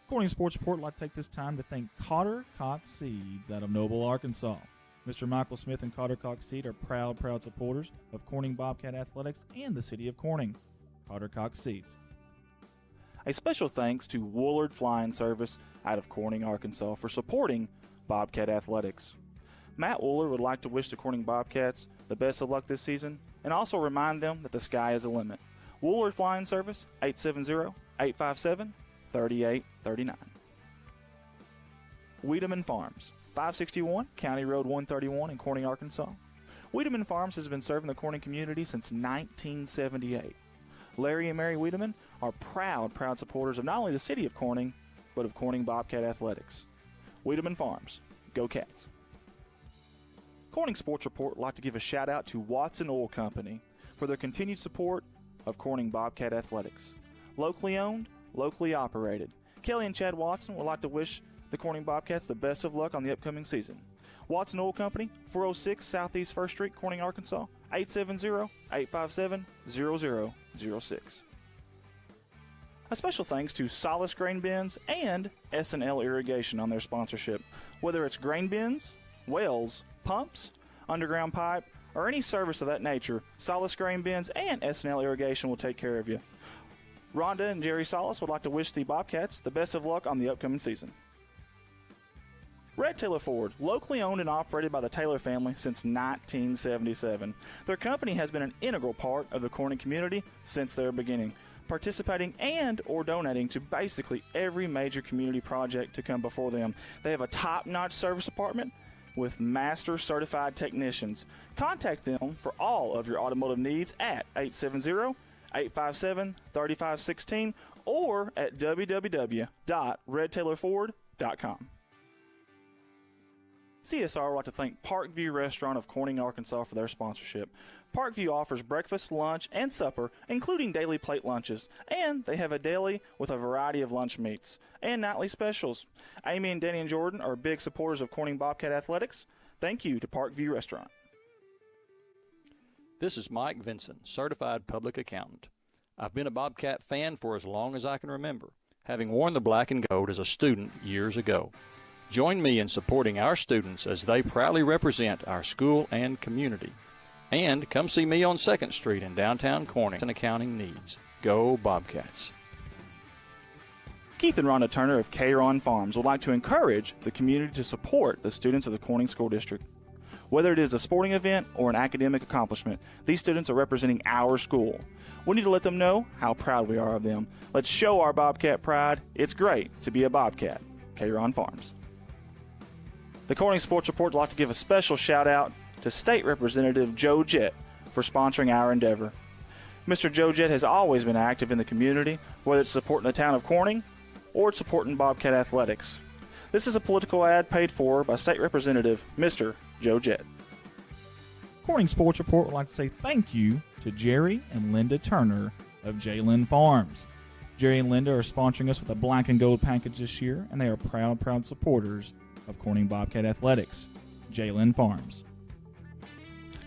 Corning Sports Report would like to take this time to thank Cotter Cox Seeds out of Noble, Arkansas. Mr. Michael Smith and Cotter Cox Seed are proud supporters of Corning Bobcat Athletics and the city of Corning. Cotter Cox Seeds. A special thanks to Woolard Flying Service out of Corning, Arkansas for supporting Bobcat Athletics. Matt Woolard would like to wish the Corning Bobcats the best of luck this season and also remind them that the sky is the limit. Woolard Flying Service, 870-857-3839. Wiedemann Farms, 561 County Road 131 in Corning, Arkansas. Wiedemann Farms has been serving the Corning community since 1978. Larry and Mary Wiedemann are proud supporters of not only the city of Corning, but of Corning Bobcat Athletics. Wiedemann Farms, go Cats. Corning Sports Report would like to give a shout out to Watson Oil Company for their continued support of Corning Bobcat Athletics. Locally owned, locally operated. Kelly and Chad Watson would like to wish the Corning Bobcats the best of luck on the upcoming season. Watson Oil Company, 406 Southeast 1st Street, Corning, Arkansas, 870-857-0006. A special thanks to Solace Grain Bins and S&L Irrigation on their sponsorship. Whether it's grain bins, wells, pumps, underground pipe, or any service of that nature, Solace Grain Bins and S&L Irrigation will take care of you. Rhonda and Jerry Solace would like to wish the Bobcats the best of luck on the upcoming season. Red Taylor Ford, locally owned and operated by the Taylor family since 1977. Their company has been an integral part of the Corning community since their beginning, participating and or donating to basically every major community project to come before them. They have a top-notch service department with master certified technicians. Contact them for all of your automotive needs at 870-857-3516 or at www.redtaylorford.com. CSR would like to thank Parkview Restaurant of Corning, Arkansas for their sponsorship. Parkview offers breakfast, lunch, and supper, including daily plate lunches, and they have a daily with a variety of lunch meats and nightly specials. Amy and Danny and Jordan are big supporters of Corning Bobcat Athletics. Thank you to Parkview Restaurant. This is Mike Vinson, Certified Public Accountant. I've been a Bobcat fan for as long as I can remember, having worn the black and gold as a student years ago. Join me in supporting our students as they proudly represent our school and community. And come see me on 2nd Street in downtown Corning and accounting needs. Go Bobcats. Keith and Rhonda Turner of K-Ron Farms would like to encourage the community to support the students of the Corning School District. Whether it is a sporting event or an academic accomplishment, these students are representing our school. We need to let them know how proud we are of them. Let's show our Bobcat pride. It's great to be a Bobcat. K-Ron Farms. The Corning Sports Report would like to give a special shout-out to State Representative Joe Jett for sponsoring our endeavor. Mr. Joe Jett has always been active in the community, whether it's supporting the town of Corning or it's supporting Bobcat Athletics. This is a political ad paid for by State Representative Mr. Joe Jett. Corning Sports Report would like to say thank you to Jerry and Linda Turner of Jalen Farms. Jerry and Linda are sponsoring us with a black and gold package this year, and they are proud supporters of Corning Bobcat Athletics. Jalen Farms.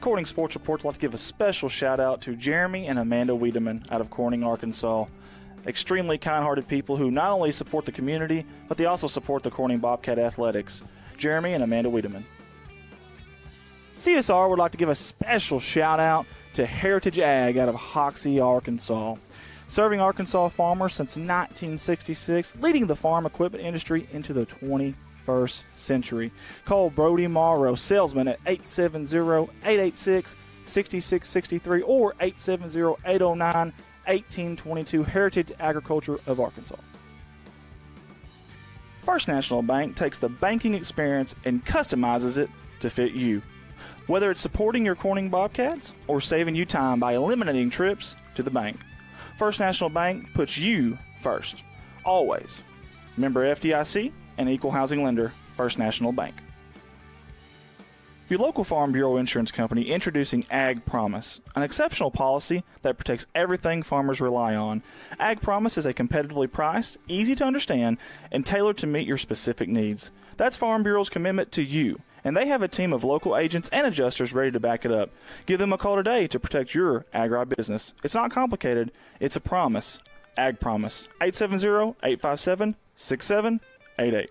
Corning Sports Report would like to give a special shout-out to Jeremy and Amanda Wiedemann out of Corning, Arkansas. Extremely kind-hearted people who not only support the community, but they also support the Corning Bobcat Athletics. Jeremy and Amanda Wiedemann. CSR would like to give a special shout-out to Heritage Ag out of Hoxie, Arkansas. Serving Arkansas farmers since 1966, leading the farm equipment industry into the 21st century. Call Brody Morrow, salesman, at 870-886-6663 or 870-809-1822, Heritage Agriculture of Arkansas. First National Bank takes the banking experience and customizes it to fit you. Whether it's supporting your Corning Bobcats or saving you time by eliminating trips to the bank, First National Bank puts you first. Always. Member FDIC and equal housing lender, First National Bank. Your local Farm Bureau insurance company introducing Ag Promise, an exceptional policy that protects everything farmers rely on. Ag Promise is a competitively priced, easy to understand, and tailored to meet your specific needs. That's Farm Bureau's commitment to you, and they have a team of local agents and adjusters ready to back it up. Give them a call today to protect your agribusiness. It's not complicated, it's a promise. Ag Promise, 870-857-6663. 6788.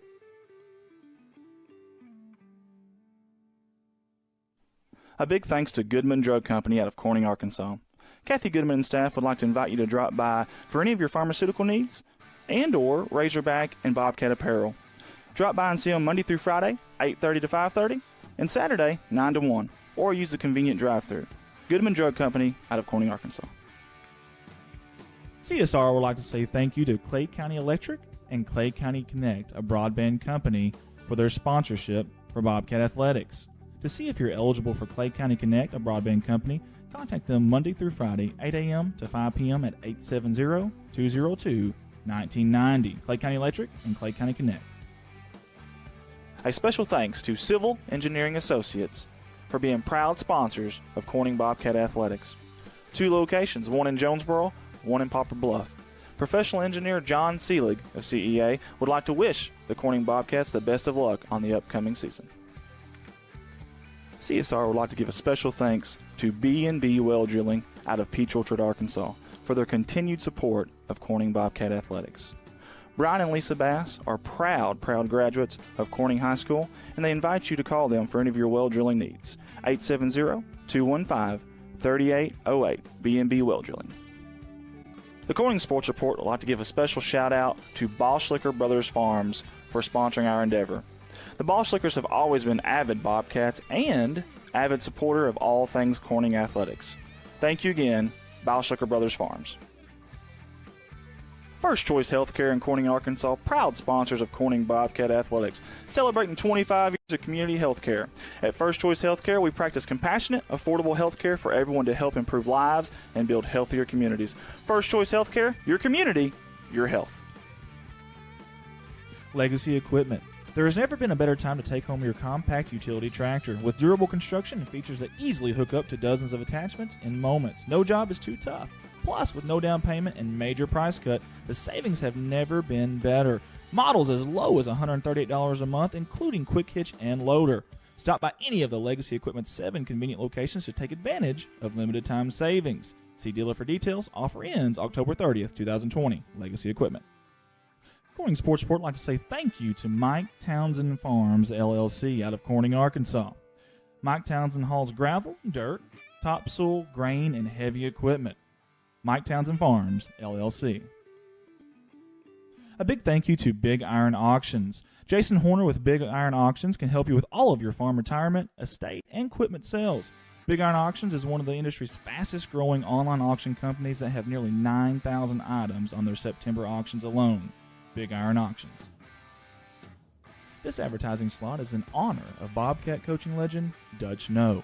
A big thanks to Goodman Drug Company out of Corning, Arkansas. Kathy Goodman and staff would like to invite you to drop by for any of your pharmaceutical needs and or Razorback and Bobcat apparel. Drop by and see them Monday through Friday, 8:30 to 5:30, and Saturday, 9 to 1, or use the convenient drive-thru. Goodman Drug Company out of Corning, Arkansas. CSR would like to say thank you to Clay County Electric and Clay County Connect, a broadband company, for their sponsorship for Bobcat Athletics. To see if you're eligible for Clay County Connect, a broadband company, contact them Monday through Friday, 8 a.m. to 5 p.m. at 870-202-1990. Clay County Electric and Clay County Connect. A special thanks to Civil Engineering Associates for being proud sponsors of Corning Bobcat Athletics. 2 locations, one in Jonesboro, one in Poplar Bluff. Professional engineer John Seelig of CEA would like to wish the Corning Bobcats the best of luck on the upcoming season. CSR would like to give a special thanks to B&B Well Drilling out of Peach Orchard, Arkansas, for their continued support of Corning Bobcat Athletics. Brian and Lisa Bass are proud graduates of Corning High School, and they invite you to call them for any of your well drilling needs. 870-215-3808, B&B Well Drilling. The Corning Sports Report would like to give a special shout out to Boschlicker Brothers Farms for sponsoring our endeavor. The Boschlickers have always been avid Bobcats and avid supporter of all things Corning athletics. Thank you again, Boschlicker Brothers Farms. First Choice Healthcare in Corning, Arkansas, proud sponsors of Corning Bobcat Athletics, celebrating 25 years of community health care. At First Choice Healthcare, we practice compassionate, affordable health care for everyone to help improve lives and build healthier communities. First Choice Healthcare, your community, your health. Legacy Equipment. There has never been a better time to take home your compact utility tractor. With durable construction and features that easily hook up to dozens of attachments in moments. No job is too tough. Plus, with no down payment and major price cut, the savings have never been better. Models as low as $138 a month, including quick hitch and loader. Stop by any of the Legacy Equipment's 7 convenient locations to take advantage of limited time savings. See dealer for details. Offer ends October 30th, 2020. Legacy Equipment. Corning Sports Report would like to say thank you to Mike Townsend Farms, LLC, out of Corning, Arkansas. Mike Townsend hauls gravel, dirt, topsoil, grain, and heavy equipment. Mike Townsend Farms, LLC. A big thank you to Big Iron Auctions. Jason Horner with Big Iron Auctions can help you with all of your farm retirement, estate, and equipment sales. Big Iron Auctions is one of the industry's fastest growing online auction companies that have nearly 9,000 items on their September auctions alone. Big Iron Auctions. This advertising slot is in honor of Bobcat coaching legend Dutch Noe.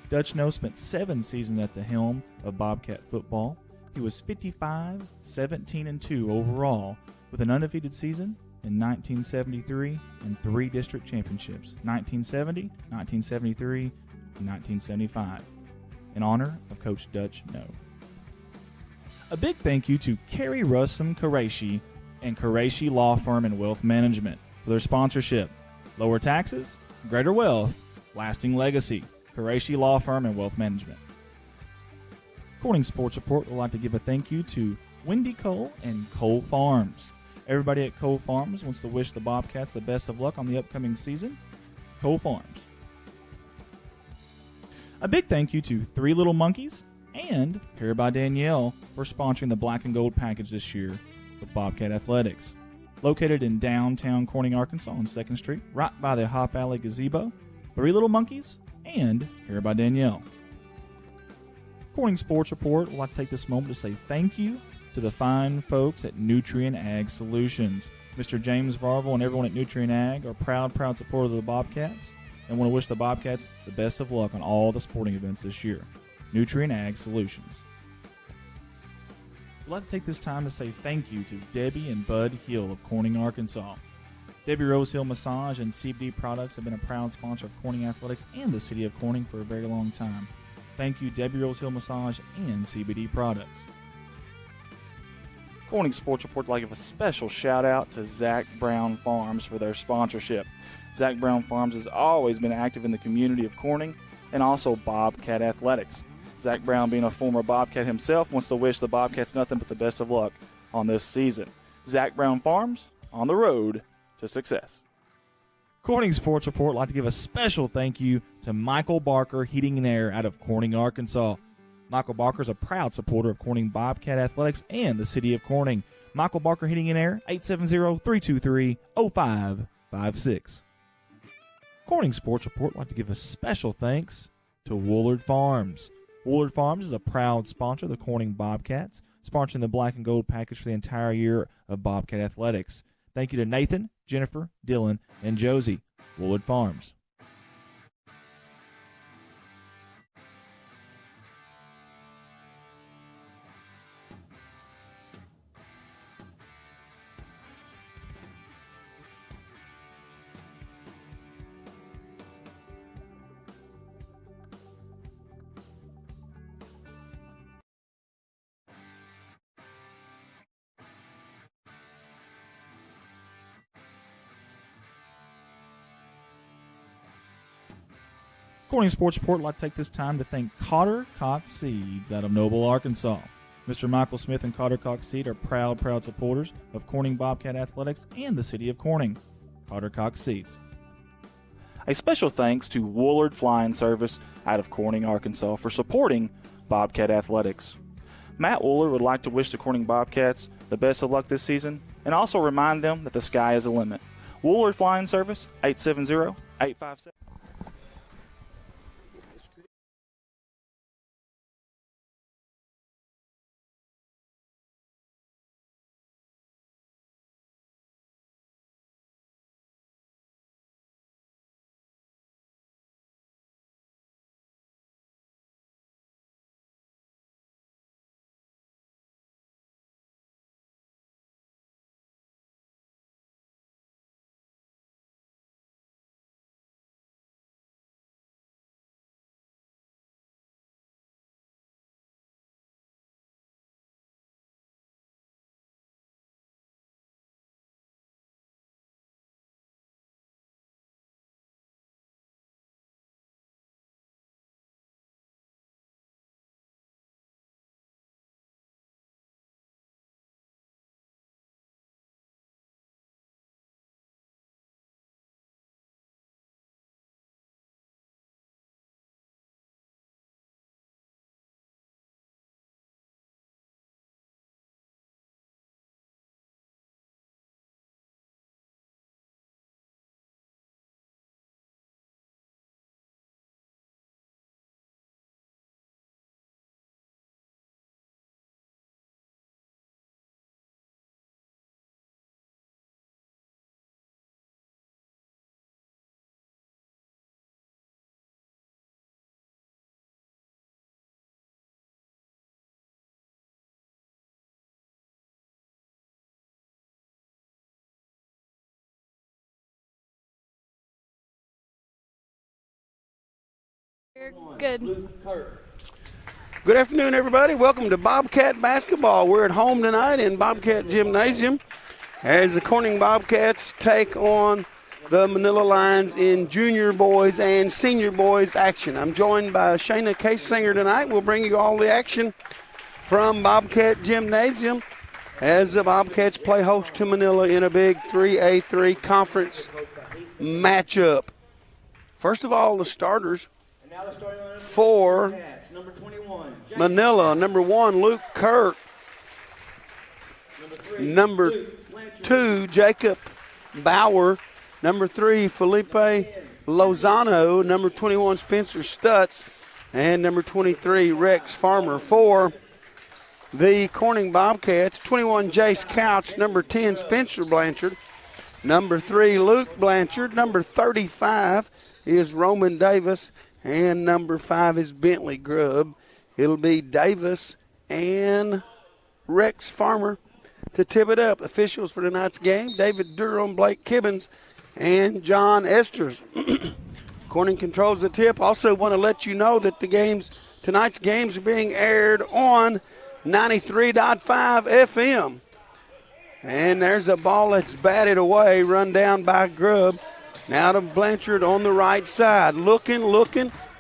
Dutch Noe spent 7 seasons at the helm of Bobcat football. He was 55, 17-2 overall, with an undefeated season in 1973 and 3 district championships, 1970, 1973, and 1975, in honor of Coach Dutch Noe. A big thank you to Carrie Russum Qureshi and Qureshi Law Firm and Wealth Management for their sponsorship. Lower taxes, greater wealth, lasting legacy. Qureshi Law Firm and Wealth Management. Corning Sports Report would like to give a thank you to Wendy Cole and Cole Farms. Everybody at Cole Farms wants to wish the Bobcats the best of luck on the upcoming season. Cole Farms. A big thank you to Three Little Monkeys and Hair by Danielle for sponsoring the Black and Gold package this year with Bobcat Athletics. Located in downtown Corning, Arkansas on 2nd Street, right by the Hop Alley Gazebo, Three Little Monkeys and Hair by Danielle. Corning Sports Report would like to take this moment to say thank you to the fine folks at Nutrient Ag Solutions. Mr. James Varvel and everyone at Nutrient Ag are proud supporters of the Bobcats and want to wish the Bobcats the best of luck on all the sporting events this year. Nutrient Ag Solutions. We'd like to take this time to say thank you to Debbie and Bud Hill of Corning, Arkansas. Debbie Rose Hill Massage and CBD Products have been a proud sponsor of Corning Athletics and the city of Corning for a very long time. Thank you, Debbie Rose Hill Massage and CBD Products. Corning Sports Report would like to give a special shout out to Zach Brown Farms for their sponsorship. Zach Brown Farms has always been active in the community of Corning and also Bobcat Athletics. Zach Brown, being a former Bobcat himself, wants to wish the Bobcats nothing but the best of luck on this season. Zach Brown Farms, on the road to success. Corning Sports Report would like to give a special thank you to Michael Barker Heating and Air out of Corning, Arkansas. Michael Barker is a proud supporter of Corning Bobcat Athletics and the city of Corning. Michael Barker Heating and Air, 870-323-0556. Corning Sports Report would like to give a special thanks to Woolard Farms. Woolard Farms is a proud sponsor of the Corning Bobcats, sponsoring the black and gold package for the entire year of Bobcat Athletics. Thank you to Nathan, Jennifer, Dylan, and Josie. Woolard Farms. Corning Sports Report would like to take this time to thank Cotter Cox Seeds out of Noble, Arkansas. Mr. Michael Smith and Cotter Cox Seed are proud supporters of Corning Bobcat Athletics and the city of Corning. Cotter Cox Seeds. A special thanks to Woolard Flying Service out of Corning, Arkansas for supporting Bobcat Athletics. Matt Woolard would like to wish the Corning Bobcats the best of luck this season and also remind them that the sky is the limit. Woolard Flying Service, 870-857. Good. Good afternoon, everybody. Welcome to Bobcat Basketball. We're at home tonight in Bobcat Gymnasium as the Corning Bobcats take on the Manila Lions in junior boys and senior boys action. I'm joined by Shayna Case-Singer tonight. We'll bring you all the action from Bobcat Gymnasium as the Bobcats play host to Manila in a big 3A3 conference matchup. First of all, the starters for Manila. Number 1, Luke Kirk. Number 2, Jacob Bauer. Number 3, Felipe Lozano. Number 21, Spencer Stutz. And number 23, Rex Farmer. For the Corning Bobcats, 21, Jace Couch. Number 10, Spencer Blanchard. Number 3, Luke Blanchard. Number 35 is Roman Davis. And number 5 is Bentley Grubb. It'll be Davis and Rex Farmer to tip it up. Officials for tonight's game, David Durham, Blake Kibbins, and John Esters. Corning controls the tip. Also want to let you know that tonight's games are being aired on 93.5 FM. And there's a ball that's batted away, run down by Grubb. Now to Blanchard on the right side. Looking,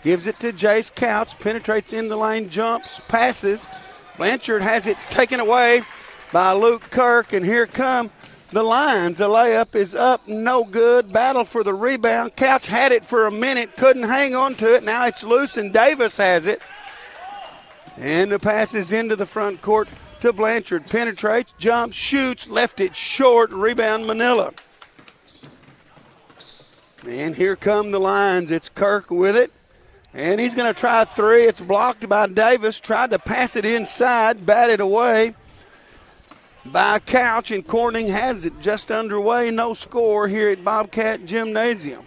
gives it to Jace Couch, penetrates in the lane, jumps, passes. Blanchard has it taken away by Luke Kirk, and here come the Lions. A layup is up, no good. Battle for the rebound. Couch had it for a minute, couldn't hang on to it. Now it's loose, and Davis has it. And the pass is into the front court to Blanchard. Penetrates, jumps, shoots, left it short. Rebound Manila. And here come the Lions. It's Kirk with it. And he's going to try a three. It's blocked by Davis. Tried to pass it inside, batted away by Couch, and Corning has it just underway. No score here at Bobcat Gymnasium.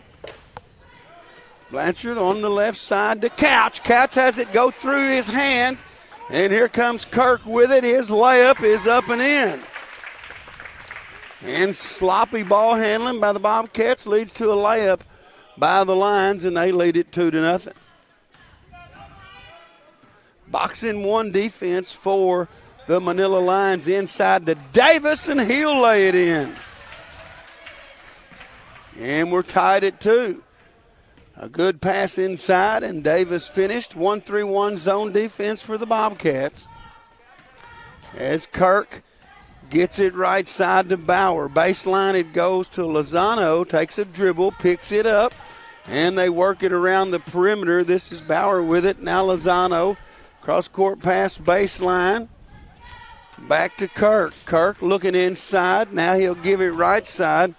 Blanchard on the left side to Couch. Couch has it go through his hands, and here comes Kirk with it. His layup is up and in. And sloppy ball handling by the Bobcats leads to a layup by the Lions, and they lead it 2-0. Boxing one defense for the Manila Lions inside to Davis, and he'll lay it in. And we're tied at 2. A good pass inside, and Davis finished. 1-3-1 zone defense for the Bobcats. As Kirk gets it right side to Bauer. Baseline, it goes to Lozano, takes a dribble, picks it up, and they work it around the perimeter. This is Bauer with it. Now Lozano, cross-court pass, baseline. Back to Kirk. Kirk looking inside. Now he'll give it right side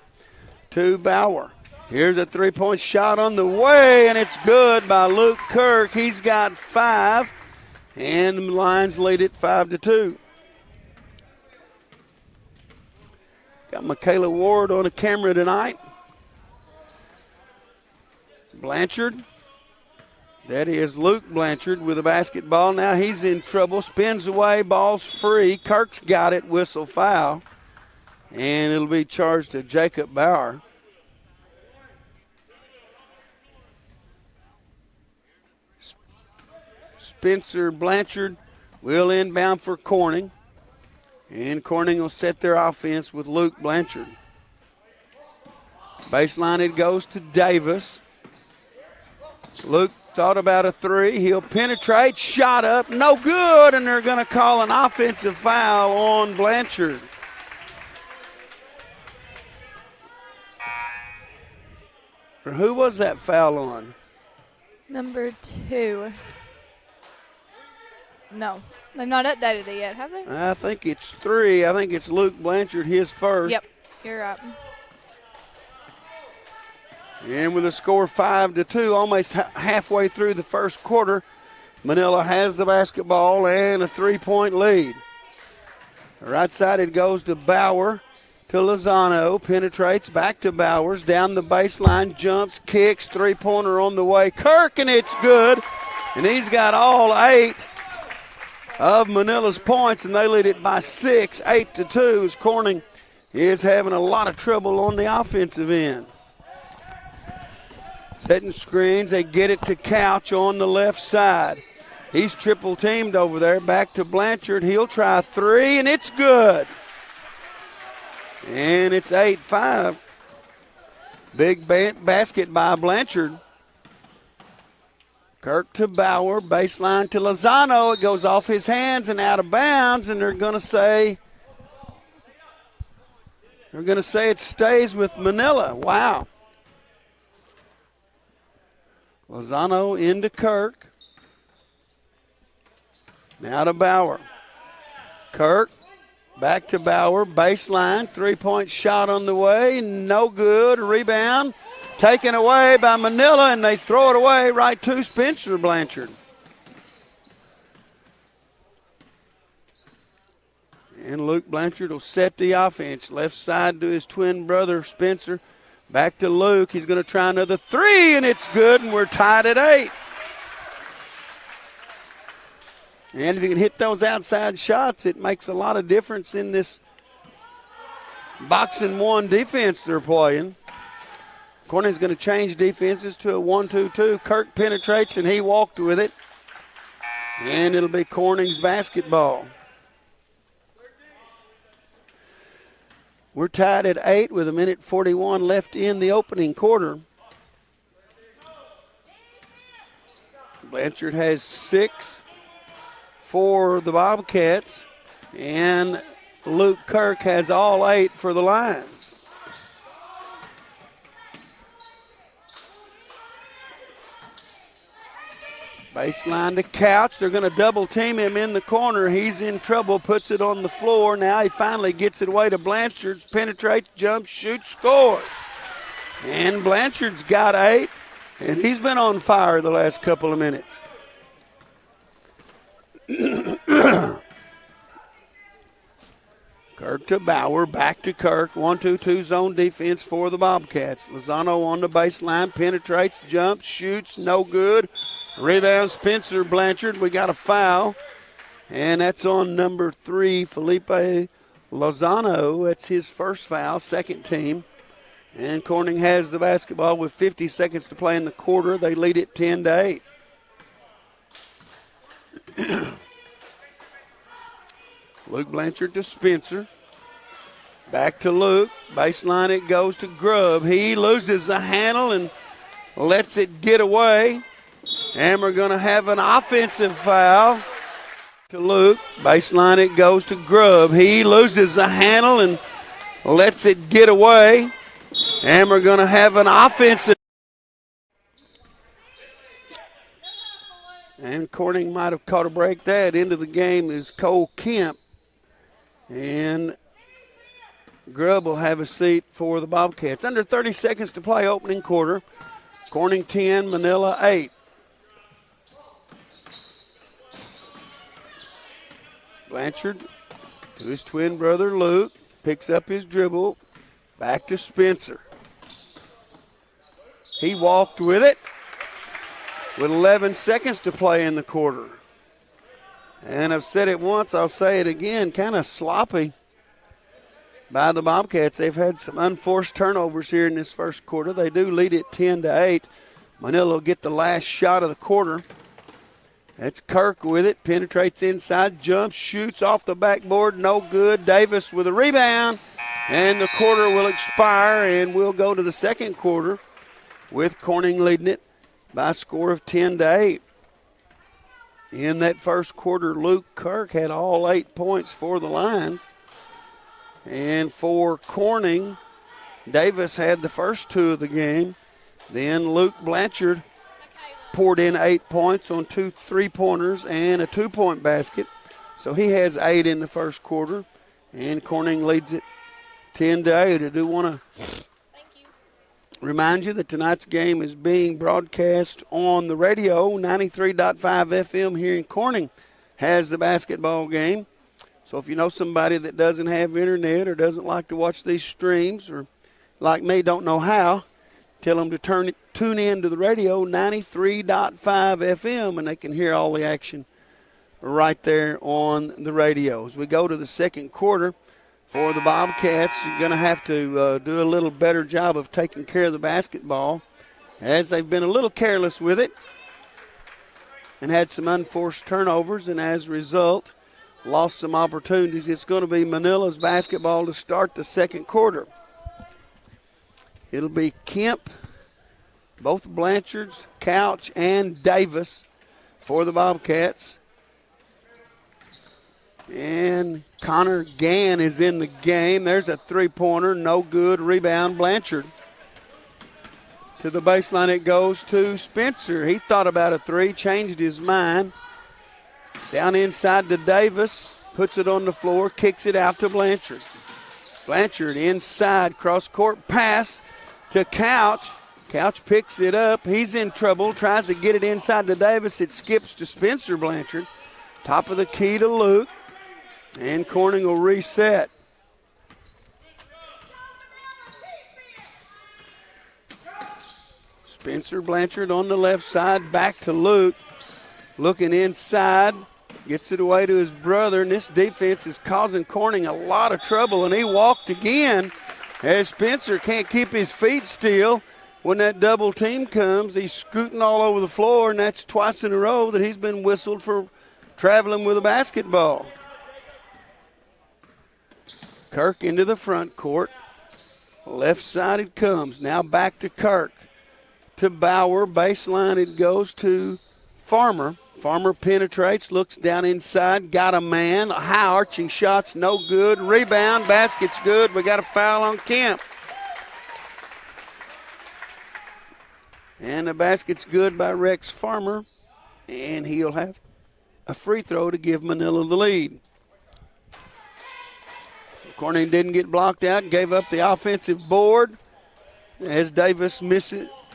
to Bauer. Here's a three-point shot on the way, and it's good by Luke Kirk. He's got 5, and the Lions lead it 5-2. Got Michaela Ward on the camera tonight. Blanchard. That is Luke Blanchard with a basketball. Now he's in trouble. Spins away. Ball's free. Kirk's got it. Whistle foul. And it'll be charged to Jacob Bauer. Spencer Blanchard will inbound for Corning. And Corning will set their offense with Luke Blanchard. Baseline, it goes to Davis. Luke thought about a three. He'll penetrate. Shot up. No good. And they're going to call an offensive foul on Blanchard. Who was that foul on? Number 2. No, they've not updated it yet, have they? I think it's 3. I think it's Luke Blanchard, his first. Yep, you're right. And with a score 5-2, almost halfway through the first quarter, Manila has the basketball and a 3-point lead. Right side, it goes to Bauer, to Lozano, penetrates back to Bowers, down the baseline, jumps, kicks, three-pointer on the way. Kirk, and it's good. And he's got all 8 of Manila's points, and they lead it by 6, 8-2, as Corning is having a lot of trouble on the offensive end. Setting screens, they get it to Couch on the left side. He's triple teamed over there. Back to Blanchard. He'll try 3, and it's good. And it's 8-5. Big basket by Blanchard. Kirk to Bauer, baseline to Lozano. It goes off his hands and out of bounds, and they're going to say it stays with Manila. Wow. Lozano into Kirk. Now to Bauer. Kirk back to Bauer, baseline, three-point shot on the way, no good. Rebound taken away by Manila, and they throw it away right to Spencer Blanchard. And Luke Blanchard will set the offense. Left side to his twin brother, Spencer. Back to Luke. He's going to try another 3, and it's good, and we're tied at 8. And if you can hit those outside shots, it makes a lot of difference in this boxing one defense they're playing. Corning's going to change defenses to a 1-2-2. Kirk penetrates, and he walked with it. And it'll be Corning's basketball. We're tied at 8 with 1:41 left in the opening quarter. Blanchard has 6 for the Bobcats. And Luke Kirk has all 8 for the Lions. Baseline to Couch. They're going to double team him in the corner. He's in trouble, puts it on the floor. Now he finally gets it away to Blanchard. Penetrates, jumps, shoots, scores. And Blanchard's got 8, and he's been on fire the last couple of minutes. Kirk to Bauer, back to Kirk. 1-2-2 zone defense for the Bobcats. Lozano on the baseline, penetrates, jumps, shoots, no good. Rebound, Spencer Blanchard. We got a foul, and that's on number 3, Felipe Lozano. That's his first foul, second team. And Corning has the basketball with 50 seconds to play in the quarter. They lead it 10-8. Luke Blanchard to Spencer. Back to Luke. Baseline it goes to Grubb. He loses the handle and lets it get away. And we're going to have an offensive foul to Luke. Baseline it goes to Grubb. He loses the handle and lets it get away. And we're going to have an offensive. And Corning might have caught a break. That into the game is Cole Kemp. And Grubb will have a seat for the Bobcats. Under 30 seconds to play, opening quarter. Corning 10, Manila 8. Blanchard to his twin brother Luke. Picks up his dribble. Back to Spencer. He walked with it with 11 seconds to play in the quarter. And I've said it once, I'll say it again, kind of sloppy by the Bobcats. They've had some unforced turnovers here in this first quarter. They do lead it 10-8. Manila will get the last shot of the quarter. That's Kirk with it, penetrates inside, jumps, shoots off the backboard, no good. Davis with a rebound, and the quarter will expire, and we'll go to the second quarter with Corning leading it by a score of 10-8. In that first quarter, Luke Kirk had all 8 points for the Lions. And for Corning, Davis had the first 2 of the game. Then Luke Blanchard poured in 8 points on 2 3-pointers and a 2-point basket. So he has 8 in the first quarter. And Corning leads it 10-8. I do want to remind you that tonight's game is being broadcast on the radio. 93.5 FM here in Corning has the basketball game. So if you know somebody that doesn't have internet or doesn't like to watch these streams or like me don't know how, tell them to tune in to the radio, 93.5 FM, and they can hear all the action right there on the radio. As we go to the second quarter, for the Bobcats, you're going to have to do a little better job of taking care of the basketball, as they've been a little careless with it and had some unforced turnovers, and as a result, lost some opportunities. It's going to be Manila's basketball to start the second quarter. It'll be Kemp, both Blanchards, Couch, and Davis for the Bobcats. And Connor Gann is in the game. There's a 3-pointer, no good. Rebound, Blanchard. To the baseline it goes to Spencer. He thought about a 3, changed his mind. Down inside to Davis, puts it on the floor, kicks it out to Blanchard. Blanchard inside, cross-court pass to Couch. Couch picks it up. He's in trouble, tries to get it inside to Davis. It skips to Spencer Blanchard. Top of the key to Luke. And Corning will reset. Spencer Blanchard on the left side, back to Luke. Looking inside, gets it away to his brother, and this defense is causing Corning a lot of trouble, and he walked again as Spencer can't keep his feet still. When that double team comes, he's scooting all over the floor, and that's twice in a row that he's been whistled for traveling with a basketball. Kirk into the front court. Left side it comes. Now back to Kirk. To Bauer. Baseline it goes to Farmer. Farmer penetrates, looks down inside, got a man. High arching shots, no good. Rebound, basket's good. We got a foul on Kemp. And the basket's good by Rex Farmer. And he'll have a free throw to give Manila the lead. Corning didn't get blocked out, gave up the offensive board as Davis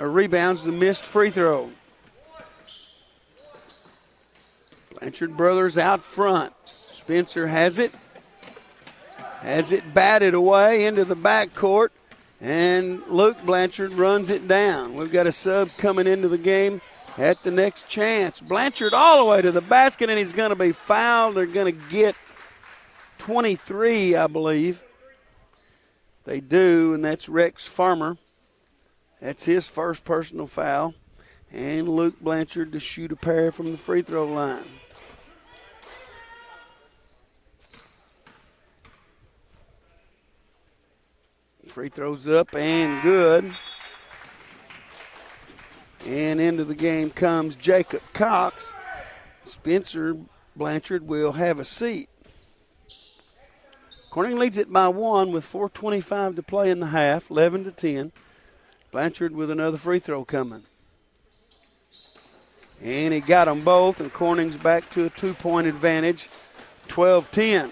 rebounds the missed free throw. Blanchard brothers out front. Spencer has it batted away into the backcourt, and Luke Blanchard runs it down. We've got a sub coming into the game at the next chance. Blanchard all the way to the basket, and he's going to be fouled. They're going to get 23, I believe. They do, and that's Rex Farmer. That's his first personal foul. And Luke Blanchard to shoot a pair from the free throw line. Free throws up and good. And into the game comes Jacob Cox. Spencer Blanchard will have a seat. Corning leads it by 1 with 4:25 to play in the half, 11-10. Blanchard with another free throw coming. And he got them both, and Corning's back to a 2-point advantage, 12-10.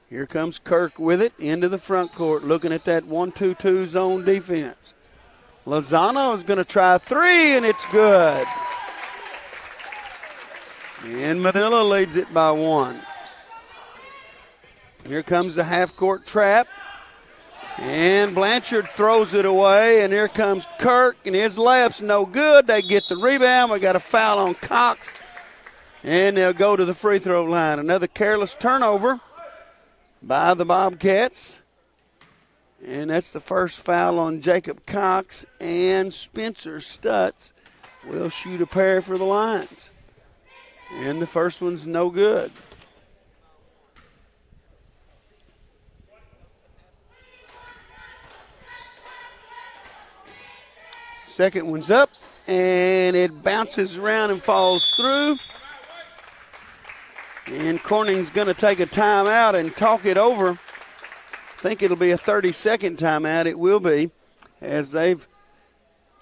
Here comes Kirk with it into the front court, looking at that 1-2-2 zone defense. Lozano is going to try a three, and it's good. And Manila leads it by 1. Here comes the half-court trap. And Blanchard throws it away, and here comes Kirk, and his layup's no good. They get the rebound. We got a foul on Cox, and they'll go to the free throw line. Another careless turnover by the Bobcats. And that's the first foul on Jacob Cox, and Spencer Stutz will shoot a pair for the Lions. And the first one's no good. Second one's up, and it bounces around and falls through. And Corning's going to take a timeout and talk it over. I think it'll be a 30-second timeout. It will be, as they've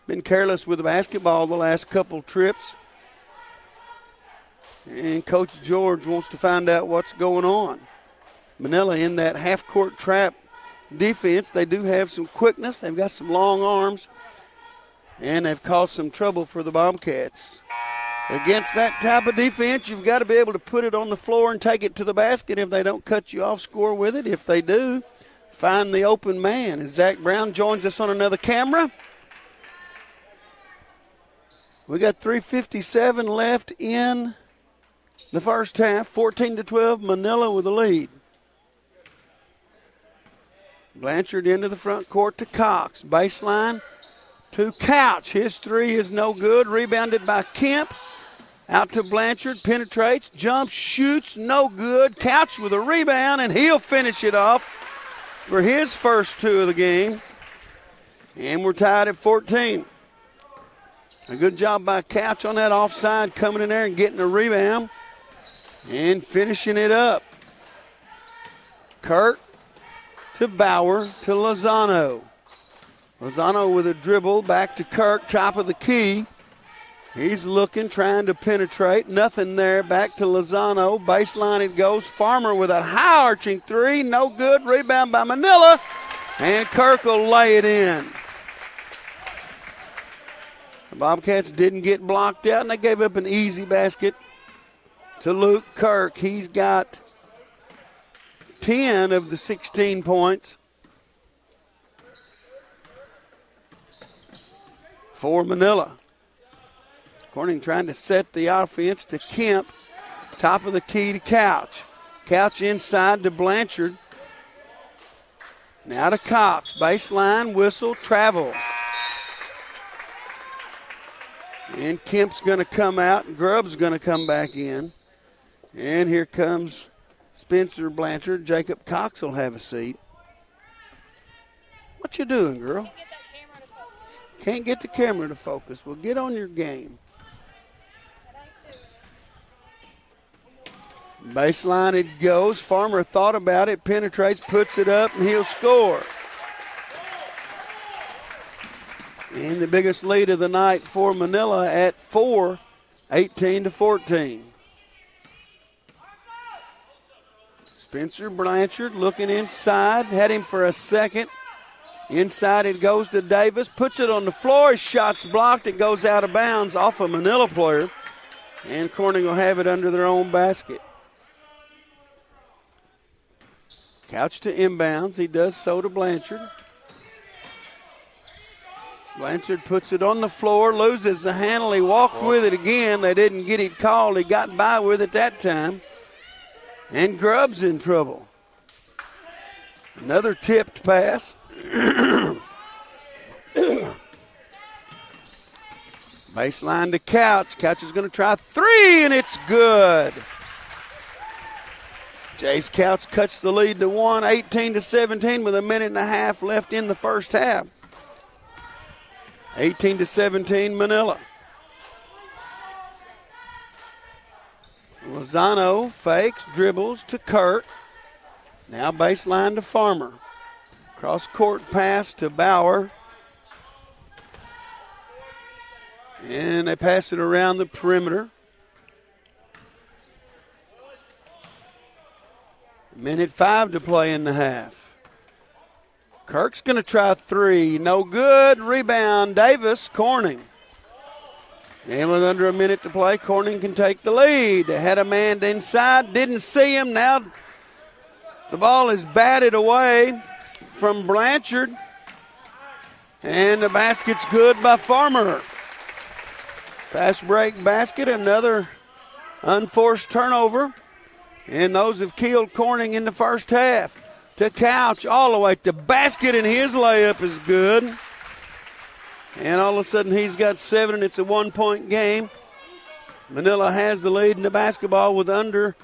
been careless with the basketball the last couple trips. And Coach George wants to find out what's going on. Manila in that half-court trap defense. They do have some quickness. They've got some long arms. And they've caused some trouble for the Bobcats. Against that type of defense, you've got to be able to put it on the floor and take it to the basket if they don't cut you off, score with it. If they do, find the open man. As Zach Brown joins us on another camera. We got 3:57 left in the first half. 14-12, Manila with the lead. Blanchard into the front court to Cox. Baseline to Couch. His three is no good. Rebounded by Kemp. Out to Blanchard. Penetrates. Jumps. Shoots. No good. Couch with a rebound, and he'll finish it off for his first two of the game. And we're tied at 14. A good job by Couch on that offside, coming in there and getting a rebound and finishing it up. Kirk to Bauer to Lozano. Lozano with a dribble back to Kirk, top of the key. He's looking, trying to penetrate. Nothing there. Back to Lozano. Baseline it goes. Farmer with a high arching three. No good. Rebound by Manila. And Kirk will lay it in. The Bobcats didn't get blocked out, and they gave up an easy basket to Luke Kirk. He's got 10 of the 16 points for Manila. Corning trying to set the offense to Kemp. Top of the key to Couch. Couch inside to Blanchard. Now to Cox. Baseline, whistle, travel. And Kemp's going to come out, and Grubb's going to come back in. And here comes Spencer Blanchard. Jacob Cox will have a seat. What you doing, girl? Can't get the camera to focus. Well, get on your game. Baseline it goes. Farmer thought about it, penetrates, puts it up, and he'll score. And the biggest lead of the night for Manila at 4, 18-14. Spencer Blanchard looking inside, had him for a second. Inside it goes to Davis, puts it on the floor. His shot's blocked. It goes out of bounds off a Manila player. And Corning will have it under their own basket. Couch to inbounds. He does so to Blanchard. Blanchard puts it on the floor, loses the handle. He walked with it again. They didn't get it called. He got by with it that time. And Grubb's in trouble. Another tipped pass. Baseline to Couch. Couch is going to try three, and it's good. Jace Couch cuts the lead to 1, 18-17 with a minute and a half left in the first half. 18-17 Manila. Lozano fakes, dribbles to Kirk. Now baseline to Farmer. Cross court pass to Bauer. And they pass it around the perimeter. Minute 5 to play in the half. Kirk's going to try three. No good. Rebound, Davis, Corning. And with under a minute to play, Corning can take the lead. They had a man inside, didn't see him. Now the ball is batted away from Blanchard. And the basket's good by Farmer. Fast break basket, another unforced turnover. And those have killed Corning in the first half. To Couch, all the way to basket, and his layup is good. And all of a sudden he's got 7, and it's a 1-point game. Manila has the lead in the basketball with under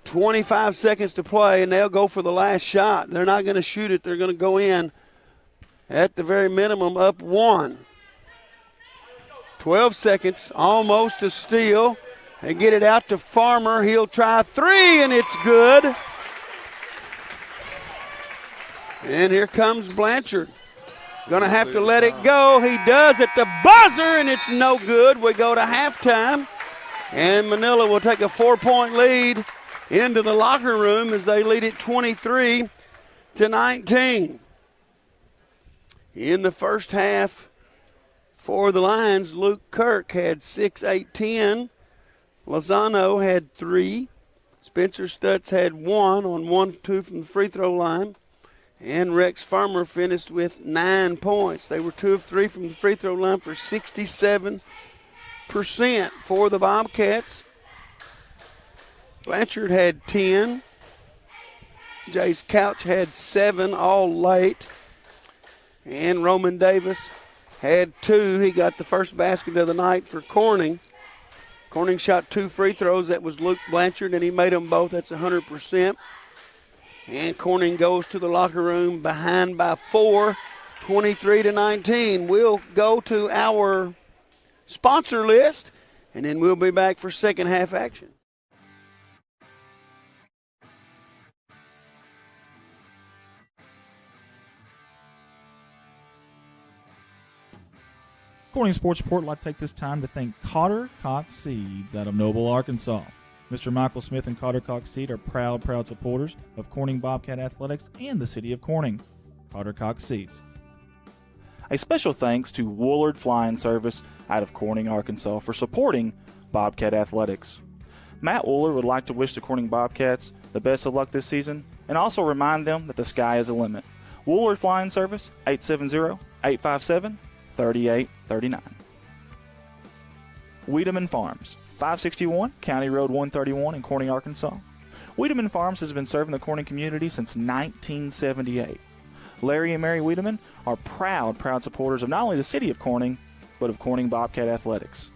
25 seconds to play, and they'll go for the last shot. They're not going to shoot it. They're going to go in at the very minimum up 1. 12 seconds, almost a steal. They get it out to Farmer. He'll try three, and it's good. And here comes Blanchard. Going to have to let it go. He does at the buzzer, and it's no good. We go to halftime. And Manila will take a 4-point lead into the locker room as they lead it 23-19. In the first half for the Lions, Luke Kirk had 6, 8, 10. Lozano had 3. Spencer Stutz had 1 on 1-2 from the free throw line. And Rex Farmer finished with 9 points. They were 2 of 3 from the free throw line for 67% for the Bobcats. Blanchard had 10. Jace Couch had 7, all late. And Roman Davis had 2. He got the first basket of the night for Corning. Corning shot 2 free throws. That was Luke Blanchard, and he made them both. That's 100%. And Corning goes to the locker room behind by 4, 23-19. We'll go to our sponsor list, and then we'll be back for second half action. Corning Sports Report would like to take this time to thank Cotter Cox Seeds out of Noble, Arkansas. Mr. Michael Smith and Cotter Cox Seed are proud supporters of Corning Bobcat Athletics and the city of Corning. Cotter Cox Seeds. A special thanks to Woolard Flying Service out of Corning, Arkansas for supporting Bobcat Athletics. Matt Woolard would like to wish the Corning Bobcats the best of luck this season and also remind them that the sky is the limit. Woolard Flying Service, 870-857-3839. Wiedemann Farms, 561 County Road 131 in Corning, Arkansas. Wiedemann Farms has been serving the Corning community since 1978. Larry and Mary Wiedemann are proud supporters of not only the city of Corning, but of Corning Bobcat Athletics.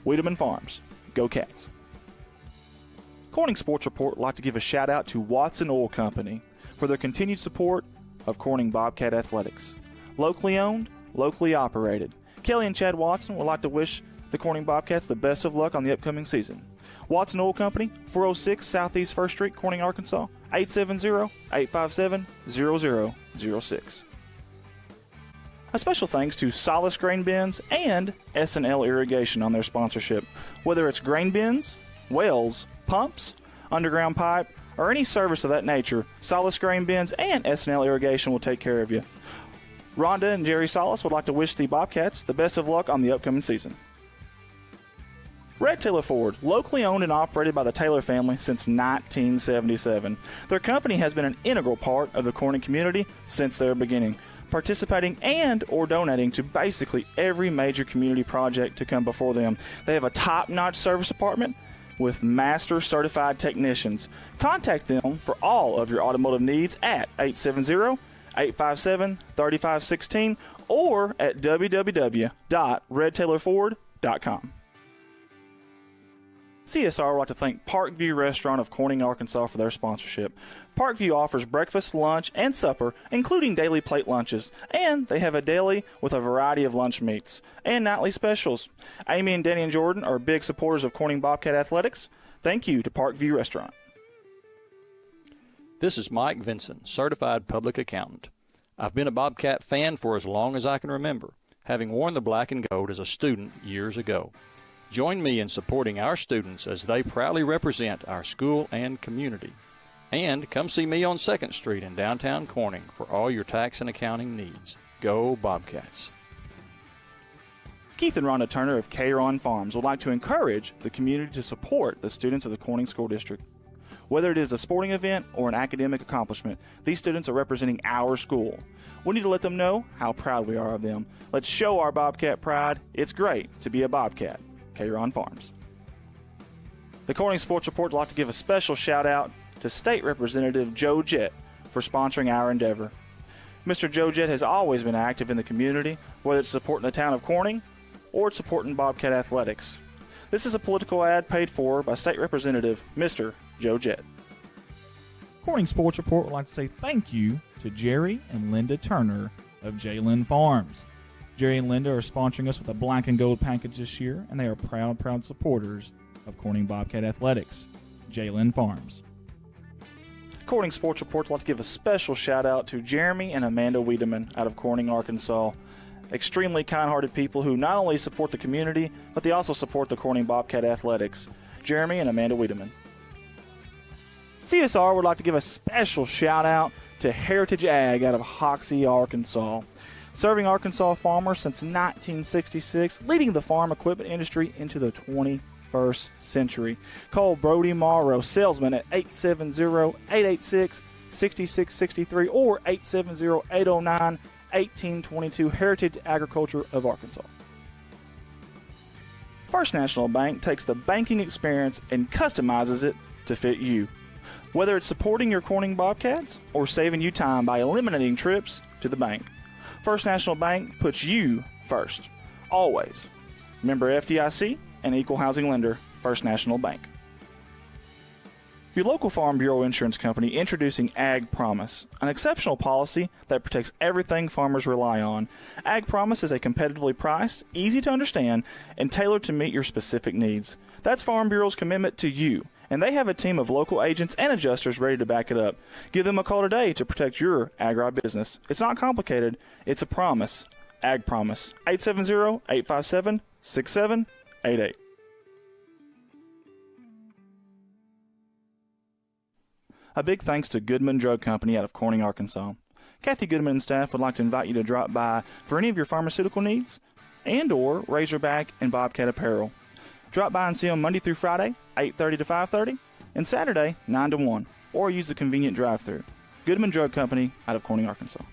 Wiedemann Farms, go Cats. Corning Sports Report would like to give a shout out to Watson Oil Company for their continued support of Corning Bobcat Athletics. Locally owned, locally operated. Kelly and Chad Watson would like to wish the Corning Bobcats the best of luck on the upcoming season. Watson Oil Company, 406 Southeast 1st Street, Corning, Arkansas, 870-857-0006. A special thanks to Solace Grain Bins and S&L Irrigation on their sponsorship. Whether it's grain bins, wells, pumps, underground pipe, or any service of that nature, Solace Grain Bins and S&L Irrigation will take care of you. Rhonda and Jerry Solace would like to wish the Bobcats the best of luck on the upcoming season. Red Taylor Ford, locally owned and operated by the Taylor family since 1977. Their company has been an integral part of the Corning community since their beginning, participating and or donating to basically every major community project to come before them. They have a top-notch service department with master certified technicians. Contact them for all of your automotive needs at 870-857-3516 or at www.redtaylorford.com. CSR would like to thank Parkview Restaurant of Corning, Arkansas for their sponsorship. Parkview offers breakfast, lunch, and supper, including daily plate lunches, and they have a deli with a variety of lunch meats and nightly specials. Amy and Danny and Jordan are big supporters of Corning Bobcat Athletics. Thank you to Parkview Restaurant. This is Mike Vinson, Certified Public Accountant. I've been a Bobcat fan for as long as I can remember, having worn the black and gold as a student years ago. Join me in supporting our students as they proudly represent our school and community. And come see me on 2nd Street in downtown Corning for all your tax and accounting needs. Go Bobcats! Keith and Rhonda Turner of K-Ron Farms would like to encourage the community to support the students of the Corning School District. Whether it is a sporting event or an academic accomplishment, these students are representing our school. We need to let them know how proud we are of them. Let's show our Bobcat pride. It's great to be a Bobcat. K-Ron Farms. The Corning Sports Report would like to give a special shout out to State Representative Joe Jett for sponsoring our endeavor. Mr. Joe Jett has always been active in the community, whether it's supporting the town of Corning or it's supporting Bobcat Athletics. This is a political ad paid for by State Representative Mr. Joe Jett. Corning Sports Report would like to say thank you to Jerry and Linda Turner of J-Lynn Farms. Jerry and Linda are sponsoring us with a black and gold package this year, and they are proud supporters of Corning Bobcat Athletics. J-Lynn Farms. Corning Sports Report would like to give a special shout out to Jeremy and Amanda Wiedemann out of Corning, Arkansas. Extremely kind-hearted people who not only support the community, but they also support the Corning Bobcat Athletics. Jeremy and Amanda Wiedemann. CSR would like to give a special shout out to Heritage Ag out of Hoxie, Arkansas. Serving Arkansas farmers since 1966, leading the farm equipment industry into the 21st century. Call Brody Morrow, salesman at 870-886-6663 or 870-809-1822, Heritage Agriculture of Arkansas. First National Bank takes the banking experience and customizes it to fit you. Whether it's supporting your Corning Bobcats or saving you time by eliminating trips to the bank, First National Bank puts you first, always. Member FDIC and equal housing lender, First National Bank. Your local Farm Bureau insurance company introducing Ag Promise, an exceptional policy that protects everything farmers rely on. Ag Promise is a competitively priced, easy to understand, and tailored to meet your specific needs. That's Farm Bureau's commitment to you, and they have a team of local agents and adjusters ready to back it up. Give them a call today to protect your agribusiness. It's not complicated. It's a promise. Ag Promise. 870-857-6788. A big thanks to Goodman Drug Company out of Corning, Arkansas. Kathy Goodman and staff would like to invite you to drop by for any of your pharmaceutical needs and or Razorback and Bobcat apparel. Drop by and see them Monday through Friday, 8:30 to 5:30, and Saturday, 9 to 1, or use the convenient drive-thru. Goodman Drug Company out of Corning, Arkansas.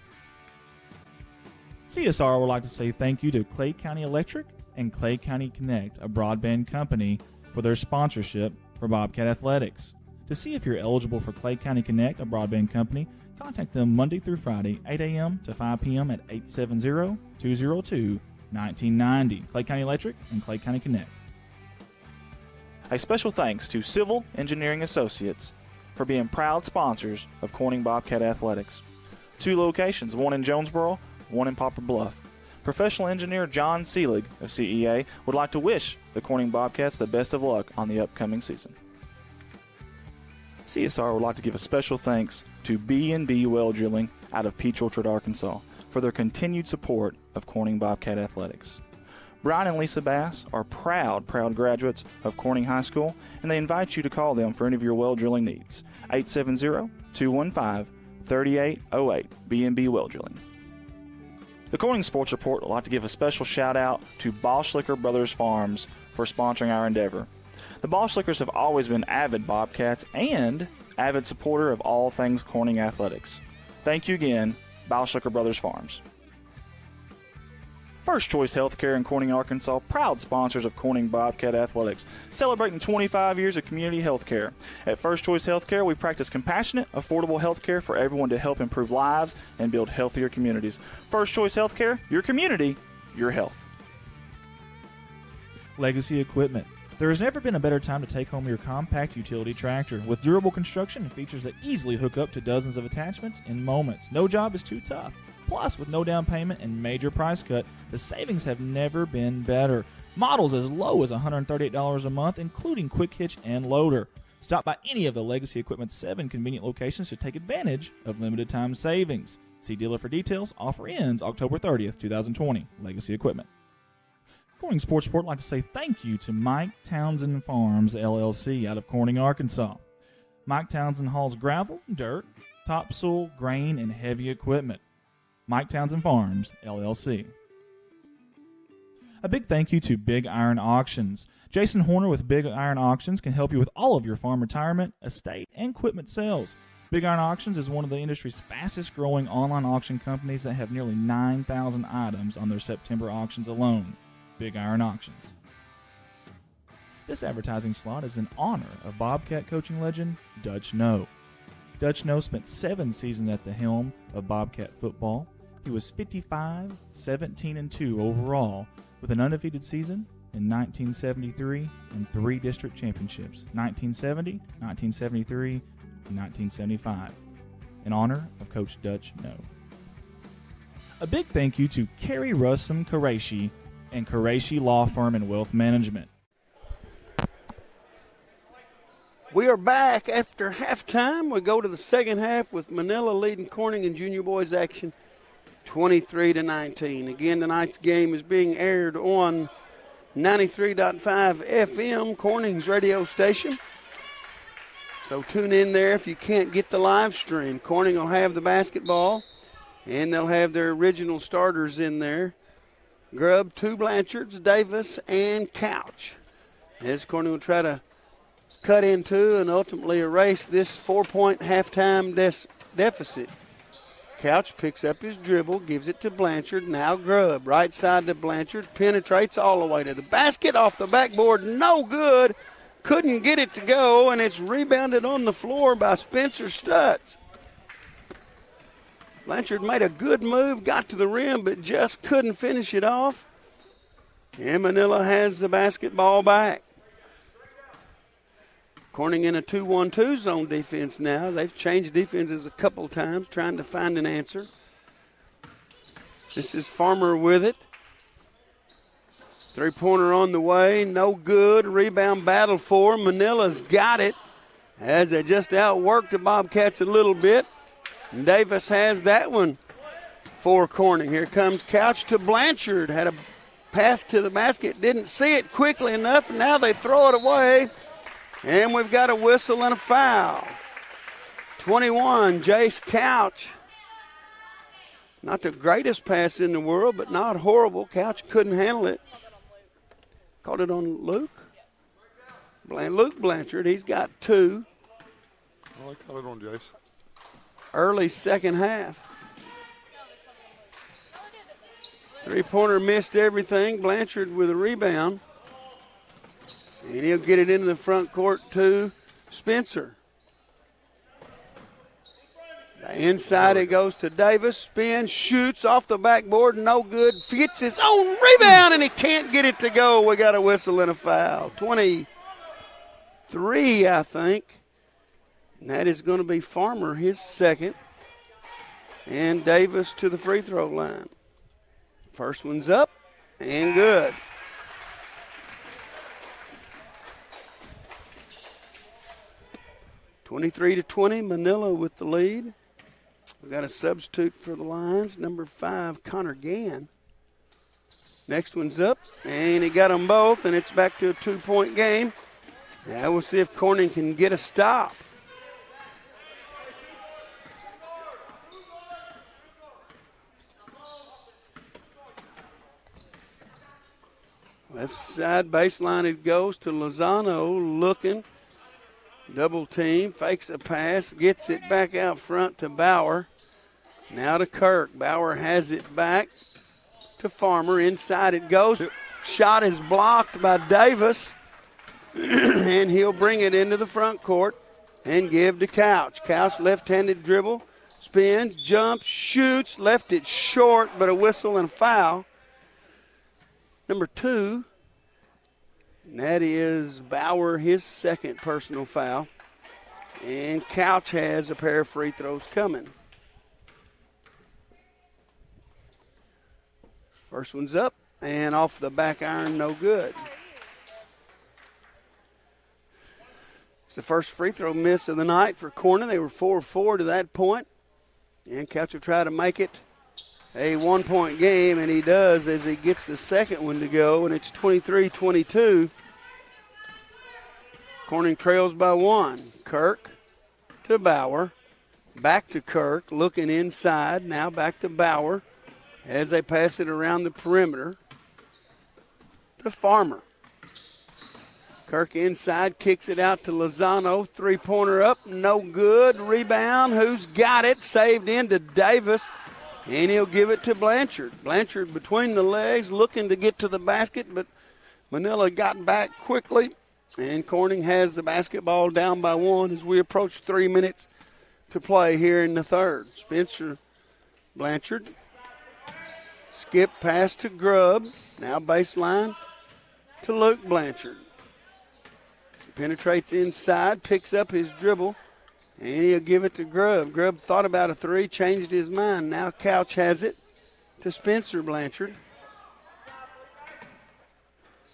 CSR would like to say thank you to Clay County Electric and Clay County Connect, a broadband company, for their sponsorship for Bobcat Athletics. To see if you're eligible for Clay County Connect, a broadband company, contact them Monday through Friday, 8 a.m. to 5 p.m. at 870-202-1990. Clay County Electric and Clay County Connect. A special thanks to Civil Engineering Associates for being proud sponsors of Corning Bobcat Athletics. 2 locations, one in Jonesboro, one in Poplar Bluff. Professional engineer John Seelig of CEA would like to wish the Corning Bobcats the best of luck on the upcoming season. CSR would like to give a special thanks to B&B Well Drilling out of Peach Orchard, Arkansas, for their continued support of Corning Bobcat Athletics. Brian and Lisa Bass are proud graduates of Corning High School, and they invite you to call them for any of your well drilling needs. 870-215-3808, B&B Well Drilling. The Corning Sports Report would like to give a special shout out to Boschlicker Brothers Farms for sponsoring our endeavor. The Boschlickers have always been avid Bobcats and avid supporter of all things Corning athletics. Thank you again, Boschlicker Brothers Farms. First Choice Healthcare in Corning, Arkansas, proud sponsors of Corning Bobcat Athletics, celebrating 25 years of community health care. At First Choice Healthcare, we practice compassionate, affordable health care for everyone to help improve lives and build healthier communities. First Choice Healthcare, your community, your health. Legacy Equipment. There has never been a better time to take home your compact utility tractor. With durable construction and features that easily hook up to dozens of attachments in moments. No job is too tough. Plus, with no down payment and major price cut, the savings have never been better. Models as low as $138 a month, including quick hitch and loader. Stop by any of the Legacy Equipment's 7 convenient locations to take advantage of limited time savings. See dealer for details. Offer ends October 30th, 2020. Legacy Equipment. Corning Sports Report would like to say thank you to Mike Townsend Farms, LLC, out of Corning, Arkansas. Mike Townsend hauls gravel, dirt, topsoil, grain, and heavy equipment. Mike Townsend Farms, LLC. A big thank you to Big Iron Auctions. Jason Horner with Big Iron Auctions can help you with all of your farm retirement, estate, and equipment sales. Big Iron Auctions is one of the industry's fastest growing online auction companies that have nearly 9,000 items on their September auctions alone. Big Iron Auctions. This advertising slot is in honor of Bobcat coaching legend Dutch Noe. Dutch Noe spent 7 seasons at the helm of Bobcat football. He was 55, 17-2 overall, with an undefeated season in 1973 and 3 district championships, 1970, 1973, and 1975, in honor of Coach Dutch Noe. A big thank you to Kerry Russum Qureshi and Qureshi Law Firm and Wealth Management. We are back after halftime. We go to the second half with Manila leading Corning in junior boys action 23-19. Again, tonight's game is being aired on 93.5 FM, Corning's radio station. So tune in there if you can't get the live stream. Corning will have the basketball, and they'll have their original starters in there. Grubb, 2 Blanchards, Davis, and Couch. As Corning will try to cut into and ultimately erase this 4-point halftime deficit. Couch picks up his dribble, gives it to Blanchard. Now Grubb, right side to Blanchard, penetrates all the way to the basket, off the backboard, no good. Couldn't get it to go, and it's rebounded on the floor by Spencer Stutz. Blanchard made a good move, got to the rim, but just couldn't finish it off. And Manila has the basketball back. Corning in a 2-1-2 zone defense now. They've changed defenses a couple times, trying to find an answer. This is Farmer with it. 3-pointer on the way, no good. Rebound battle for him. Manila's got it as they just outworked the Bobcats a little bit. And Davis has that one for Corning. Here comes Couch to Blanchard. Had a path to the basket, didn't see it quickly enough, and now they throw it away. And we've got a whistle and a foul. 21, Jace Couch. Not the greatest pass in the world, but not horrible. Couch couldn't handle it. Called it on Luke. Luke Blanchard, he's got 2. Well, I called it on Jace. Early second half. 3-pointer missed everything. Blanchard with a rebound. And he'll get it into the front court to Spencer. Inside it goes to Davis. Spin, shoots off the backboard, no good. Gets his own rebound, and he can't get it to go. We got a whistle and a foul. 23, I think. And that is going to be Farmer, his second. And Davis to the free throw line. First one's up and good. (23-20), Manila with the lead. We've got a substitute for the Lions, number 5, Connor Gann. Next one's up, and he got them both, and it's back to a 2-point game. Now we'll see if Corning can get a stop. Left side baseline it goes to Lozano, looking. Double team, fakes a pass, gets it back out front to Bauer. Now to Kirk. Bauer has it back to Farmer. Inside it goes. Shot is blocked by Davis. And he'll bring it into the front court and give to Couch. Couch left-handed dribble, spins, jumps, shoots, left it short, but a whistle and a foul. Number 2. And that is Bauer, his second personal foul. And Couch has a pair of free throws coming. First one's up and off the back iron, no good. It's the first free throw miss of the night for Corning. They were 4-4 to that point. And Couch will try to make it a 1-point game, and he does as he gets the second one to go, and it's 23-22. Corning trails by 1. Kirk to Bauer. Back to Kirk, looking inside. Now back to Bauer as they pass it around the perimeter to Farmer. Kirk inside, kicks it out to Lozano. Three-pointer up, no good. Rebound, who's got it? Saved into Davis, and he'll give it to Blanchard. Blanchard between the legs, looking to get to the basket, but Manila got back quickly, and Corning has the basketball down by 1 as we approach 3 minutes to play here in the third. Spencer Blanchard. Skip pass to Grubb. Now baseline to Luke Blanchard. Penetrates inside, picks up his dribble, and he'll give it to Grubb. Grubb thought about a 3, changed his mind. Now Couch has it to Spencer Blanchard.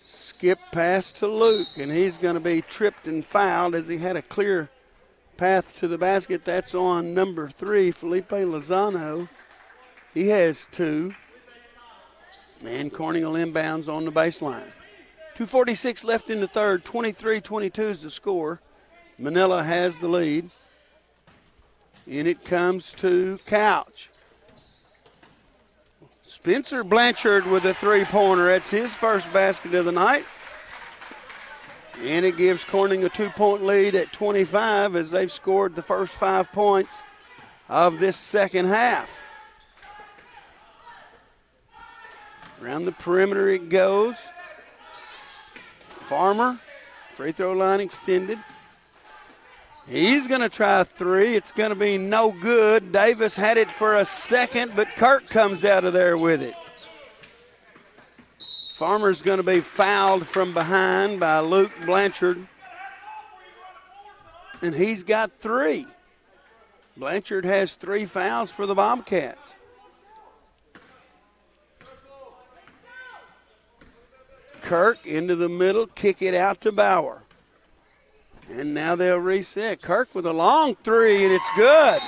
Skip pass to Luke, and he's going to be tripped and fouled as he had a clear path to the basket. That's on number 3, Felipe Lozano. He has 2. And Corning will inbounds on the baseline. 2:46 left in the third. 23-22 is the score. Manila has the lead. And it comes to Couch. Spencer Blanchard with a three-pointer. That's his first basket of the night. And it gives Corning a 2-point lead at 25 as they've scored the first 5 points of this second half. Around the perimeter it goes. Farmer, free throw line extended. He's going to try a 3. It's going to be no good. Davis had it for a second, but Kirk comes out of there with it. Farmer's going to be fouled from behind by Luke Blanchard. And he's got 3. Blanchard has 3 fouls for the Bobcats. Kirk into the middle, kick it out to Bauer. And now they'll reset. Kirk with a long 3, and it's good.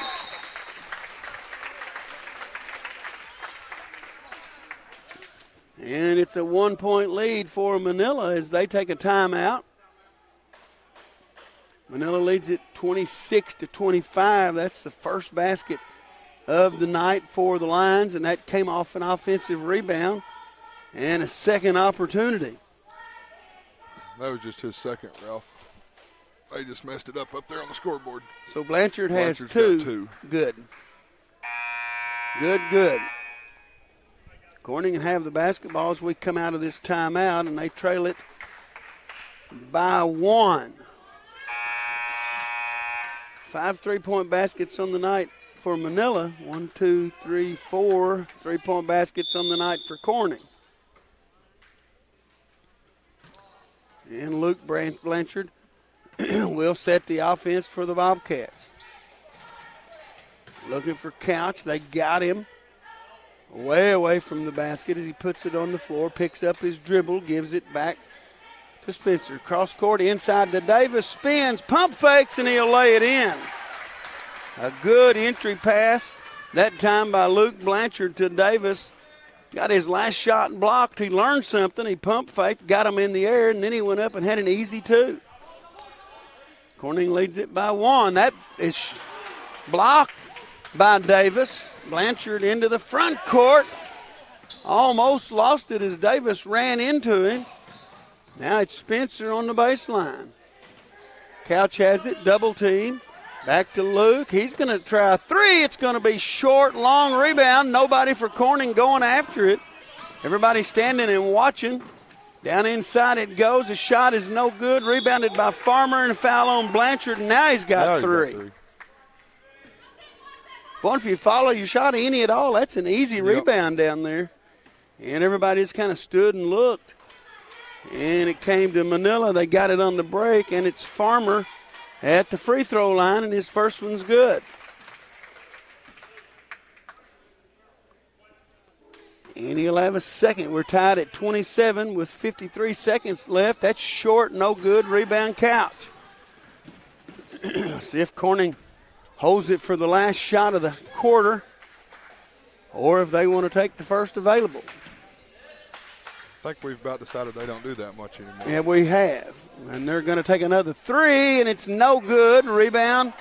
And it's a 1-point lead for Manila as they take a timeout. Manila leads it 26-25. That's the first basket of the night for the Lions, and that came off an offensive rebound. And a second opportunity. That was just his second, Ralph. They just messed it up there on the scoreboard. So Blanchard has Blanchard's 2. got 2. Good. Good. Corning can have the basketball as we come out of this timeout, and they trail it by 1. 5 3-point baskets on the night for Manila. 1, 2, 3, 4 3-point baskets on the night for Corning. And Luke Blanchard will set the offense for the Bobcats. Looking for Couch. They got him. way away from the basket as he puts it on the floor, picks up his dribble, gives it back to Spencer. Cross court inside to Davis, spins, pump fakes, and he'll lay it in. A good entry pass that time by Luke Blanchard to Davis. Got his last shot blocked. He learned something. He pump faked, got him in the air, and then he went up and had an easy two. Corning leads it by 1. That is blocked by Davis. Blanchard into the front court. Almost lost it as Davis ran into him. Now it's Spencer on the baseline. Couch has it, double team. Back to Luke. He's going to try a three. It's going to be short, long rebound. Nobody for Corning going after it. Everybody standing and watching. Down inside it goes. The shot is no good. Rebounded by Farmer and a foul on Blanchard. And now he's got three. Well, if you follow your shot any at all, that's an easy rebound down there. And everybody just kind of stood and looked. And it came to Manila. They got it on the break, and it's Farmer at the free throw line, and his first one's good. And he'll have a second. We're tied at 27 with 53 seconds left. That's short, no good. Rebound Couch. See if Corning holds it for the last shot of the quarter, or if they want to take the first available. I think we've about decided they don't do that much anymore. Yeah, we have. And they're going to take another three, and it's no good. Rebound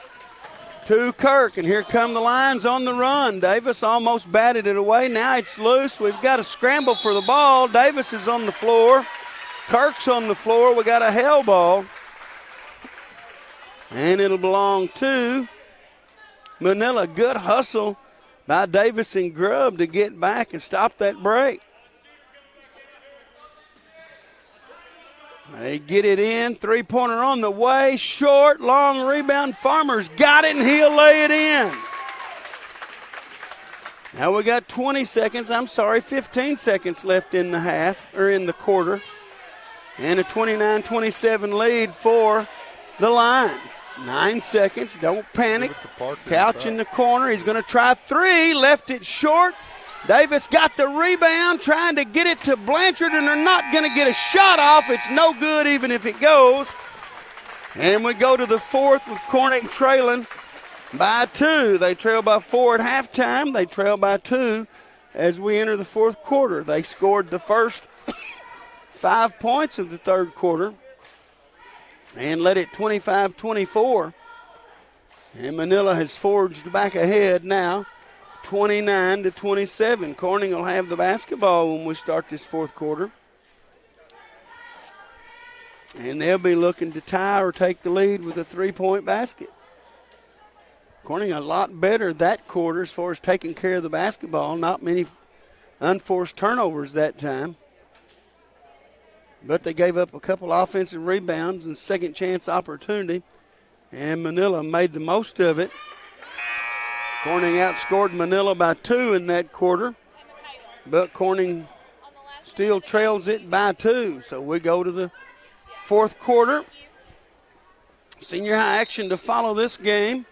to Kirk, and here come the Lions on the run. Davis almost batted it away. Now it's loose. We've got a scramble for the ball. Davis is on the floor. Kirk's on the floor. We got a hell ball. And it'll belong to Manila. Good hustle by Davis and Grubb to get back and stop that break. They get it in. Three-pointer on the way. Short, long rebound. Farmer's got it, and he'll lay it in. Now we got 15 seconds left in the half, or in the quarter. And a 29-27 lead for the Lions. 9 seconds. Don't panic. Couch in the corner. He's going to try three. Left it short. Davis got the rebound, trying to get it to Blanchard, and they're not going to get a shot off. It's no good even if it goes. And we go to the fourth with Corning trailing by 2. They trail by 4 at halftime. They trail by 2 as we enter the fourth quarter. They scored the first 5 points of the third quarter and led it 25-24. And Manila has forged back ahead now. 29-27. Corning will have the basketball when we start this fourth quarter. And they'll be looking to tie or take the lead with a three-point basket. Corning a lot better that quarter as far as taking care of the basketball. Not many unforced turnovers that time. But they gave up a couple offensive rebounds and second chance opportunity. And Manila made the most of it. Corning outscored Manila by 2 in that quarter, but Corning still trails it by 2. So we go to the fourth quarter. Senior high action to follow this game.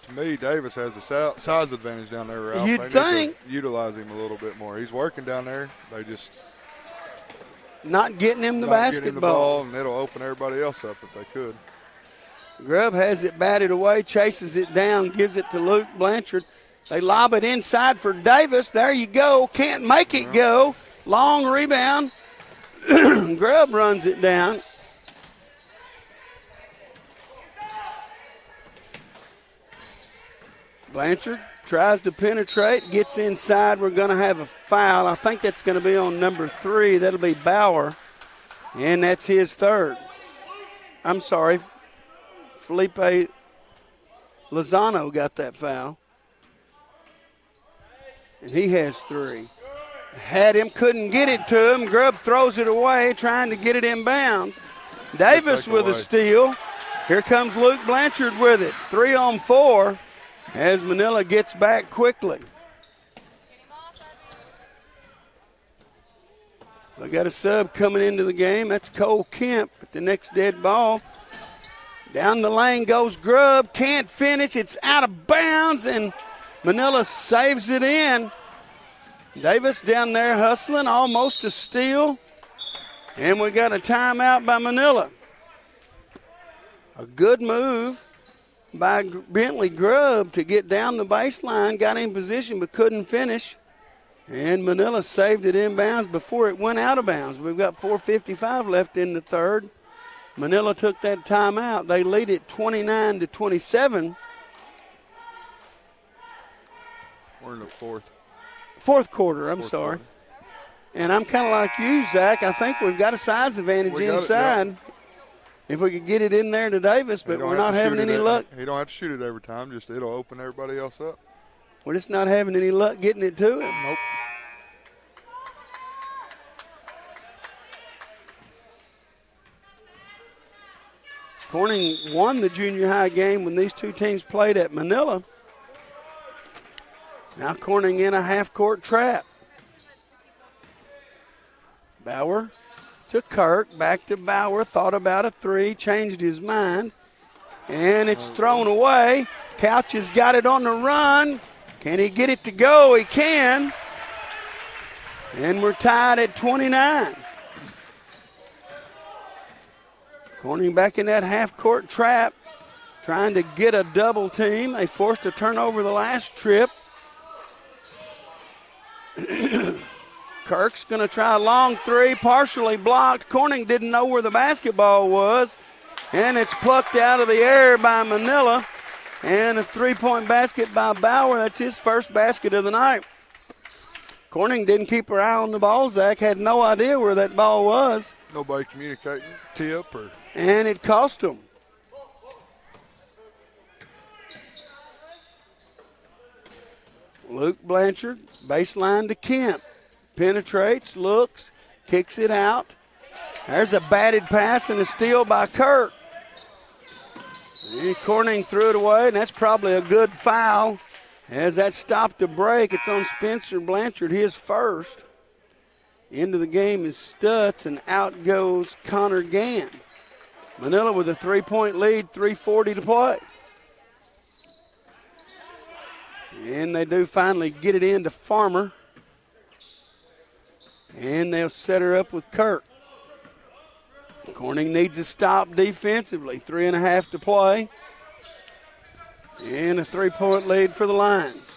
To me, Davis has the size advantage down there, Ralph. You'd think. Utilize him a little bit more. He's working down there. They just not getting him the basketball. And it'll open everybody else up if they could. Grubb has it batted away, chases it down, gives it to Luke Blanchard. They lob it inside for Davis. There you go. Can't make it go. Long rebound. Grubb runs it down. Blanchard tries to penetrate, gets inside. We're going to have a foul. I think that's going to be on number 3. That'll be Bauer, and that's his third. I'm sorry. Felipe Lozano got that foul. And he has 3. Had him, couldn't get it to him. Grubb throws it away, trying to get it in bounds. Davis with a steal. Here comes Luke Blanchard with it. 3 on 4 as Manila gets back quickly. We got a sub coming into the game. That's Cole Kemp at the next dead ball. Down the lane goes Grubb. Can't finish. It's out of bounds, and Manila saves it in. Davis down there hustling, almost a steal. And we got a timeout by Manila. A good move by Bentley Grubb to get down the baseline, got in position but couldn't finish. And Manila saved it inbounds before it went out of bounds. We've got 4:55 left in the third. Manila took that timeout. They lead it 29-27. We're in the fourth. Fourth quarter, I'm sorry. Quarter. And I'm kind of like you, Zach. I think we've got a size advantage inside. If we could get it in there to Davis, but we're not having any luck. He don't have to shoot it every time. Just it'll open everybody else up. We're just not having any luck getting it to him. Nope. Corning won the junior high game when these two teams played at Manila. Now Corning in a half-court trap. Bauer to Kirk, back to Bauer, thought about a three, changed his mind, and it's thrown away. Couch has got it on the run. Can he get it to go? He can. And we're tied at 29. Corning back in that half-court trap, trying to get a double team. They forced a turnover the last trip. Kirk's going to try a long three, partially blocked. Corning didn't know where the basketball was, and it's plucked out of the air by Manila. And a three-point basket by Bauer. That's his first basket of the night. Corning didn't keep her eye on the ball. Zach had no idea where that ball was. Nobody communicating, tip or. And it cost him. Luke Blanchard, baseline to Kemp. Penetrates, looks, kicks it out. There's a batted pass and a steal by Kirk. And Corning threw it away, and that's probably a good foul. As that stopped the break, it's on Spencer Blanchard, his first. Into the game is Stutz, and out goes Connor Gann. Manila with a three-point lead, 3:40 to play. And they do finally get it into Farmer. And they'll set her up with Kirk. Corning needs a stop defensively. 3.5 to play. And a three-point lead for the Lions.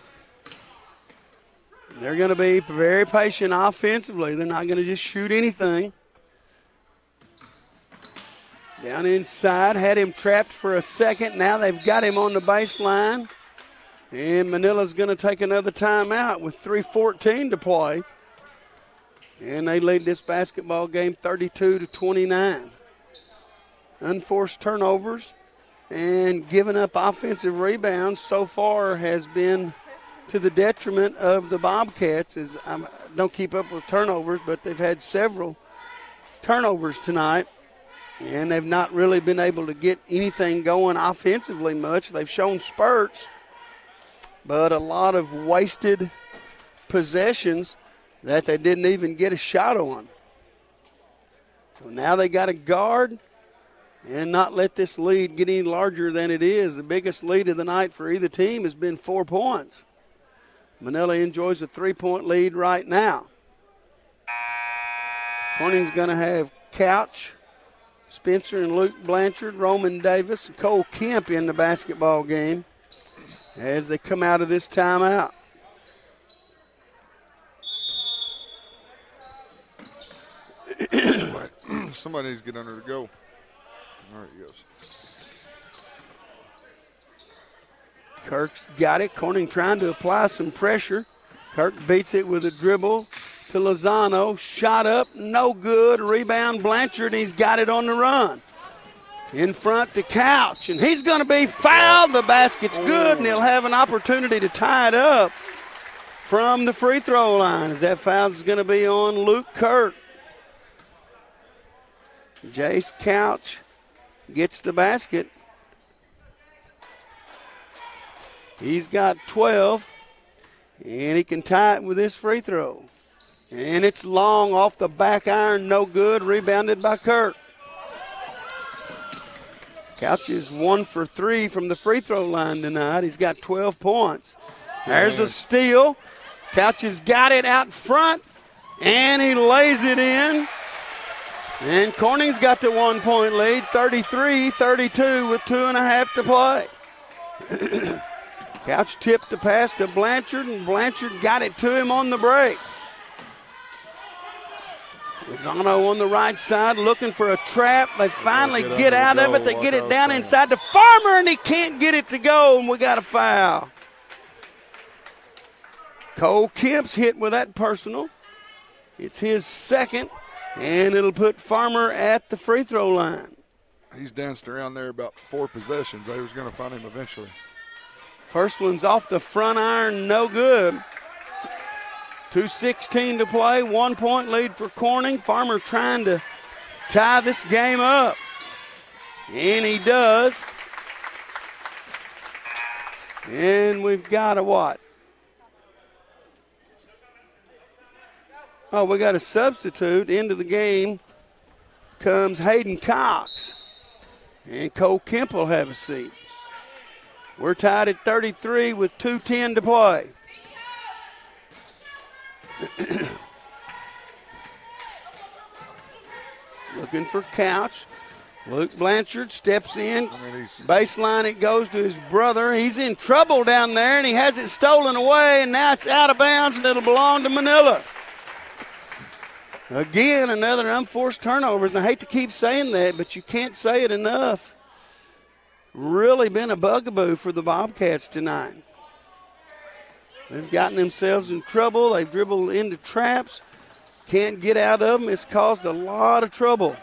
They're going to be very patient offensively. They're not going to just shoot anything. Down inside, had him trapped for a second. Now they've got him on the baseline. And Manila's going to take another timeout with 3:14 to play. And they lead this basketball game 32-29. Unforced turnovers and giving up offensive rebounds so far has been to the detriment of the Bobcats. As I don't keep up with turnovers, but they've had several turnovers tonight. And they've not really been able to get anything going offensively much. They've shown spurts, but a lot of wasted possessions that they didn't even get a shot on. So now they got to guard and not let this lead get any larger than it is. The biggest lead of the night for either team has been 4 points. Manila enjoys a 3-point lead right now. Corning's going to have Couch, Spencer and Luke Blanchard, Roman Davis, and Cole Kemp in the basketball game as they come out of this timeout. Somebody needs to get under the goal. There he goes. Kirk's got it. Corning trying to apply some pressure. Kirk beats it with a dribble to Lozano. Shot up, no good. Rebound Blanchard. He's got it on the run. In front to Couch, and he's going to be fouled. The basket's good, and he'll have an opportunity to tie it up from the free throw line, as that foul is going to be on Luke Kirk. Jace Couch gets the basket. He's got 12, and he can tie it with his free throw. And it's long off the back iron, no good, rebounded by Kirk. Couch is 1 for 3 from the free throw line tonight. He's got 12 points. There's a steal. Couch has got it out front, and he lays it in. And Corning's got the 1-point lead, 33-32 with 2.5 to play. Couch tipped the pass to Blanchard, and Blanchard got it to him on the break. Lozano on the right side looking for a trap. They finally get out of it. They get it down inside to Farmer, and he can't get it to go, and we got a foul. Cole Kemp's hit with that personal. It's his second, and it'll put Farmer at the free throw line. He's danced around there about 4 possessions. They was going to find him eventually. First one's off the front iron, no good. 2:16 to play, 1-point lead for Corning. Farmer trying to tie this game up, and he does. And we've got a what? Oh, we got a substitute. Into the game comes Hayden Cox, and Cole Kemp will have a seat. We're tied at 33 with 2:10 to play. Looking for Couch. Luke Blanchard steps in. Baseline, it goes to his brother. He's in trouble down there, and he has it stolen away, and now it's out of bounds, and it'll belong to Manila. Again, another unforced turnover. And I hate to keep saying that, but you can't say it enough. Really been a bugaboo for the Bobcats tonight. They've gotten themselves in trouble. They've dribbled into traps. Can't get out of them. It's caused a lot of trouble.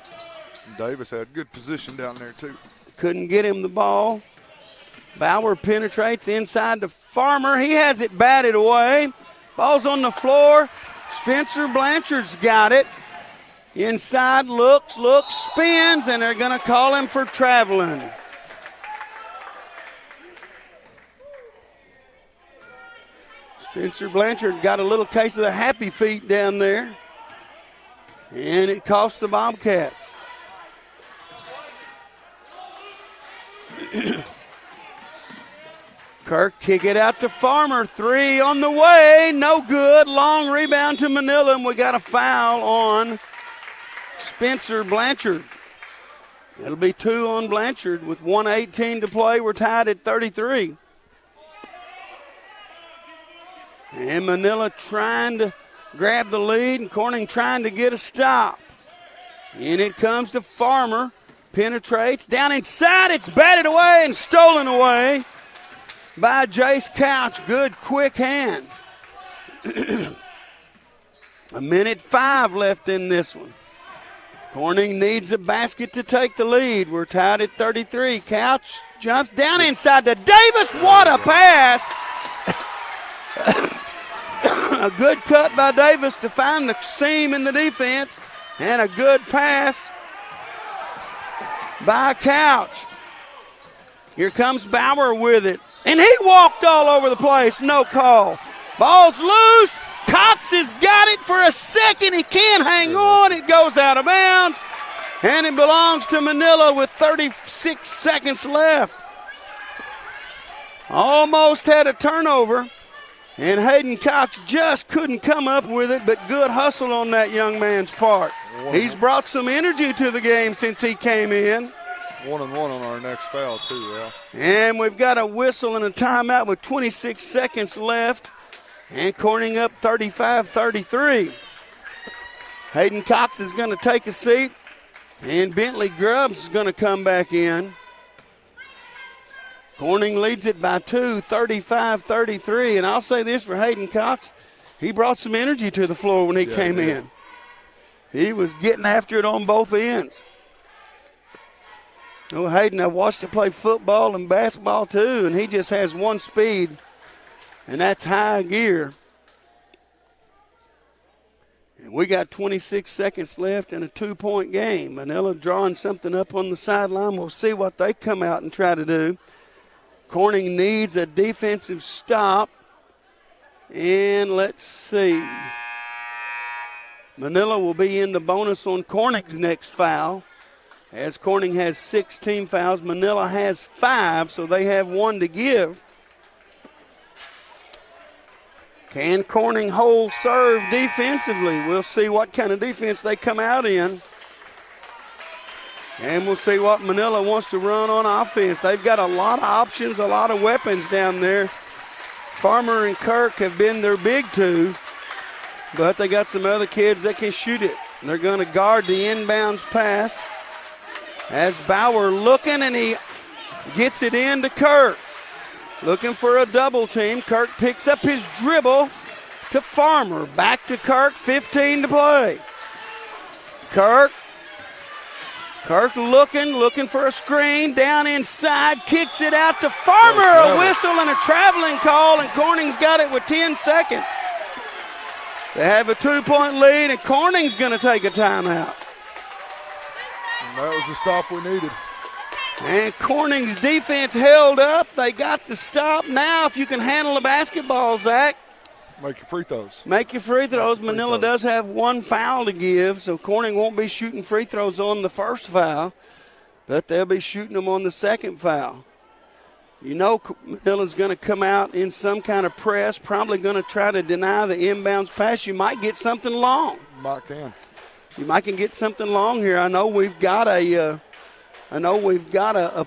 Davis had good position down there, too. Couldn't get him the ball. Bauer penetrates inside to Farmer. He has it batted away. Ball's on the floor. Spencer Blanchard's got it. Inside, looks, spins, and they're going to call him for traveling. Spencer Blanchard got a little case of the happy feet down there, and it cost the Bobcats. Kirk kick it out to Farmer. 3 on the way. No good. Long rebound to Manila, and we got a foul on Spencer Blanchard. It'll be 2 on Blanchard with 1:18 to play. We're tied at 33. And Manila trying to grab the lead, and Corning trying to get a stop. And it comes to Farmer. Penetrates down inside. It's batted away and stolen away by Jace Couch. Good quick hands. 1:05 left in this one. Corning needs a basket to take the lead. We're tied at 33. Couch jumps down inside to Davis. What a pass. A good cut by Davis to find the seam in the defense, and a good pass by Couch. Here comes Bauer with it, and he walked all over the place. No call. Ball's loose. Cox has got it for a second. He can't hang on. It goes out of bounds, and it belongs to Manila with 36 seconds left. Almost had a turnover, and Hayden Cox just couldn't come up with it, but good hustle on that young man's part. He's brought some energy to the game since he came in. 1-1 on our next foul, too, Ralph. And we've got a whistle and a timeout with 26 seconds left. And Corning up 35-33. Hayden Cox is going to take a seat, and Bentley Grubbs is going to come back in. Corning leads it by 2, 35-33. And I'll say this for Hayden Cox, he brought some energy to the floor when he came in. He was getting after it on both ends. Oh, Hayden, I watched him play football and basketball too, and he just has one speed, and that's high gear. And we got 26 seconds left in a 2-point game. Manila drawing something up on the sideline. We'll see what they come out and try to do. Corning needs a defensive stop. And let's see. Manila will be in the bonus on Corning's next foul. As Corning has 16 fouls, Manila has 5, so they have 1 to give. Can Corning hold serve defensively? We'll see what kind of defense they come out in. And we'll see what Manila wants to run on offense. They've got a lot of options, a lot of weapons down there. Farmer and Kirk have been their big two, but they got some other kids that can shoot it. They're going to guard the inbounds pass. As Bauer looking, and he gets it into Kirk. Looking for a double team. Kirk picks up his dribble to Farmer. Back to Kirk, 15 to play. Kirk looking for a screen. Down inside, kicks it out to Farmer. A whistle and a traveling call, and Corning's got it with 10 seconds. They have a 2-point lead, and Corning's going to take a timeout. And that was the stop we needed. And Corning's defense held up. They got the stop. Now, if you can handle the basketball, Zach. Make your free throws. Make your free throws. Manila does have one foul to give, so Corning won't be shooting free throws on the first foul, but they'll be shooting them on the second foul. You know Manila's going to come out in some kind of press, probably going to try to deny the inbounds pass. You might get something long. You might can get something long here. I know we've got a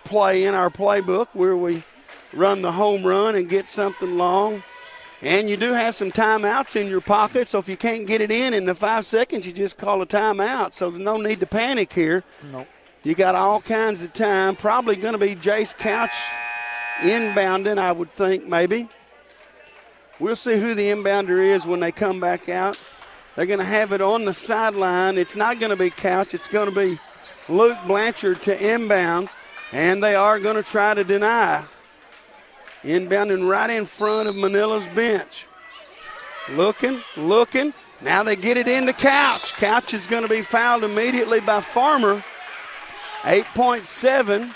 play in our playbook where we run the home run and get something long. And you do have some timeouts in your pocket, so if you can't get it in the 5 seconds, you just call a timeout. So there's no need to panic here. Nope. You got all kinds of time. Probably going to be Jace Couch inbounding, I would think, maybe. We'll see who the inbounder is when they come back out. They're going to have it on the sideline. It's not going to be Couch. It's going to be Luke Blanchard to inbounds, and they are going to try to deny. Inbounding right in front of Manila's bench. Looking. Now they get it into Couch. Couch is going to be fouled immediately by Farmer. 8.7.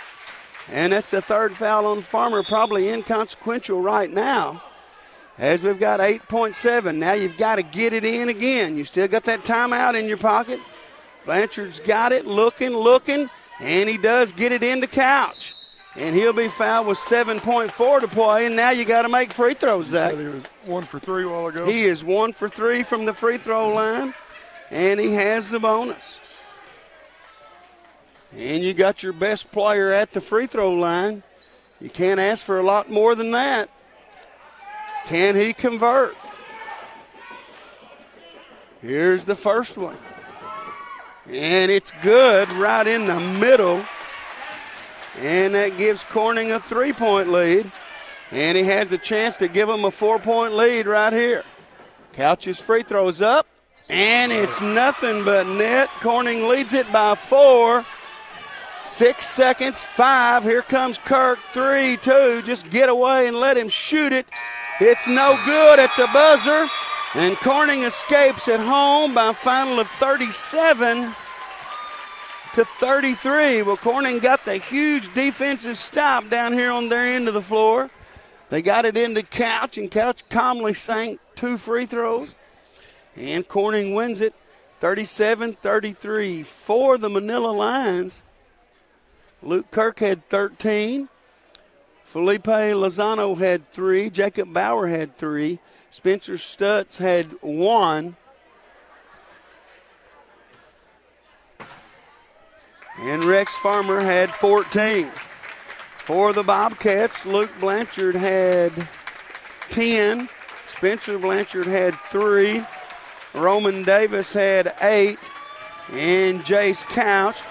And that's the third foul on Farmer, probably inconsequential right now. As we've got 8.7. Now you've got to get it in again. You still got that timeout in your pocket. Blanchard's got it, looking, and he does get it into Couch. And he'll be fouled with 7.4 to play, and now you got to make free throws, Zach. He was 1 for 3 a while ago. He is 1 for 3 from the free throw line, and he has the bonus. And you got your best player at the free throw line. You can't ask for a lot more than that. Can he convert? Here's the first one. And it's good right in the middle. And that gives Corning a 3-point lead. And he has a chance to give him a 4-point lead right here. Couch's free throws up. And it's nothing but net. Corning leads it by 4. 6 seconds, 5. Here comes Kirk, 3, 2. Just get away and let him shoot it. It's no good at the buzzer. And Corning escapes at home by a final of 37 to 33. Well, Corning got the huge defensive stop down here on their end of the floor. They got it into Couch, and Couch calmly sank 2 free throws. And Corning wins it 37-33. For the Manila Lions, Luke Kirk had 13. Felipe Lozano had 3. Jacob Bauer had 3. Spencer Stutz had 1. And Rex Farmer had 14. For the Bobcats, Luke Blanchard had 10. Spencer Blanchard had 3. Roman Davis had 8. And Jace Couch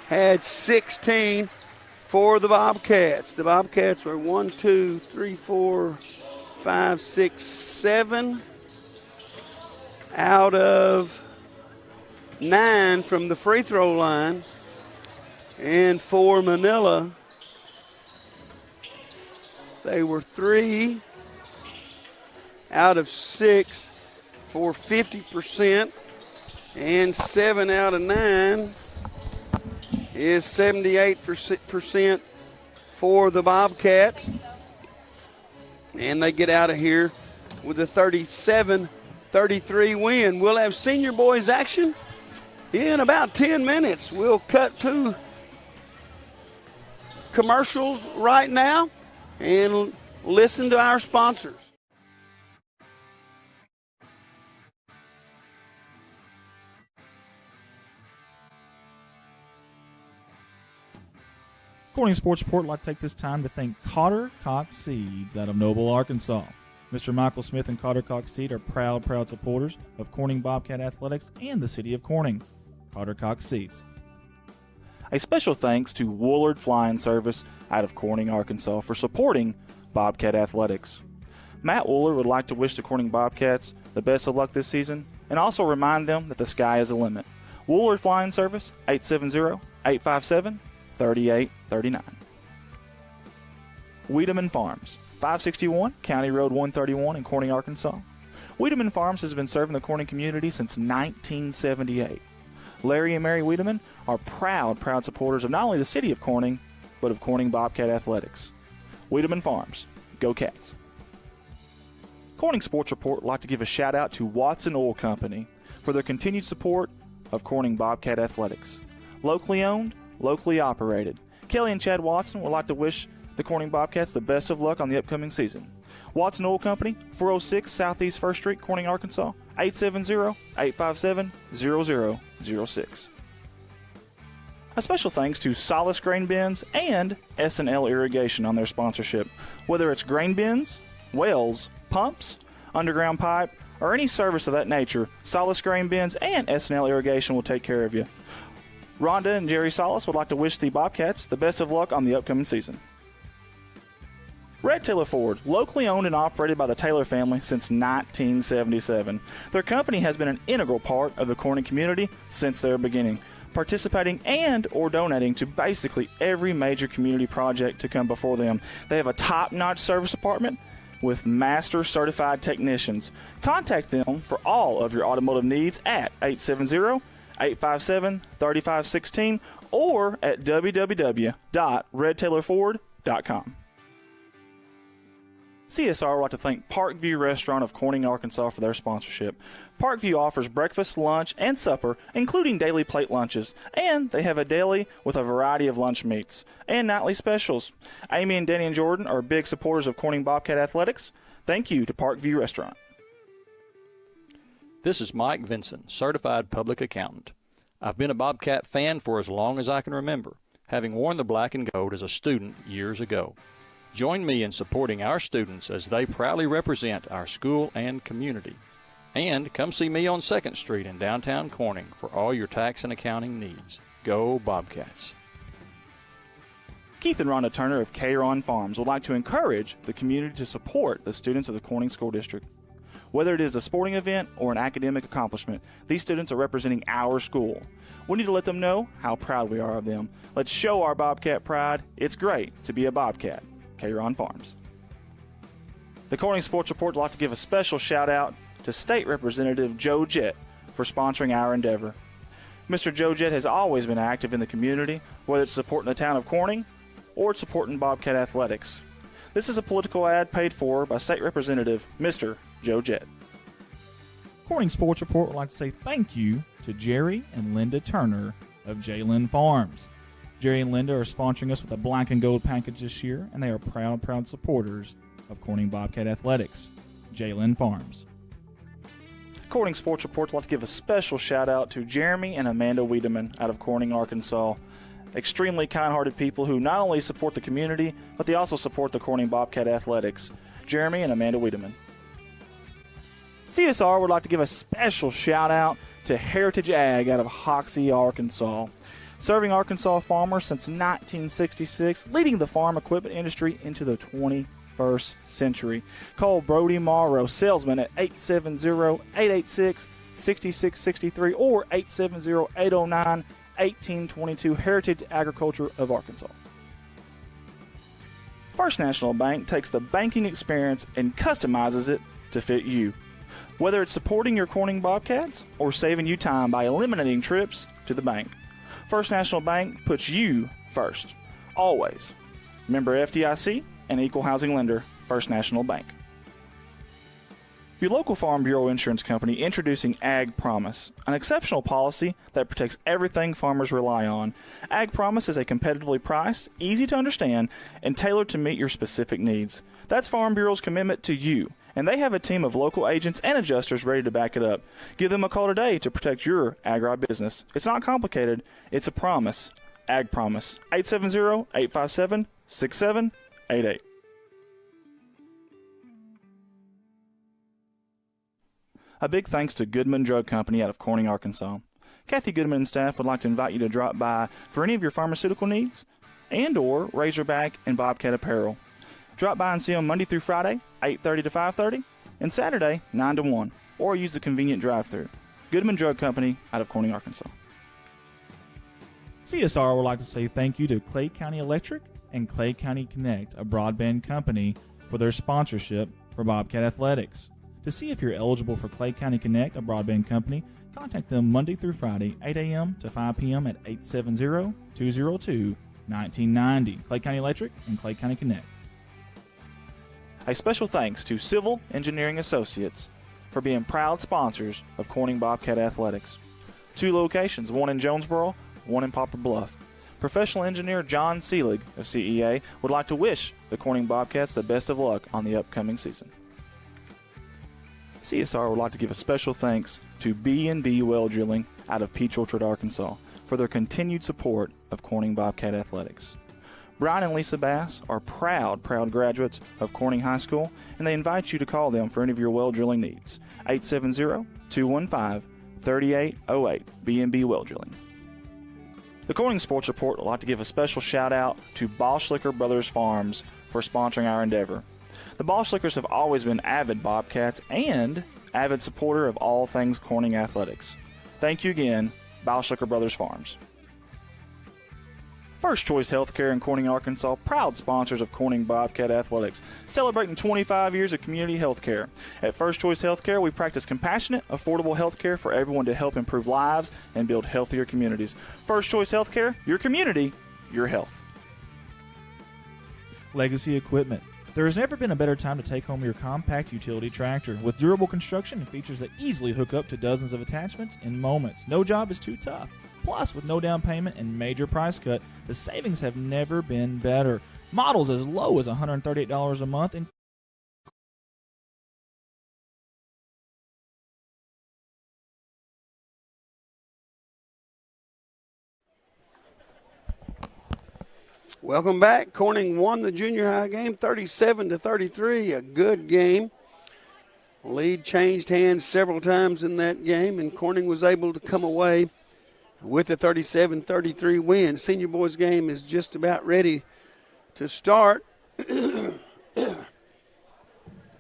had 16 for the Bobcats. The Bobcats were 1, 2, 3, 4, 5, 6, 7 out of 9 from the free throw line. And for Manila, they were 3 out of 6 for 50%, and 7 out of 9 is 78% for the Bobcats. And they get out of here with a 37-33 win. We'll have senior boys action in about 10 minutes. We'll cut to commercials right now. and listen to our sponsors. Corning Sports Report would like to take this time to thank Cotter Cox Seeds out of Noble, Arkansas. Mr. Michael Smith and Cotter Cox Seed are proud supporters of Corning Bobcat Athletics and the city of Corning. Cotter Cox Seeds. A special thanks to Woolard Flying Service out of Corning, Arkansas for supporting Bobcat Athletics. Matt Woolard would like to wish the Corning Bobcats the best of luck this season and also remind them that the sky is the limit. Woolard Flying Service, 870-857-3839. Wiedemann Farms, 561 County Road 131 in Corning, Arkansas. Wiedemann Farms has been serving the Corning community since 1978. Larry and Mary Wiedemann are proud supporters of not only the city of Corning, but of Corning Bobcat Athletics. Wiedemann Farms, go Cats. Corning Sports Report would like to give a shout out to Watson Oil Company for their continued support of Corning Bobcat Athletics. Locally owned, locally operated. Kelly and Chad Watson would like to wish the Corning Bobcats the best of luck on the upcoming season. Watson Oil Company, 406 Southeast 1st Street, Corning, Arkansas, 870-857-0006. A special thanks to Solace Grain Bins and S&L Irrigation on their sponsorship. Whether it's grain bins, wells, pumps, underground pipe, or any service of that nature, Solace Grain Bins and S&L Irrigation will take care of you. Rhonda and Jerry Solace would like to wish the Bobcats the best of luck on the upcoming season. Red Taylor Ford, locally owned and operated by the Taylor family since 1977. Their company has been an integral part of the Corning community since their beginning, participating and or donating to basically every major community project to come before them. They have a top-notch service department with master certified technicians. Contact them for all of your automotive needs at 870-857-3516 or at www.redtaylorford.com. CSR would like to thank Parkview Restaurant of Corning, Arkansas for their sponsorship. Parkview offers breakfast, lunch, and supper, including daily plate lunches, and they have a deli with a variety of lunch meats and nightly specials. Amy and Danny and Jordan are big supporters of Corning Bobcat Athletics. Thank you to Parkview Restaurant. This is Mike Vinson, Certified Public Accountant. I've been a Bobcat fan for as long as I can remember, having worn the black and gold as a student years ago. Join me in supporting our students as they proudly represent our school and community. And come see me on 2nd Street in downtown Corning for all your tax and accounting needs. Go Bobcats. Keith and Rhonda Turner of K-Ron Farms would like to encourage the community to support the students of the Corning School District. Whether it is a sporting event or an academic accomplishment, these students are representing our school. We need to let them know how proud we are of them. Let's show our Bobcat pride. It's great to be a Bobcat. K-Ron Farms. The Corning Sports Report would like to give a special shout out to State Representative Joe Jett for sponsoring our endeavor. Mr. Joe Jett has always been active in the community, whether it's supporting the town of Corning or it's supporting Bobcat Athletics. This is a political ad paid for by State Representative Mr. Joe Jett. Corning Sports Report would like to say thank you to Jerry and Linda Turner of J-Lynn Farms. Jerry and Linda are sponsoring us with a black and gold package this year, and they are proud supporters of Corning Bobcat Athletics. J-Lynn Farms. Corning Sports Report would like to give a special shout out to Jeremy and Amanda Wiedemann out of Corning, Arkansas. Extremely kind-hearted people who not only support the community, but they also support the Corning Bobcat Athletics. Jeremy and Amanda Wiedemann. CSR would like to give a special shout out to Heritage Ag out of Hoxie, Arkansas. Serving Arkansas farmers since 1966, leading the farm equipment industry into the 21st century. Call Brody Morrow, salesman, at 870-886-6663 or 870-809-1822, Heritage Agriculture of Arkansas. First National Bank takes the banking experience and customizes it to fit you. Whether it's supporting your Corning Bobcats or saving you time by eliminating trips to the bank, First National Bank puts you first, always. Member FDIC and equal housing lender, First National Bank. Your local Farm Bureau insurance company introducing Ag Promise, an exceptional policy that protects everything farmers rely on. Ag Promise is a competitively priced, easy to understand, and tailored to meet your specific needs. That's Farm Bureau's commitment to you, and they have a team of local agents and adjusters ready to back it up. Give them a call today to protect your agribusiness. It's not complicated, it's a promise. Ag Promise, 870-857-6788. A big thanks to Goodman Drug Company out of Corning, Arkansas. Kathy Goodman and staff would like to invite you to drop by for any of your pharmaceutical needs and or Razorback and Bobcat apparel. Drop by and see them Monday through Friday, 8:30 to 5:30, and Saturday, 9 to 1, or use the convenient drive-thru. Goodman Drug Company out of Corning, Arkansas. CSR would like to say thank you to Clay County Electric and Clay County Connect, a broadband company, for their sponsorship for Bobcat Athletics. To see if you're eligible for Clay County Connect, a broadband company, contact them Monday through Friday, 8 a.m. to 5 p.m. at 870-202-1990. Clay County Electric and Clay County Connect. A special thanks to Civil Engineering Associates for being proud sponsors of Corning Bobcat Athletics. 2 locations, one in Jonesboro, one in Poplar Bluff. Professional engineer John Seelig of CEA would like to wish the Corning Bobcats the best of luck on the upcoming season. CSR would like to give a special thanks to B&B Well Drilling out of Peach Orchard, Arkansas, for their continued support of Corning Bobcat Athletics. Brian and Lisa Bass are proud graduates of Corning High School, and they invite you to call them for any of your well drilling needs. 870-215-3808, B&B Well Drilling. The Corning Sports Report would like to give a special shout out to Boschlicker Brothers Farms for sponsoring our endeavor. The Boschlickers have always been avid Bobcats and avid supporter of all things Corning athletics. Thank you again, Boschlicker Brothers Farms. First Choice Healthcare in Corning, Arkansas, proud sponsors of Corning Bobcat Athletics, celebrating 25 years of community healthcare. At First Choice Healthcare, we practice compassionate, affordable healthcare for everyone to help improve lives and build healthier communities. First Choice Healthcare, your community, your health. Legacy Equipment. There has never been a better time to take home your compact utility tractor. With durable construction and features that easily hook up to dozens of attachments in moments. No job is too tough. Plus, with no down payment and major price cut, the savings have never been better. Models as low as $138 a month and Welcome back. Corning won the junior high game 37-33, a good game. Lead changed hands several times in that game, and Corning was able to come away with a 37-33 win. Senior boys game is just about ready to start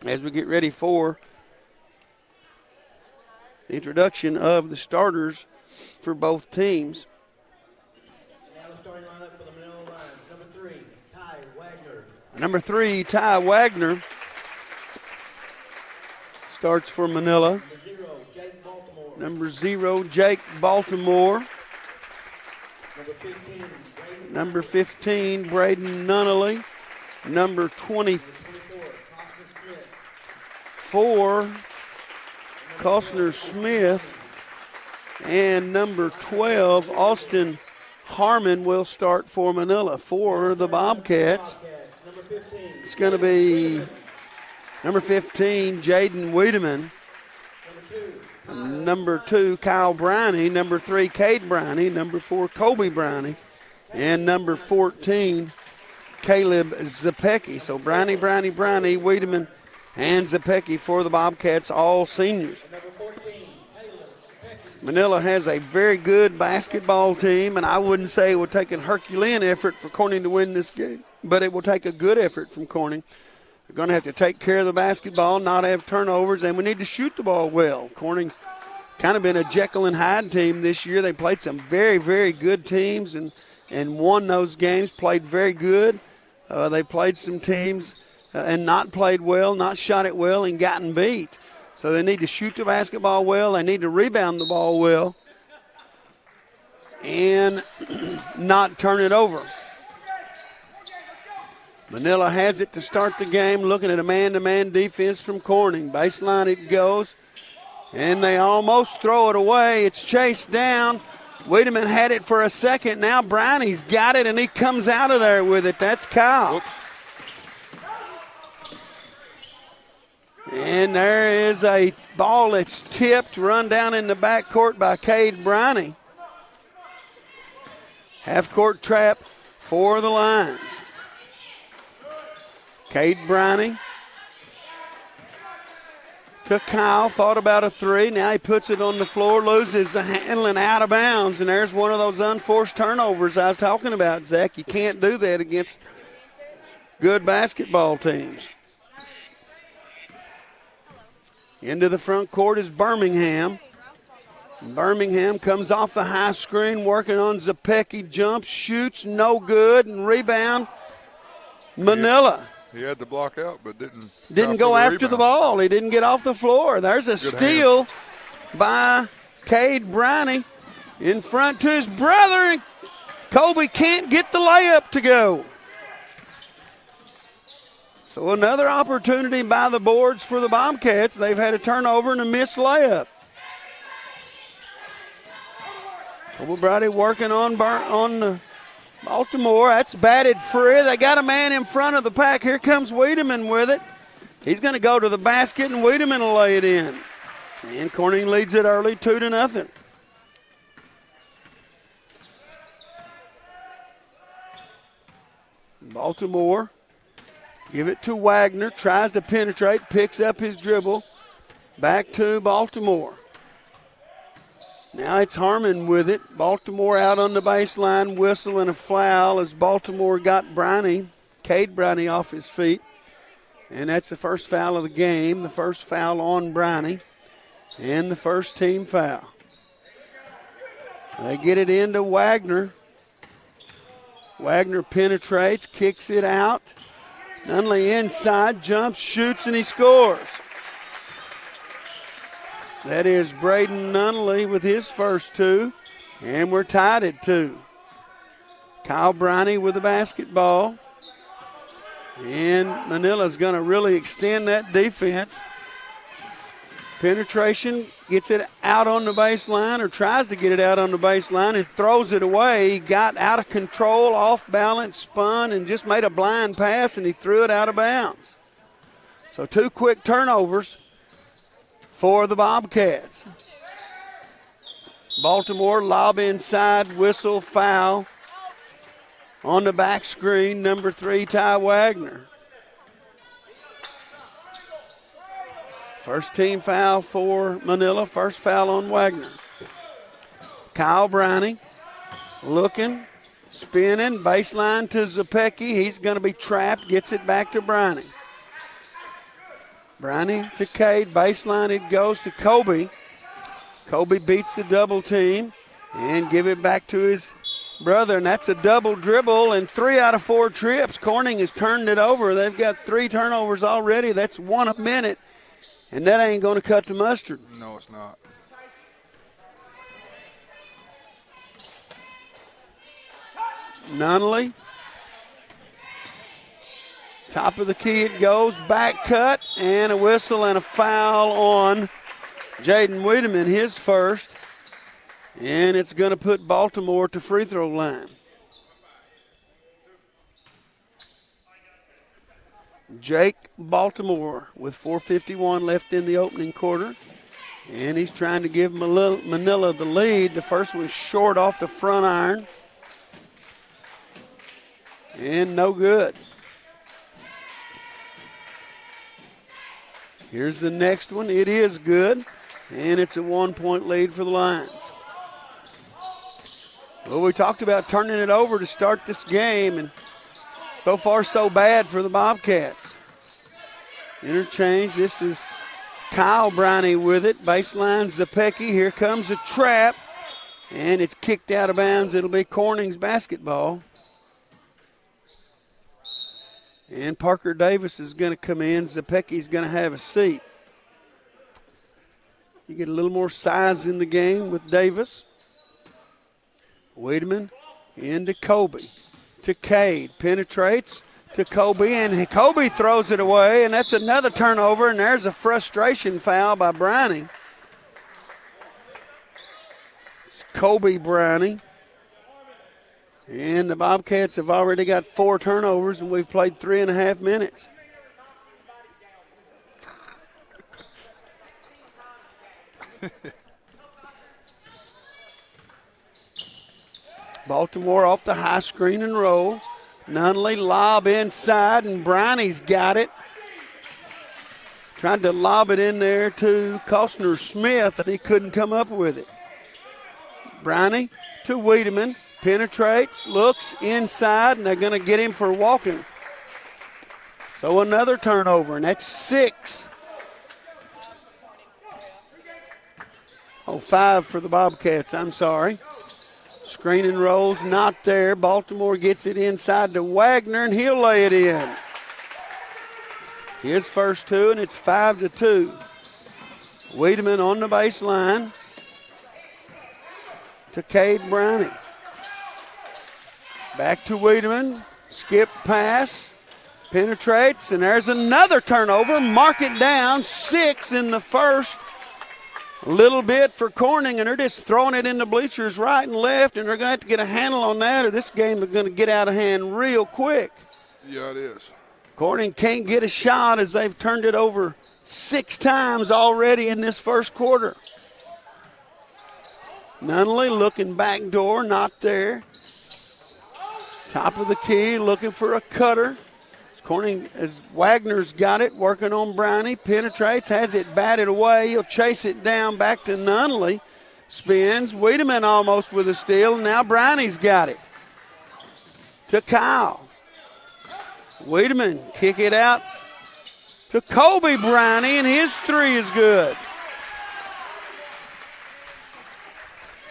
as we get ready for the introduction of the starters for both teams. Now the starting lineup for the Manila Lions. Number 3, Ty Wagner starts for Manila. Number 0, Jake Baltimore. Number 15, Braden Nunnally. Number 24, Costner Smith. And number 12, Austin Harmon will start for Manila. For the Bobcats, it's going to be number 15, Jaden Wiedemann. Number 2, Kyle Briney. Number 3, Cade Briney. Number 4, Colby Briney. And number 14, Caleb Zapecki. So Briney, Wiedemann, and Zapecki for the Bobcats, all seniors. Manila has a very good basketball team, and I wouldn't say it would take a Herculean effort for Corning to win this game, but it will take a good effort from Corning. They're going to have to take care of the basketball, not have turnovers, and we need to shoot the ball well. Corning's kind of been a Jekyll and Hyde team this year. They played some very, very good teams and won those games, played very good. They played some teams and not played well, not shot it well, and gotten beat. So they need to shoot the basketball well. They need to rebound the ball well and not turn it over. Manila has it to start the game, looking at a man-to-man defense from Corning. Baseline it goes, and they almost throw it away. It's chased down. Wiedemann had it for a second. Now Brownie's got it, and he comes out of there with it. That's Kyle. Whoop. And there is a ball that's tipped, run down in the backcourt by Cade Brownie. Half-court trap for the Lions. Cade Brownie to Kyle, thought about a three. Now he puts it on the floor, loses the handling out of bounds, and there's one of those unforced turnovers I was talking about, Zach. You can't do that against good basketball teams. Into the front court is Birmingham. Birmingham comes off the high screen, working on Zapecki, jumps, shoots, no good, and rebound. Manila. He had the block out, but Didn't go after the ball. He didn't get off the floor. There's a steal by Cade Brownie in front to his brother, and Kobe can't get the layup to go. So another opportunity by the boards for the Bobcats. They've had a turnover and a missed layup. Kobe Brady working on Baltimore. That's batted free. They got a man in front of the pack. Here comes Wiedemann with it. He's going to go to the basket, and Wiedemann will lay it in. And Corning leads it early, 2-0. Baltimore. Give it to Wagner, tries to penetrate, picks up his dribble. Back to Baltimore. Now it's Harmon with it. Baltimore out on the baseline, whistle and a foul as Baltimore got Brownie, Cade Brownie, off his feet. And that's the first foul of the game, the first foul on Brownie, and the first team foul. They get it into Wagner. Wagner penetrates, kicks it out. Nunley inside, jumps, shoots, and he scores. That is Braden Nunley with his first two, and we're tied at 2. Kyle Brownie with the basketball. And Manila's going to really extend that defense. Penetration, gets it out on the baseline, or tries to get it out on the baseline, and throws it away. He got out of control, off balance, spun, and just made a blind pass, and he threw it out of bounds. So 2 quick turnovers for the Bobcats. Baltimore lob inside, whistle, foul. On the back screen, number 3, Ty Wagner. First team foul for Manila, first foul on Wagner. Kyle Brownie looking, spinning, baseline to Zapecki. He's going to be trapped, gets it back to Brownie. Brownie to Cade, baseline it goes to Kobe. Kobe beats the double team and give it back to his brother, and that's a double dribble and 3 out of 4 trips. Corning has turned it over. They've got 3 turnovers already. That's 1 a minute. And that ain't going to cut the mustard. No, it's not. Nunley. Top of the key it goes. Back cut and a whistle and a foul on Jaden Wiedemann, his first. And it's going to put Baltimore to free throw line. Jake Baltimore with 4:51 left in the opening quarter. And he's trying to give Manila the lead. The first one's short off the front iron. And no good. Here's the next one. It is good. And it's a 1-point lead for the Lions. Well, we talked about turning it over to start this game, and so far so bad for the Bobcats. Interchange. This is Kyle Brownie with it. Baseline Zapecki. Here comes a trap, and it's kicked out of bounds. It'll be Corning's basketball. And Parker Davis is going to come in. Zapecki's going to have a seat. You get a little more size in the game with Davis. Wiedemann into Kobe. To Cade. Penetrates. to Kobe, and Kobe throws it away, and that's another turnover, and there's a frustration foul by Brownie. It's Kobe Brownie. And the Bobcats have already got 4 turnovers, and we've played 3.5 minutes. Baltimore off the high screen and roll. Nunley lob inside, and Brownie's got it. Tried to lob it in there to Costner Smith, and he couldn't come up with it. Brownie to Wiedemann. Penetrates, looks inside, and they're going to get him for walking. So another turnover, and that's 6. 5 for the Bobcats, I'm sorry. Screen and rolls not there. Baltimore gets it inside to Wagner, and he'll lay it in. His first 2, and it's 5-2. Wiedemann on the baseline to Cade Brownie. Back to Wiedemann, skip pass, penetrates, and there's another turnover. Mark it down, 6 in the first. A little bit for Corning, and they're just throwing it in the bleachers right and left, and they're going to have to get a handle on that, or this game is going to get out of hand real quick. Yeah, it is. Corning can't get a shot as they've turned it over 6 times already in this first quarter. Nunley looking back door, not there. Top of the key, looking for a cutter. Corning, as Wagner's got it, working on Brownie. Penetrates, has it batted away. He'll chase it down back to Nunley. Spins. Wiedemann almost with a steal. Now Brownie's got it. To Kyle. Wiedemann kick it out to Kobe Brownie, and his 3 is good.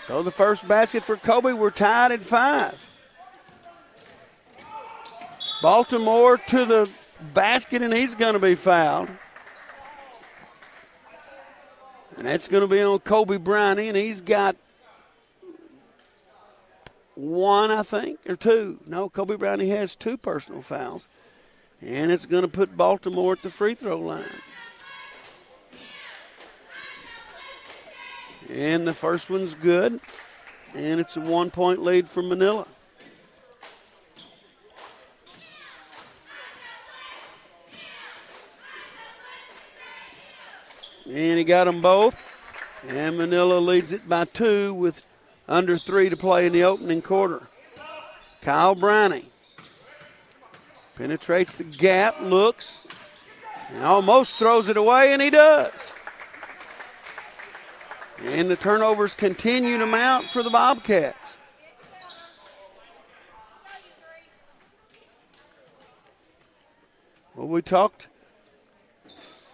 So the first basket for Kobe, we're tied at 5. Baltimore to the basket, and he's going to be fouled. And that's going to be on Kobe Brownie, and he's got 1, I think, or 2. No, Kobe Brownie has 2 personal fouls. And it's going to put Baltimore at the free throw line. And the first one's good, and it's a 1-point lead for Manila. And he got them both. And Manila leads it by 2 with under 3 to play in the opening quarter. Kyle Brownie penetrates the gap, looks, and almost throws it away, and he does. And the turnovers continue to mount for the Bobcats. Well, we talked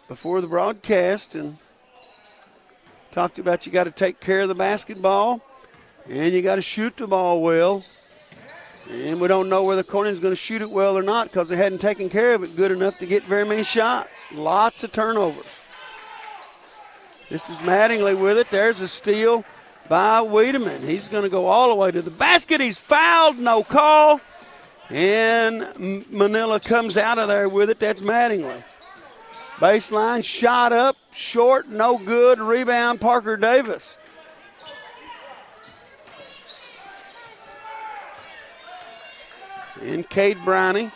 before the broadcast and talked about you got to take care of the basketball and you got to shoot the ball well. And we don't know whether Corning's going to shoot it well or not because they hadn't taken care of it good enough to get very many shots. Lots of turnovers. This is Mattingly with it. There's a steal by Wiedemann. He's going to go all the way to the basket. He's fouled, no call. And Manila comes out of there with it. That's Mattingly. Baseline, shot up, short, no good. Rebound, Parker Davis. And Cade Brownie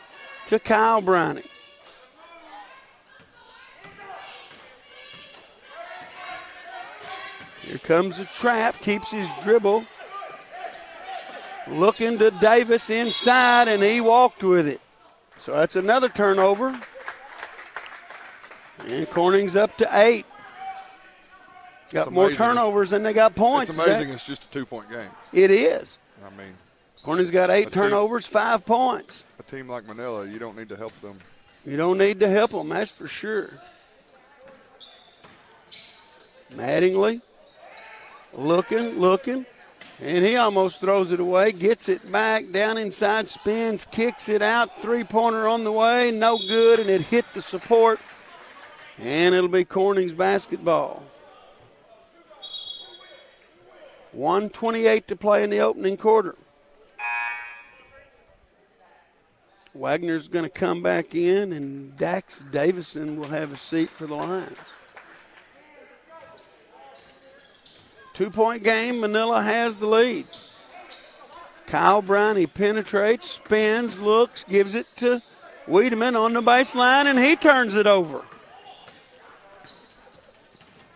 to Kyle Brownie. Here comes a trap, keeps his dribble. Looking to Davis inside, and he walked with it. So that's another turnover. And Corning's up to 8. Got more turnovers than they got points. It's amazing it's just a 2-point game. It is. I mean, Corning's got 8 turnovers, 5 points. A team like Manila, you don't need to help them. You don't need to help them, that's for sure. Mattingly looking, and he almost throws it away, gets it back, down inside, spins, kicks it out, three-pointer on the way, no good, and it hit the support, and it'll be Corning's basketball. 1:28 to play in the opening quarter. Wagner's going to come back in, and Dax Davison will have a seat for the Lions. 2-point game. Manila has the lead. Kyle Brown, he penetrates, spins, looks, gives it to Wiedemann on the baseline, and he turns it over.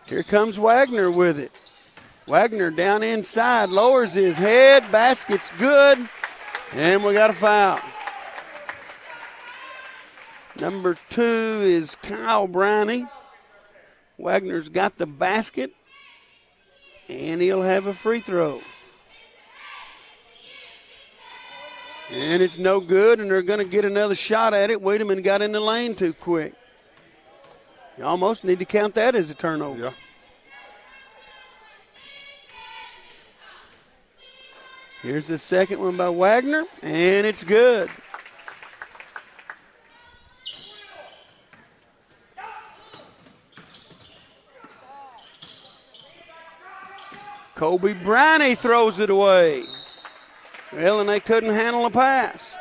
Here comes Wagner with it. Wagner down inside, lowers his head, basket's good, and we got a foul. Number 2 is Kyle Brownie. Wagner's got the basket, and he'll have a free throw. And it's no good, and they're going to get another shot at it. Wiedemann got in the lane too quick. You almost need to count that as a turnover. Yeah. Here's the second one by Wagner, and it's good. Kobe Bryant throws it away. Well, and they couldn't handle a pass.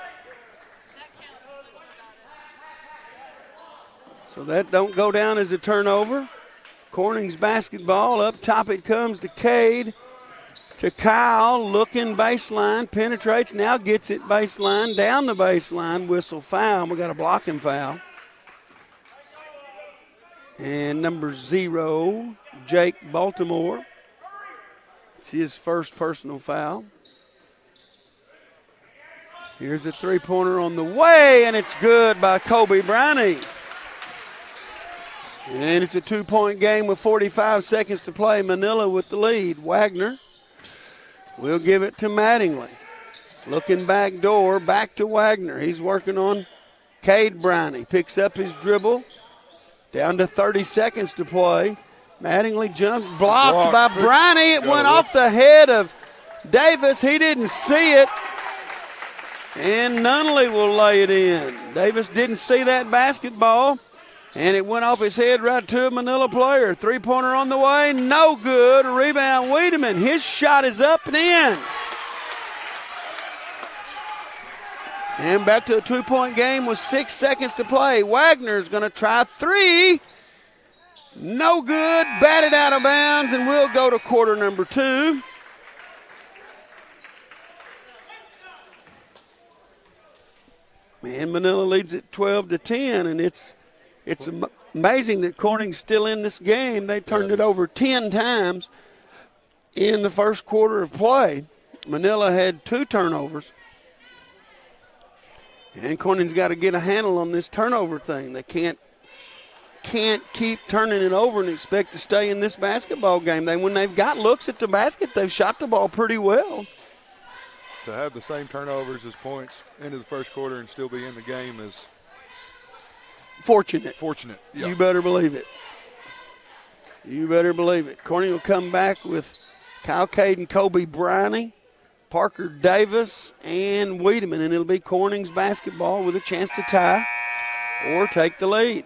So that don't go down as a turnover. Corning's basketball. Up top it comes to Cade. To Kyle, looking baseline, penetrates, now gets it baseline, down the baseline, whistle foul. We got a blocking foul. And number 0, Jake Baltimore. It's his first personal foul. Here's a three-pointer on the way, and it's good by Kobe Brownie. And it's a 2-point game with 45 seconds to play. Manila with the lead. Wagner will give it to Mattingly. Looking back door, back to Wagner. He's working on Cade Brownie. Picks up his dribble. Down to 30 seconds to play. Mattingly jumped, blocked by Brownie. It went off the head of Davis. He didn't see it. And Nunley will lay it in. Davis didn't see that basketball. And it went off his head right to a Manila player. Three-pointer on the way, no good. Rebound, Wiedemann. His shot is up and in. And back to a 2-point game with 6 seconds to play. Wagner's going to try 3. No good. Batted out of bounds, and we'll go to quarter number 2. Man, Manila leads it 12-10, and it's amazing that Corning's still in this game. They turned it over 10 times in the first quarter of play. Manila had 2 turnovers. And Corning's got to get a handle on this turnover thing. They can't keep turning it over and expect to stay in this basketball game. When they've got looks at the basket, they've shot the ball pretty well. To have the same turnovers as points into the first quarter and still be in the game is fortunate. Yeah. You better believe it. You better believe it. Corning will come back with Kyle Cade and Kobe Bryant, Parker Davis, and Wiedemann, and it'll be Corning's basketball with a chance to tie or take the lead.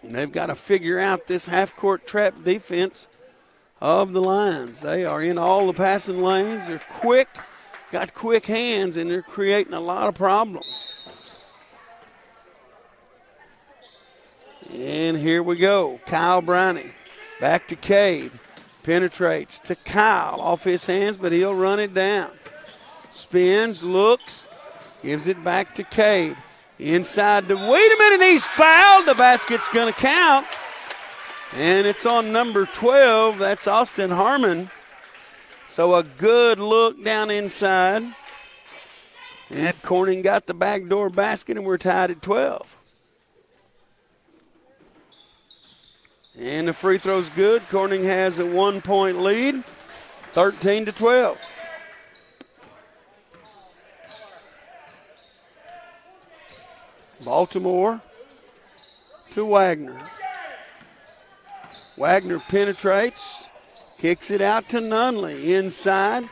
And they've got to figure out this half-court trap defense of the Lions. They are in all the passing lanes. They're quick, got quick hands, and they're creating a lot of problems. And here we go. Kyle Bryant back to Cade. Penetrates to Kyle. Off his hands, but he'll run it down. Spins, looks, gives it back to Cade. Inside to Wiedemann, and he's fouled. The basket's going to count. And it's on number 12. That's Austin Harmon. So a good look down inside. And Corning got the backdoor basket, and we're tied at 12. And the free throw's good. Corning has a 1-point lead, 13-12. Baltimore to Wagner. Wagner penetrates, kicks it out to Nunley inside.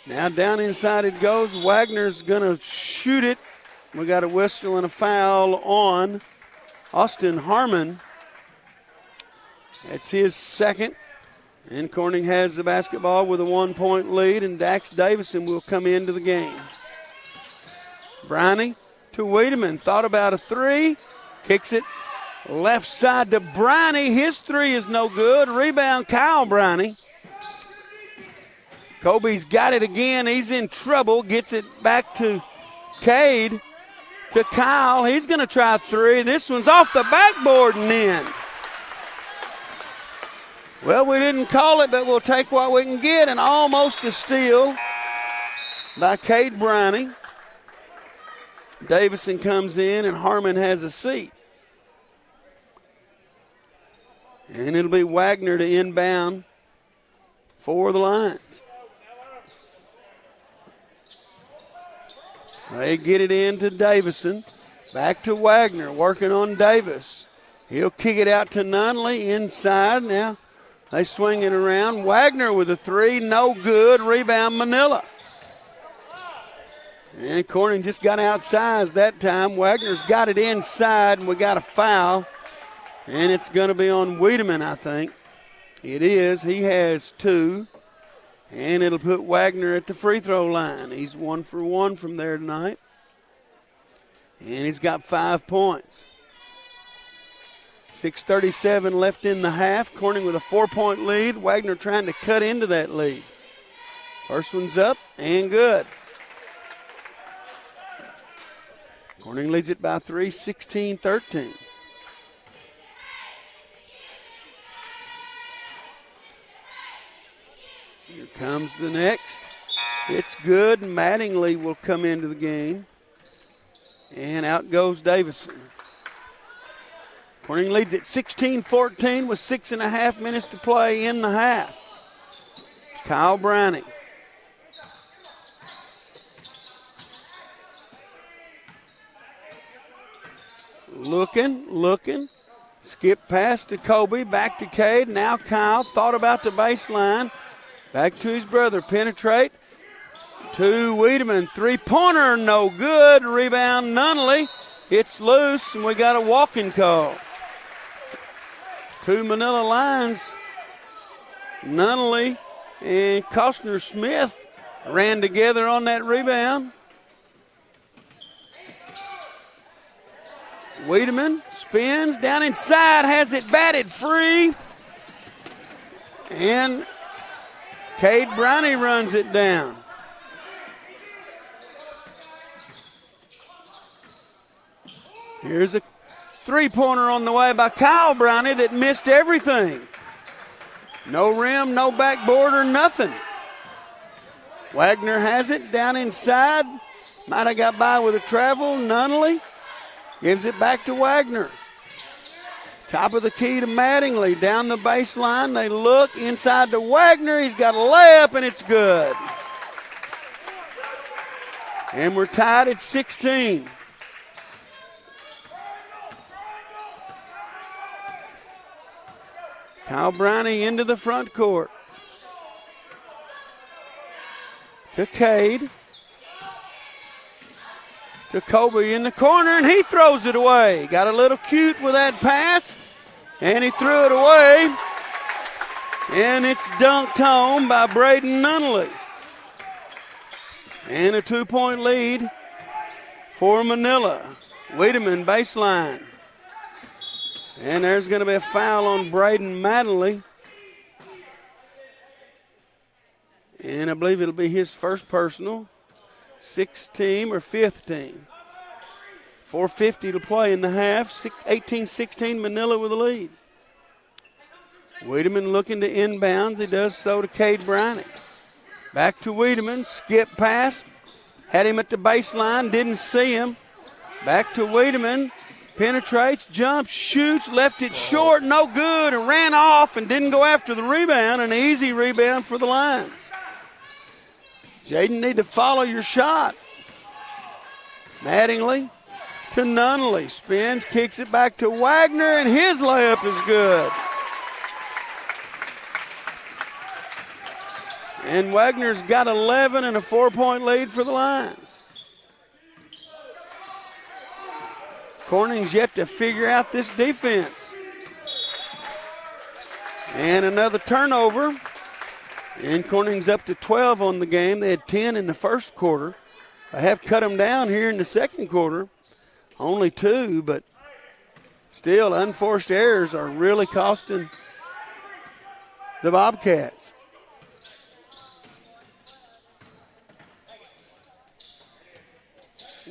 Now down inside it goes. Wagner's going to shoot it. We got a whistle and a foul on Austin Harmon. That's his second. And Corning has the basketball with a 1-point lead, and Dax Davison will come into the game. Briney to Wiedemann. Thought about a three. Kicks it left side to Briney. His three is no good. Rebound, Kyle Briney. Kobe's got it again. He's in trouble. Gets it back to Cade. To Kyle. He's going to try three. This one's off the backboard and in. Well, we didn't call it, but we'll take what we can get. And almost a steal by Cade Briney. Davison comes in, and Harmon has a seat. And it'll be Wagner to inbound for the Lions. They get it in to Davison. Back to Wagner, working on Davis. He'll kick it out to Nunley inside. Now they swing it around. Wagner with a three, no good. Rebound, Manila. And Corning just got outsized that time. Wagner's got it inside, and we got a foul. And it's going to be on Wiedemann, I think. It is. He has two. And it'll put Wagner at the free throw line. He's 1 for 1 from there tonight. And he's got 5 points. 6:37 left in the half. Corning with a 4-point lead. Wagner trying to cut into that lead. First one's up and good. Corning leads it by 3, 16-13. Here comes the next. It's good. Mattingly will come into the game. And out goes Davison. Corning leads at 16-14 with 6.5 minutes to play in the half. Kyle Briney. Looking. Skip pass to Kobe. Back to Cade. Now Kyle thought about the baseline. Back to his brother. Penetrate to Wiedemann. Three-pointer, no good. Rebound, Nunley. It's loose, and we got a walking call. Two Manila Lions. Nunley and Costner Smith ran together on that rebound. Wiedemann spins down inside, has it batted free. And Cade Briney runs it down. Here's a three-pointer on the way by Kyle Briney that missed everything. No rim, no backboard, or nothing. Wagner has it down inside. Might have got by with a travel. Nunley gives it back to Wagner. Top of the key to Mattingly. Down the baseline. They look inside to Wagner. He's got a layup, and it's good. And we're tied at 16. Kyle Briney into the front court. To Cade. To Kobe in the corner, and he throws it away. Got a little cute with that pass, and he threw it away. And it's dunked home by Braden Nunley. And a 2-point lead for Manila. Wiedemann baseline. And there's going to be a foul on Braden Mattingly. And I believe it'll be his first personal. 6th team or 5th team. 4:50 to play in the half. 18-16 Manila with the lead. Wiedemann looking to inbound. He does so to Cade Briney. Back to Wiedemann. Skip pass. Had him at the baseline. Didn't see him. Back to Wiedemann. Penetrates, jumps, shoots, left it short, no good, and ran off and didn't go after the rebound. An easy rebound for the Lions. Jaden need to follow your shot. Mattingly to Nunley. Spins, kicks it back to Wagner, and his layup is good. And Wagner's got 11 and a 4-point lead for the Lions. Corning's yet to figure out this defense. And another turnover. And Corning's up to 12 on the game. They had 10 in the first quarter. They have cut them down here in the second quarter. Only 2, but still unforced errors are really costing the Bobcats.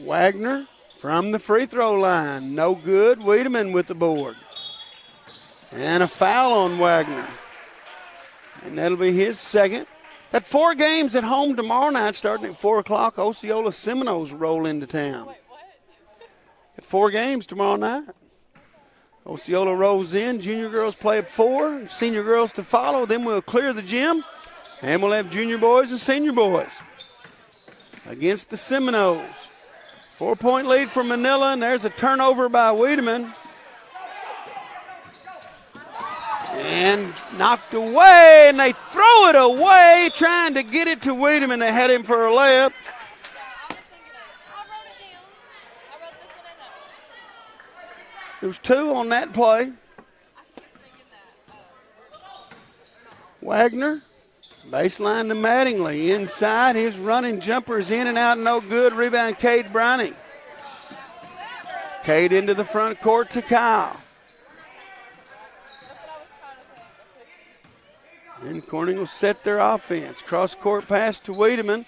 Wagner from the free throw line. No good. Wiedemann with the board. And a foul on Wagner. And that'll be his second. Got 4 games at home tomorrow night starting at 4 o'clock. Osceola Seminoles roll into town. Got 4 games tomorrow night. Osceola rolls in. Junior girls play at 4. Senior girls to follow. Then we'll clear the gym. And we'll have junior boys and senior boys against the Seminoles. 4-point lead for Manila, and there's a turnover by Wiedemann. And knocked away, and they throw it away, trying to get it to Wiedemann. They had him for a layup. There was 2 on that play. Wagner, baseline to Mattingly. Inside, his running jumper is in and out, no good. Rebound, Cade Briney. Cade into the front court to Kyle. And Corning will set their offense. Cross-court pass to Wiedemann.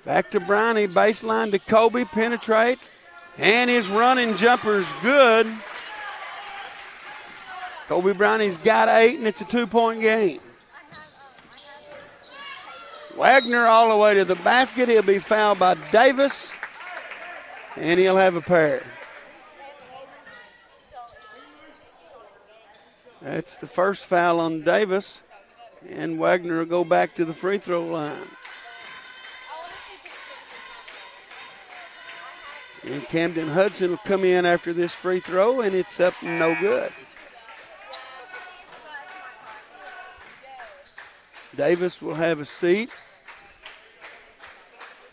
Back to Briney. Baseline to Kobe. Penetrates. And his running jumper's good. Kobe Briney's got 8, and it's a 2-point game. Wagner all the way to the basket. He'll be fouled by Davis. And he'll have a pair. That's the first foul on Davis. And Wagner will go back to the free throw line. And Camden Hudson will come in after this free throw, and it's up no good. Davis will have a seat.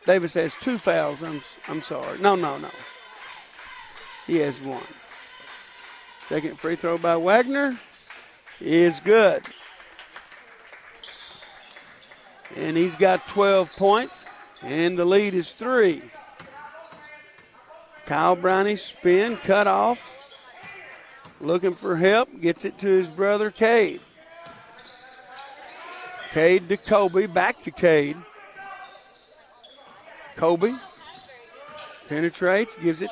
Davis has 2 fouls. I'm sorry. No. He has 1. Second free throw by Wagner is good. And he's got 12 points, and the lead is 3. Kyle Briney spin, cut off, looking for help, gets it to his brother Cade. Cade to Kobe, back to Cade. Kobe penetrates, gives it.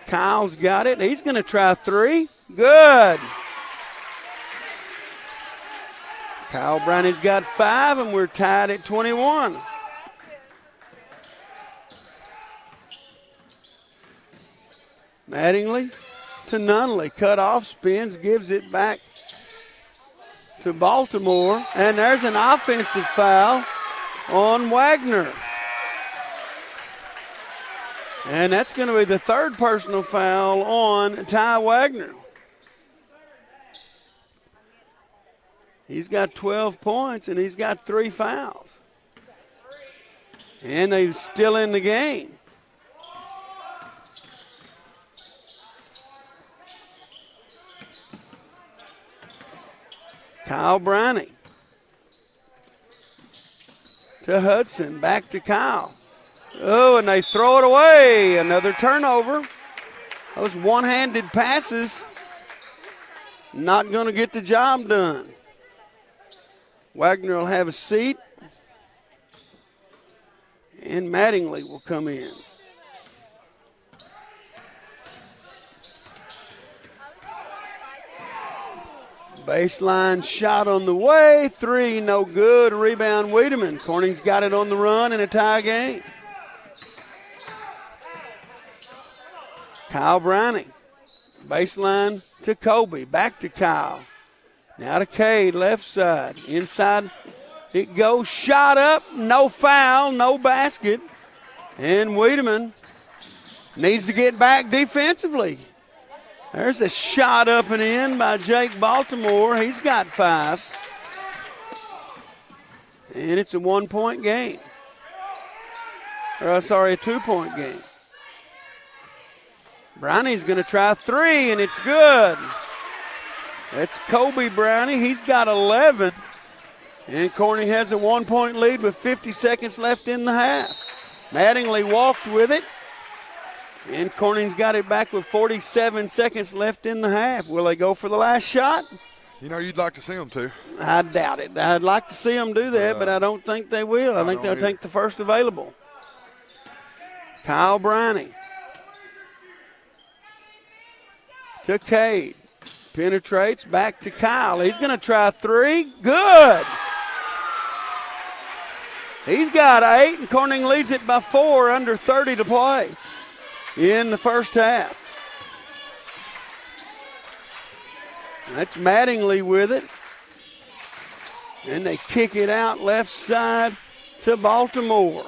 Kyle's got it. He's going to try 3. Good. Kyle Briney's got 5, and we're tied at 21. Mattingly to Nunley. Cut off, spins, gives it back to Baltimore. And there's an offensive foul on Wagner. And that's going to be the 3rd personal foul on Ty Wagner. He's got 12 points, and he's got 3 fouls. And they're still in the game. Kyle Briney to Hudson, back to Kyle. Oh, and they throw it away. Another turnover. Those one-handed passes not going to get the job done. Wagner will have a seat, and Mattingly will come in. Baseline shot on the way, 3, no good. Rebound, Wiedemann. Corning's got it on the run in a tie game. Kyle Briney, baseline to Kobe, back to Kyle. Now to Cade, left side. Inside it goes, shot up, no foul, no basket. And Wiedemann needs to get back defensively. There's a shot up and in by Jake Baltimore. He's got 5. And it's a 1-point game. A 2-point game. Briney's going to try 3, and it's good. That's Kobe Briney. He's got 11. And Corning has a 1-point lead with 50 seconds left in the half. Mattingly walked with it. And Corning's got it back with 47 seconds left in the half. Will they go for the last shot? You know, you'd like to see them to. I doubt it. I'd like to see them do that, but I don't think they will. I think they'll take the first available. Kyle Briney to Cade. Penetrates back to Kyle. He's going to try three. Good. He's got 8, and Corning leads it by 4, under 30 to play in the first half. That's Mattingly with it. And they kick it out left side to Baltimore.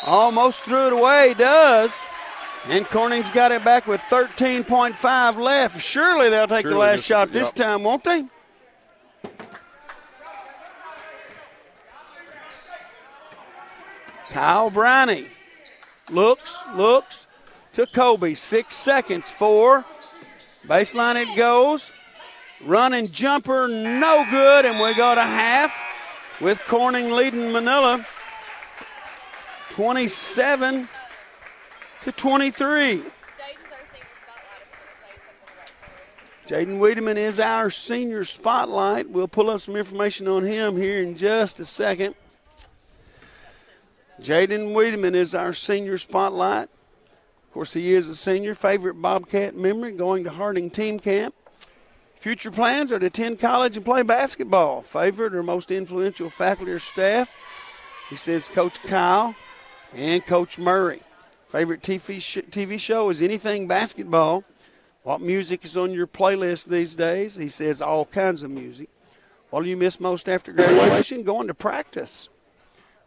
Almost threw it away, does. And Corning's got it back with 13.5 left. Surely they'll take the last shot this time, won't they? Kyle Briney looks to Kobe. 6 seconds, 4. Baseline it goes. Running jumper, no good, and we go to half with Corning leading Manila 27-23. Jaden Wiedemann is our senior spotlight. We'll pull up some information on him here in just a second. Jaden Wiedemann is our senior spotlight. Of course, he is a senior, favorite Bobcat memory, going to Harding team camp. Future plans are to attend college and play basketball. Favorite or most influential faculty or staff, he says Coach Kyle and Coach Murray. Favorite TV show is anything basketball. What music is on your playlist these days? He says all kinds of music. What do you miss most after graduation? Going to practice.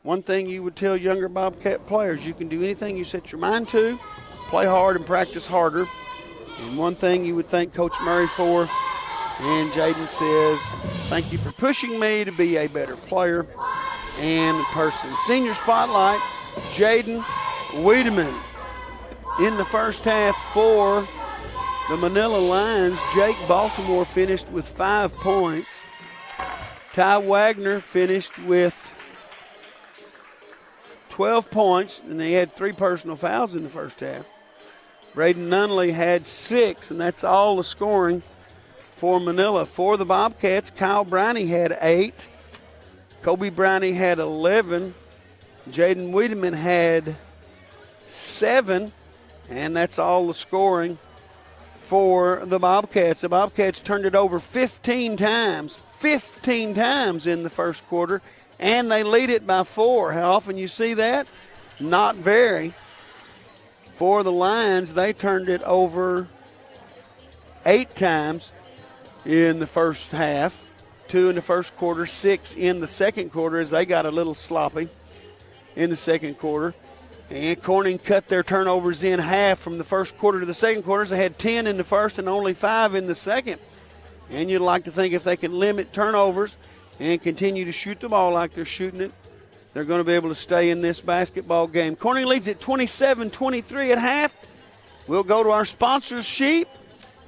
One thing you would tell younger Bobcat players, you can do anything you set your mind to, play hard and practice harder. And one thing you would thank Coach Murray for, and Jaden says, thank you for pushing me to be a better player and person. Senior spotlight, Jaden Wiedemann. In the first half for the Manila Lions, Jake Baltimore finished with 5 points. Ty Wagner finished with 12 points, and they had 3 personal fouls in the first half. Braden Nunley had 6, and that's all the scoring for Manila. For the Bobcats, Kyle Briney had 8. Kobe Briney had 11. Jaden Wiedemann had 7. And that's all the scoring for the Bobcats. The Bobcats turned it over 15 times in the first quarter, and they lead it by 4. How often you see that? Not very. For the Lions, they turned it over 8 times in the first half. 2 in the first quarter, 6 in the second quarter, as they got a little sloppy in the second quarter. And Corning cut their turnovers in half from the first quarter to the second quarter. They had 10 in the first and only 5 in the second. And you'd like to think if they can limit turnovers and continue to shoot the ball like they're shooting it, they're going to be able to stay in this basketball game. Corning leads at 27-23 at half. We'll go to our sponsors sheet,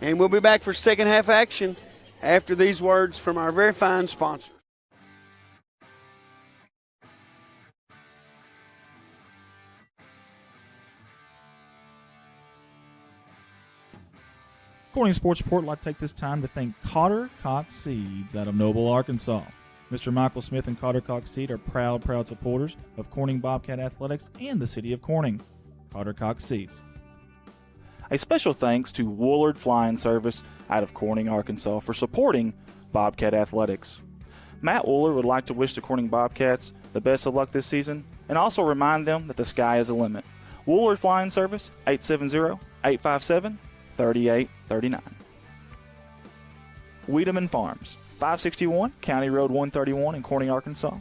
and we'll be back for second half action after these words from our very fine sponsor. Corning Sports Report would like to take this time to thank Cotter Cox Seeds out of Noble, Arkansas. Mr. Michael Smith and Cotter Cox Seed are proud supporters of Corning Bobcat Athletics and the city of Corning. Cotter Cox Seeds. A special thanks to Woolard Flying Service out of Corning, Arkansas for supporting Bobcat Athletics. Matt Woolard would like to wish the Corning Bobcats the best of luck this season and also remind them that the sky is the limit. Woolard Flying Service, 870-857-3839. Wiedemann Farms, 561 County Road 131 in Corning, Arkansas.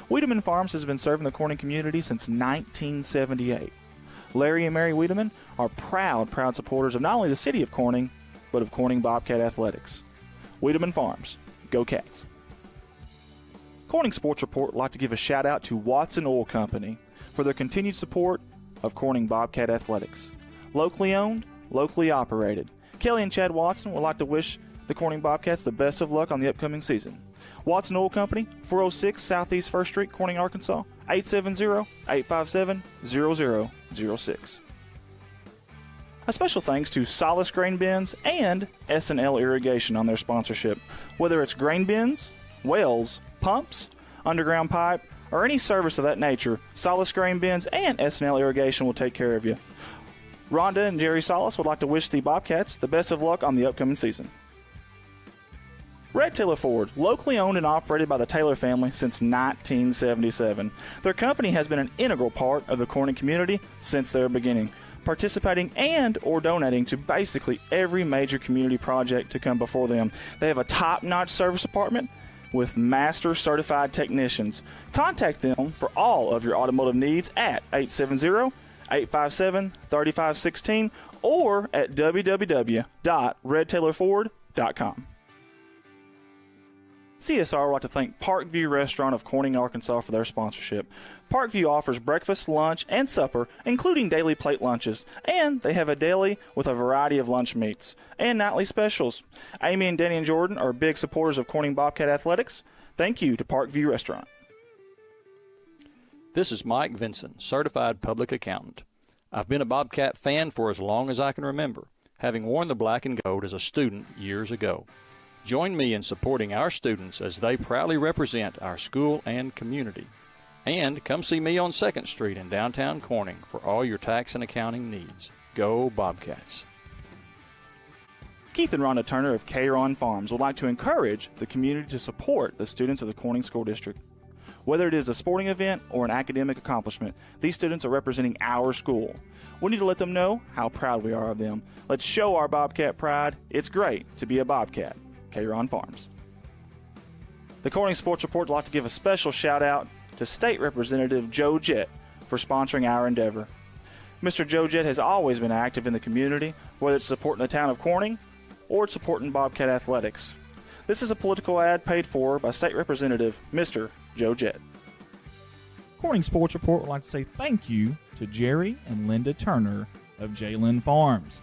Wiedemann Farms has been serving the Corning community since 1978. Larry and Mary Wiedemann are proud supporters of not only the city of Corning, but of Corning Bobcat Athletics. Wiedemann Farms, go Cats. Corning Sports Report would like to give a shout out to Watson Oil Company for their continued support of Corning Bobcat Athletics. Locally owned, locally operated. Kelly and Chad Watson would like to wish the Corning Bobcats the best of luck on the upcoming season. Watson Oil Company, 406 Southeast 1st Street, Corning, Arkansas. 870-857-0006. A special thanks to Solace Grain Bins and S&L Irrigation on their sponsorship. Whether it's grain bins, wells, pumps, underground pipe, or any service of that nature, Solace Grain Bins and S&L Irrigation will take care of you. Rhonda and Jerry Solace would like to wish the Bobcats the best of luck on the upcoming season. Red Taylor Ford, locally owned and operated by the Taylor family since 1977. Their company has been an integral part of the Corning community since their beginning, participating and or donating to basically every major community project to come before them. They have a top-notch service department with master certified technicians. Contact them for all of your automotive needs at 870-857-3516 or at www.redtaylorford.com. CSR would like to thank Parkview Restaurant of Corning, Arkansas for their sponsorship. Parkview offers breakfast, lunch, and supper, including daily plate lunches, and they have a deli with a variety of lunch meats and nightly specials. Amy and Danny and Jordan are big supporters of Corning Bobcat Athletics. Thank you to Parkview Restaurant. This is Mike Vinson, Certified Public Accountant. I've been a Bobcat fan for as long as I can remember, having worn the black and gold as a student years ago. Join me in supporting our students as they proudly represent our school and community. And come see me on 2nd Street in downtown Corning for all your tax and accounting needs. Go Bobcats! Keith and Rhonda Turner of K-Ron Farms would like to encourage the community to support the students of the Corning School District. Whether it is a sporting event or an academic accomplishment, these students are representing our school. We need to let them know how proud we are of them. Let's show our Bobcat pride. It's great to be a Bobcat. K-Ron Farms. The Corning Sports Report would like to give a special shout out to State Representative Joe Jett for sponsoring our endeavor. Mr. Joe Jett has always been active in the community, whether it's supporting the town of Corning or it's supporting Bobcat athletics. This is a political ad paid for by State Representative Mr. Joe Jett. Corning Sports Report would like to say thank you to Jerry and Linda Turner of J-Lynn Farms.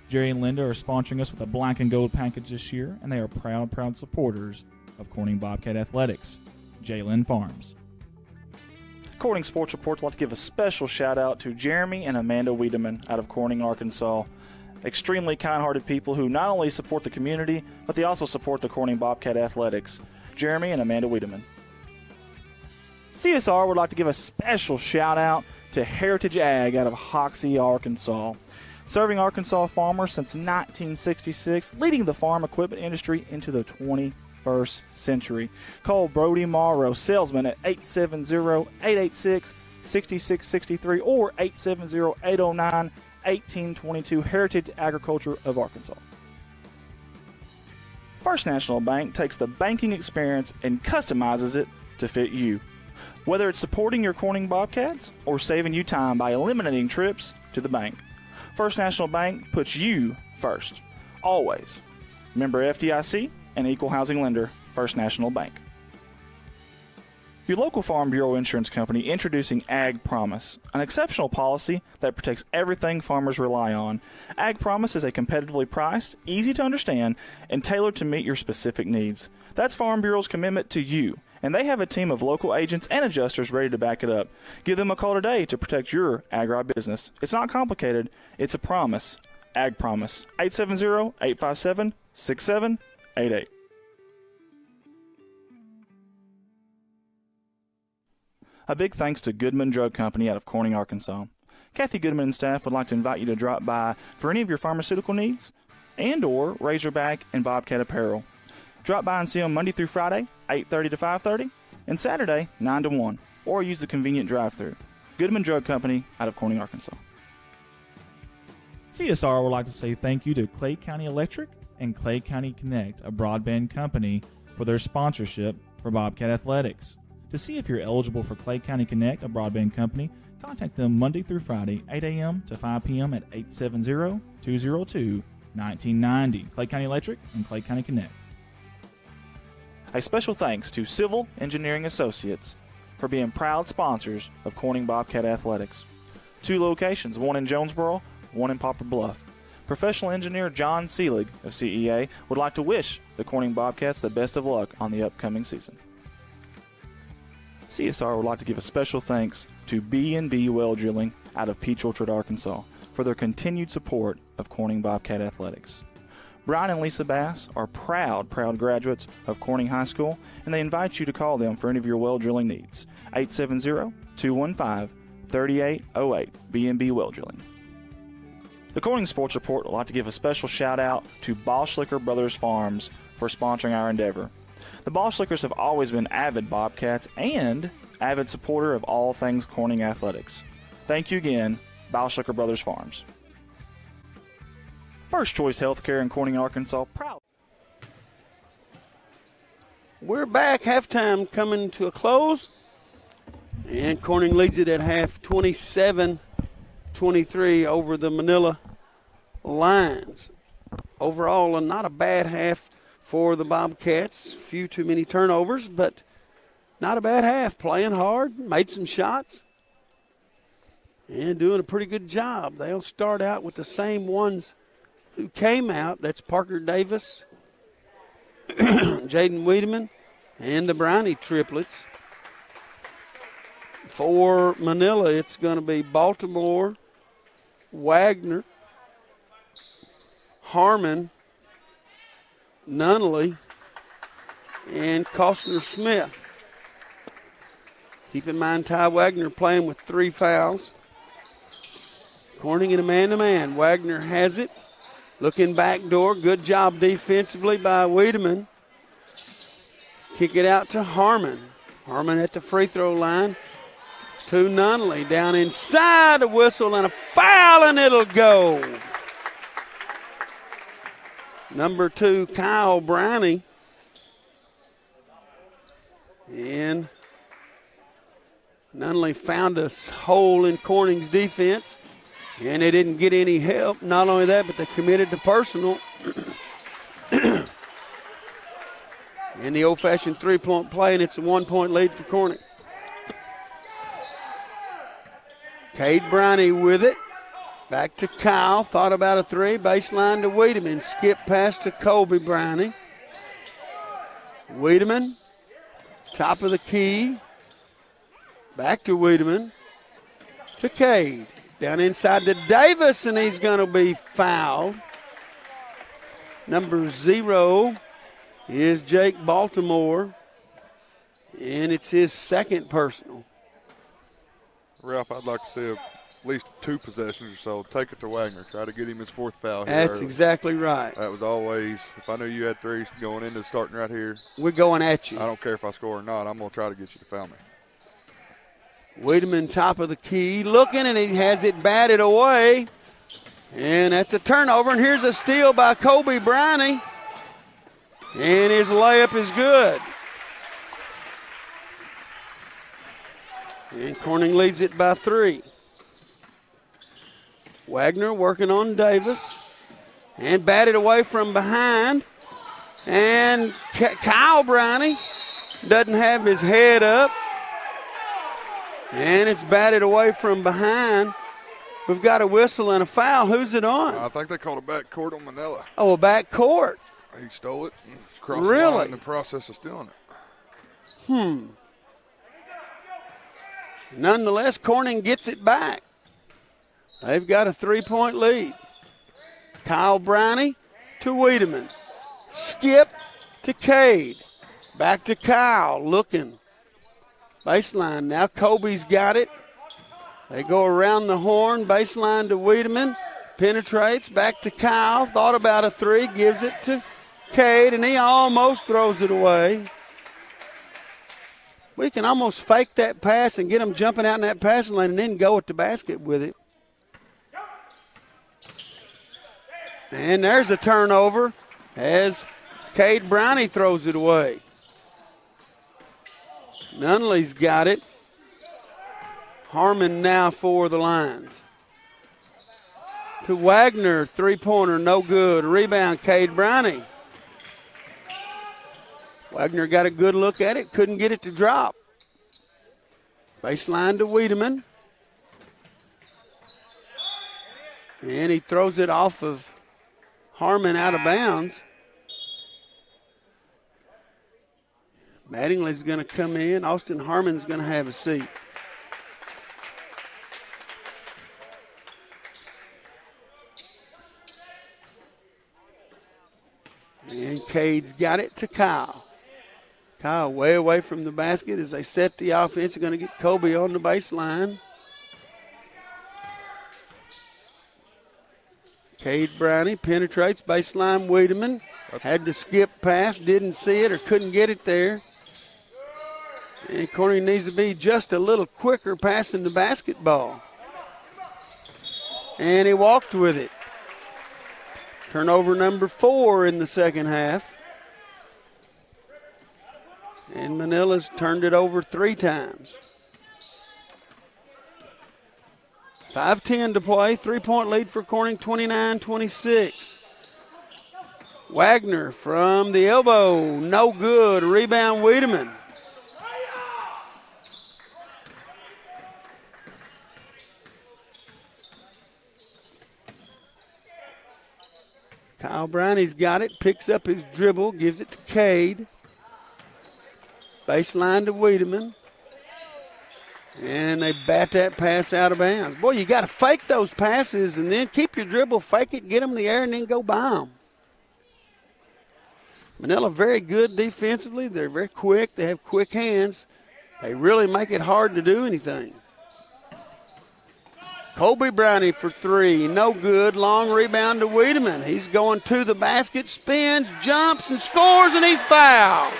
Jerry and Linda are sponsoring us with a black and gold package this year, and they are proud supporters of Corning Bobcat Athletics. J-Lynn Farms. Corning Sports Report would like to give a special shout out to Jeremy and Amanda Wiedemann out of Corning, Arkansas. Extremely kind-hearted people who not only support the community, but they also support the Corning Bobcat Athletics. Jeremy and Amanda Wiedemann. CSR would like to give a special shout out to Heritage Ag out of Hoxie, Arkansas. Serving Arkansas farmers since 1966, leading the farm equipment industry into the 21st century. Call Brody Morrow, salesman, at 870-886-6663 or 870-809-1822, Heritage Agriculture of Arkansas. First National Bank takes the banking experience and customizes it to fit you. Whether it's supporting your Corning Bobcats or saving you time by eliminating trips to the bank, First National Bank puts you first, always. Member FDIC and equal housing lender, First National Bank. Your local Farm Bureau insurance company introducing Ag Promise, an exceptional policy that protects everything farmers rely on. Ag Promise is a competitively priced, easy to understand, and tailored to meet your specific needs. That's Farm Bureau's commitment to you, and they have a team of local agents and adjusters ready to back it up. Give them a call today to protect your agribusiness. It's not complicated. It's a promise. Ag Promise. 870-857-6788. A big thanks to Goodman Drug Company out of Corning, Arkansas. Kathy Goodman and staff would like to invite you to drop by for any of your pharmaceutical needs and or Razorback and Bobcat apparel. Drop by and see them Monday through Friday, 8:30 to 5:30, and Saturday, 9 to 1, or use the convenient drive-thru. Goodman Drug Company out of Corning, Arkansas. CSR would like to say thank you to Clay County Electric and Clay County Connect, a broadband company, for their sponsorship for Bobcat Athletics. To see if you're eligible for Clay County Connect, a broadband company, contact them Monday through Friday, 8 a.m. to 5 p.m. at 870-202-1990. Clay County Electric and Clay County Connect. A special thanks to Civil Engineering Associates for being proud sponsors of Corning Bobcat Athletics. 2 locations, one in Jonesboro, one in Poplar Bluff. Professional engineer John Seelig of CEA would like to wish the Corning Bobcats the best of luck on the upcoming season. CSR would like to give a special thanks to B&B Well Drilling out of Peach Orchard, Arkansas, for their continued support of Corning Bobcat Athletics. Brian and Lisa Bass are proud graduates of Corning High School, and they invite you to call them for any of your well drilling needs. 870-215-3808, B&B Well Drilling. The Corning Sports Report would like to give a special shout out to Boschlicker Brothers Farms for sponsoring our endeavor. The Boschlickers have always been avid Bobcats and avid supporter of all things Corning athletics. Thank you again, Boschlicker Brothers Farms. First Choice Healthcare in Corning, Arkansas, proud. We're back. Halftime coming to a close. And Corning leads it at half 27-23 over the Manila Lions. Overall, not a bad half for the Bobcats. A few too many turnovers, but not a bad half. Playing hard, made some shots, and doing a pretty good job. They'll start out with the same ones who came out. That's Parker Davis, Jaden Wiedemann, and the Brownie triplets. For Manila, it's going to be Baltimore, Wagner, Harmon, Nunley, and Costner-Smith. Keep in mind, Ty Wagner playing with 3 fouls. Corning in a man-to-man. Wagner has it. Looking backdoor. Good job defensively by Wiedemann. Kick it out to Harmon. Harmon at the free throw line to Nunley. Down inside, a whistle and a foul, and it'll go. Number 2, Kyle Brownie. And Nunley found a hole in Corning's defense, and they didn't get any help. Not only that, but they committed to personal. And the old-fashioned three-point play, and it's a 1-point lead for Corning. Cade Brownie with it. Back to Kyle. Thought about a 3. Baseline to Wiedemann. Skip pass to Colby Brownie. Wiedemann. Top of the key. Back to Wiedemann. To Cade. Down inside to Davis, and he's going to be fouled. Number 0 is Jake Baltimore, and it's his second personal. Ralph, I'd like to see at least 2 possessions or so. Take it to Wagner. Try to get him his 4th foul here. That's early. exactly right. That was always, if I knew you had 3 going into starting right here, We're going at you. I don't care if I score or not. I'm going to try to get you to foul me. Wiedemann top of the key, looking, and he has it batted away. And that's a turnover, and here's a steal by Colby Brownie. And his layup is good. And Corning leads it by 3. Wagner working on Davis. And batted away from behind. And Kyle Brownie doesn't have his head up. And it's batted away from behind. We've got a whistle and a foul. Who's it on? I think they called a back court on Manila. Oh, a back court. He stole it and crossed Really? the line in the process of stealing it. Nonetheless, Corning gets it back. They've got a 3-point lead. Kyle Brownie to Wiedemann. Skip to Cade. Back to Kyle, looking. Baseline, now Kobe's got it. They go around the horn, baseline to Wiedemann. Penetrates, back to Kyle. Thought about a 3, gives it to Cade, and he almost throws it away. We can almost fake that pass and get them jumping out in that passing lane and then go at the basket with it. And there's a turnover as Cade Brownie throws it away. Nunley's got it. Harmon now for the Lions. To Wagner, 3-pointer, no good. Rebound, Cade Brownie. Wagner got a good look at it, couldn't get it to drop. Baseline to Wiedemann. And he throws it off of Harmon out of bounds. Mattingly's going to come in. Austin Harmon's going to have a seat. And Cade's got it to Kyle. Kyle way away from the basket as they set the offense. They're going to get Colby on the baseline. Cade Brownie penetrates baseline. Wiedemann had to skip pass, didn't see it or couldn't get it there. And Corning needs to be just a little quicker passing the basketball. And he walked with it. Turnover number 4 in the second half. And Manila's turned it over 3 times. 5:10 to play. 3-point lead for Corning, 29-26. Wagner from the elbow. No good. Rebound Wiedemann. Kyle Brownie's got it. Picks up his dribble. Gives it to Cade. Baseline to Wiedemann. And they bat that pass out of bounds. Boy, you got to fake those passes and then keep your dribble, fake it, get them in the air, and then go by them. Manila very good defensively. They're very quick. They have quick hands. They really make it hard to do anything. Colby Brownie for 3. No good. Long rebound to Wiedemann. He's going to the basket, spins, jumps, and scores, and he's fouled.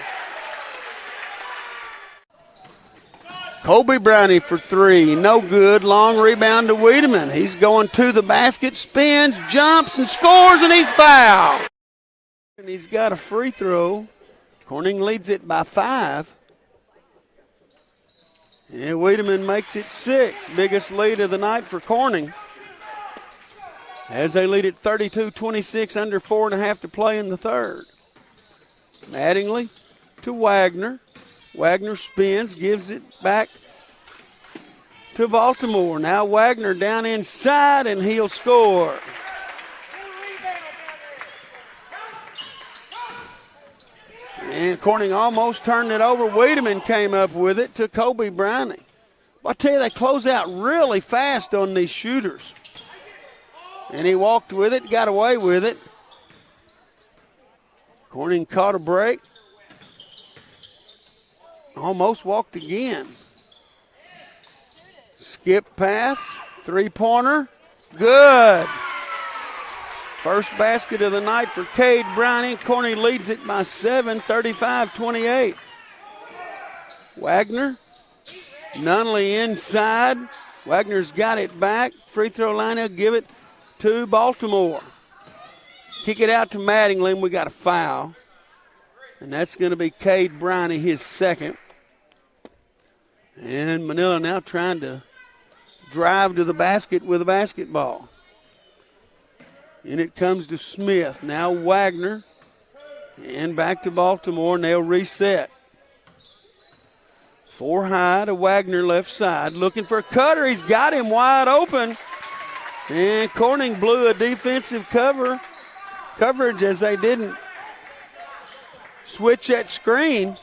Colby Brownie for 3. No good. Long rebound to Wiedemann. He's going to the basket, spins, jumps, and scores, and he's fouled. And he's got a free throw. Corning leads it by 5. And Wiedemann makes it 6. Biggest lead of the night for Corning. As they lead at 32-26, under 4.5 to play in the third. Mattingly to Wagner. Wagner spins, gives it back to Baltimore. Now Wagner down inside, and he'll score. And Corning almost turned it over. Wiedemann came up with it to Colby Brownie. I tell you, they close out really fast on these shooters. And he walked with it, got away with it. Corning caught a break. Almost walked again. Skip pass, 3-pointer, good. First basket of the night for Cade Brownie. Corning leads it by 7, 35-28. Wagner, Nunley inside. Wagner's got it back. Free throw line, he'll give it to Baltimore. Kick it out to Mattingly, and we got a foul. And that's going to be Cade Brownie, his second. And Manila now trying to drive to the basket with a basketball. And it comes to Smith. Now Wagner. And back to Baltimore, and they'll reset. 4 high to Wagner left side. Looking for a cutter. He's got him wide open. And Corning blew a defensive coverage as they didn't switch that screen.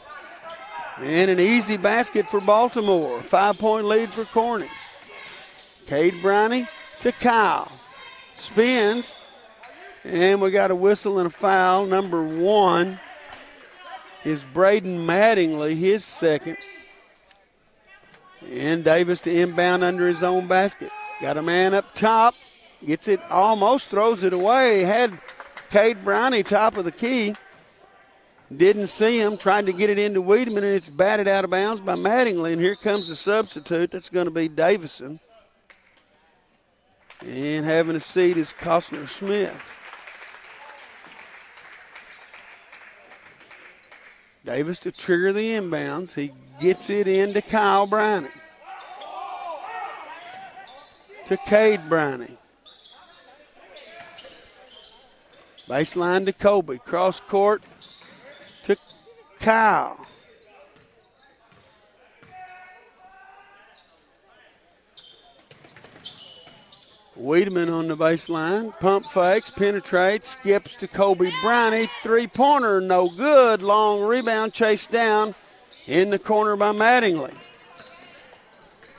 And an easy basket for Baltimore. 5-point lead for Corning. Cade Brownie to Kyle. Spins. And we got a whistle and a foul. Number 1 is Braden Mattingly, his second. And Davis to inbound under his own basket. Got a man up top. Gets it, almost throws it away. Had Cade Brownie top of the key. Didn't see him. Tried to get it into Wiedemann, and it's batted out of bounds by Mattingly. And here comes the substitute. That's going to be Davison. And having a seat is Costner Smith. Davis to trigger the inbounds. He gets it into Kyle Brownie. To Cade Brownie. Baseline to Colby. Cross court to Kyle. Wiedemann on the baseline. Pump fakes, penetrates, skips to Colby Brownie. 3-pointer, no good. Long rebound, chased down in the corner by Mattingly.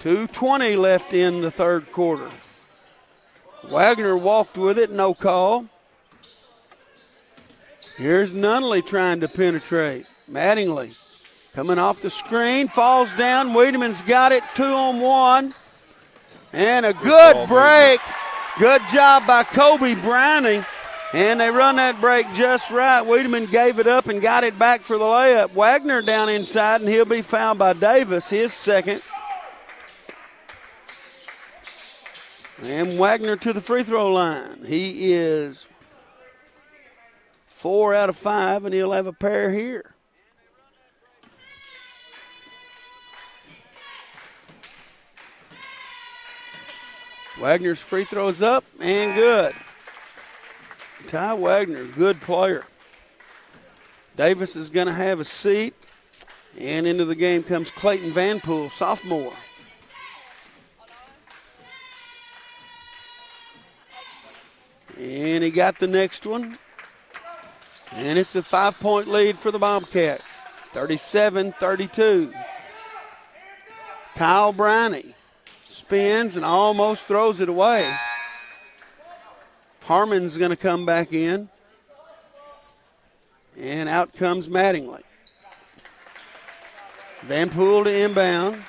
2:20 left in the third quarter. Wagner walked with it, no call. Here's Nunley trying to penetrate. Mattingly coming off the screen, falls down. Wiedemann's got it, 2-on-1. And a good break. Good job by Kobe Browning. And they run that break just right. Wiedemann gave it up and got it back for the layup. Wagner down inside, and he'll be fouled by Davis, his second. And Wagner to the free throw line. He is 4 out of 5, and he'll have a pair here. Wagner's free throw's up and good. Ty Wagner, good player. Davis is going to have a seat. And into the game comes Clayton Vanpool, sophomore. And he got the next one. And it's a 5-point lead for the Bobcats. 37-32. Kyle Briney spins and almost throws it away. Harmon's going to come back in. And out comes Mattingly. Vanpool to inbound.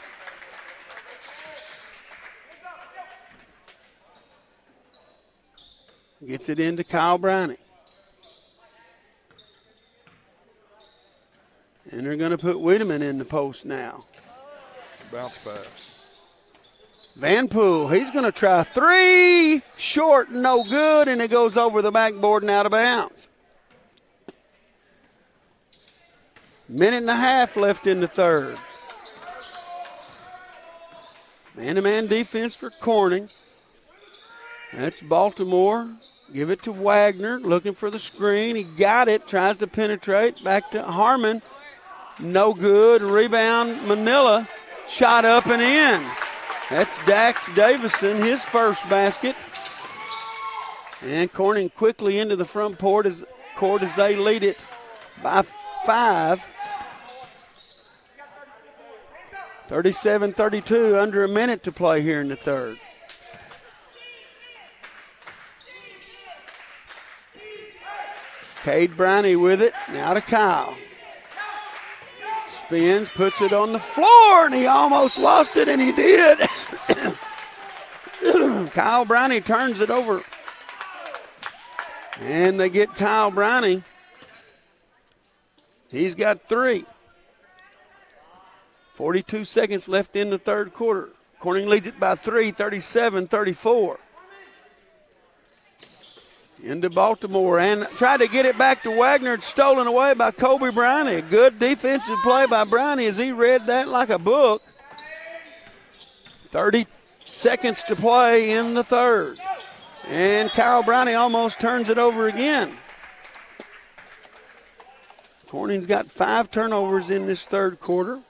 Gets it into Kyle Briney. And they're going to put Wiedemann in the post now. Bounce pass. Vanpool, he's going to try three. Short, no good, and it goes over the backboard and out of bounds. Minute and a half left in the third. Man-to-man defense for Corning. That's Baltimore. Give it to Wagner, looking for the screen. He got it, tries to penetrate. Back to Harmon. No good. Rebound, Manila. Shot up and in. That's Dax Davison, his first basket. And Corning quickly into the front court as they lead it by 5. 37-32, under a minute to play here in the third. Cade Briney with it, now to Kyle. Spins, puts it on the floor, and he almost lost it, and he did. Kyle Briney turns it over. And they get Kyle Briney. He's got 3. 42 seconds left in the third quarter. Corning leads it by 3, 37-34. Into Baltimore and tried to get it back to Wagner. It's stolen away by Kobe Briney. Good defensive play by Briney as he read that like a book. 30 seconds to play in the third. And Kyle Briney almost turns it over again. Corning's got 5 turnovers in this third quarter.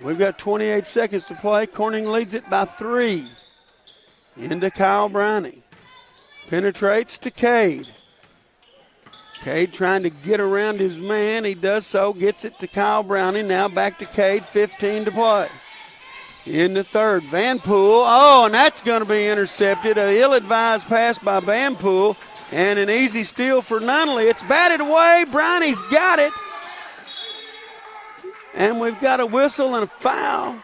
We've got 28 seconds to play. Corning leads it by 3. Into Kyle Briney. Penetrates to Cade. Cade trying to get around his man. He does so. Gets it to Kyle Browning. Now back to Cade. 15 to play. In the third. Vanpool. Oh, and that's going to be intercepted. An ill-advised pass by Vanpool. And an easy steal for Nunley. It's batted away. Briney's got it. And we've got a whistle and a foul.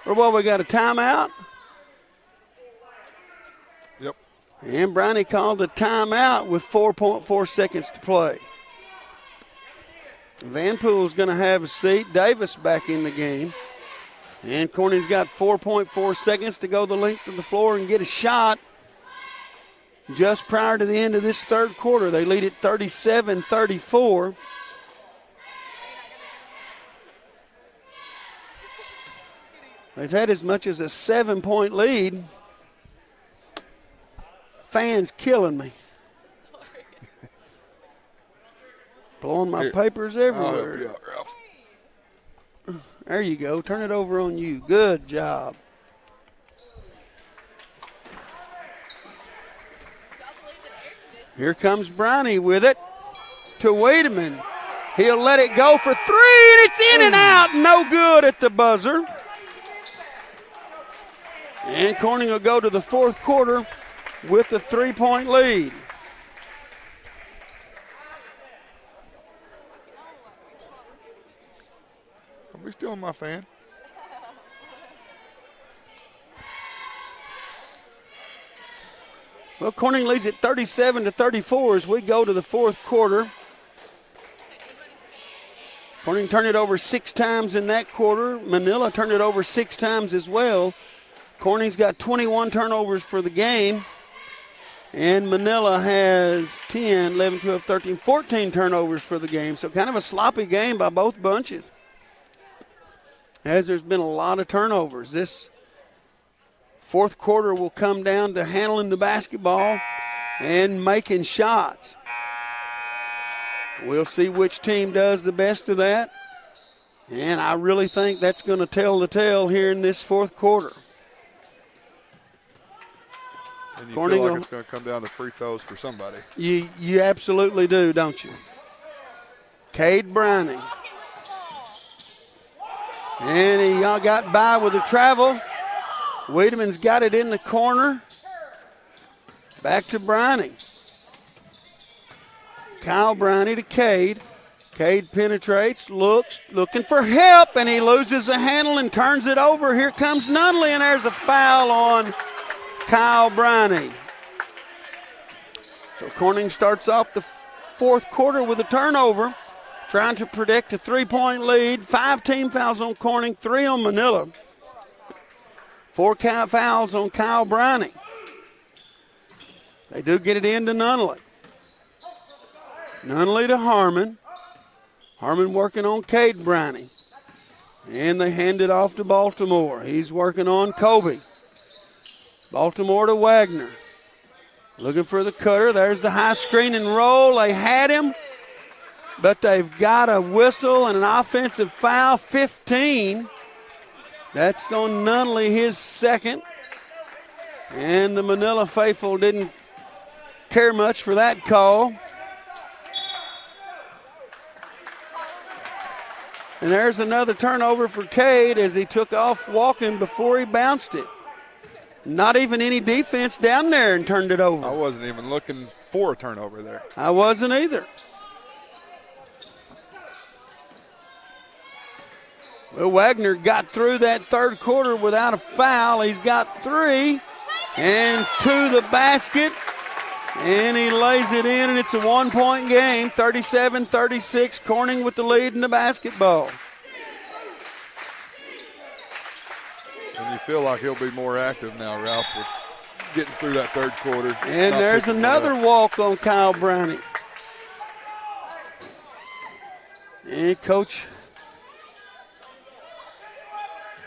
Or what, we got a timeout? Yep. And Briney called a timeout with 4.4 seconds to play. Vanpool's going to have a seat. Davis back in the game. And Corning's got 4.4 seconds to go the length of the floor and get a shot. Just prior to the end of this third quarter, they lead it 37-34. They've had as much as a 7-point lead. Fans killing me. Blowing my papers everywhere. Oh, yeah, Ralph. There you go. Turn it over on you. Good job. Here comes Briney with it to Wiedemann. He'll let it go for 3, and it's in and out. No good at the buzzer. And Corning will go to the fourth quarter with a 3-point lead. Are we still on my fan? Well, Corning leads at 37-34 as we go to the fourth quarter. Corning turned it over 6 times in that quarter. Manila turned it over 6 times as well. Corning's got 21 turnovers for the game. And Manila has 10, 11, 12, 13, 14 turnovers for the game. So kind of a sloppy game by both bunches, as there's been a lot of turnovers. This fourth quarter will come down to handling the basketball and making shots. We'll see which team does the best of that. And I really think that's going to tell the tale here in this fourth quarter. And you feel like it's going to come down to free throws for somebody. You absolutely do, don't you? Cade Browning. And he got by with the travel. Wiedemann's got it in the corner. Back to Browning. Kyle Browning to Cade. Cade penetrates, looking for help, and he loses the handle and turns it over. Here comes Nunley, and there's a foul on Kyle Browning. So Corning starts off the fourth quarter with a turnover, trying to protect a 3-point lead. 5 team fouls on Corning, 3 on Manila. 4 fouls on Kyle Browning. They do get it into Nunley. Nunley to Harmon. Harmon working on Cade Browning. And they hand it off to Baltimore. He's working on Kobe. Baltimore to Wagner. Looking for the cutter. There's the high screen and roll. They had him, but they've got a whistle and an offensive foul. 15. That's on Nunley, his second. And the Manila faithful didn't care much for that call. And there's another turnover for Cade as he took off walking before he bounced it. Not even any defense down there and turned it over. I wasn't even looking for a turnover there. I wasn't either. Well, Wagner got through that third quarter without a foul. He's got 3 and to the basket. And he lays it in, and it's a 1-point game, 37-36. Corning with the lead in the basketball. And you feel like he'll be more active now, Ralph, with getting through that third quarter. And there's another walk on Kyle Browning. And Coach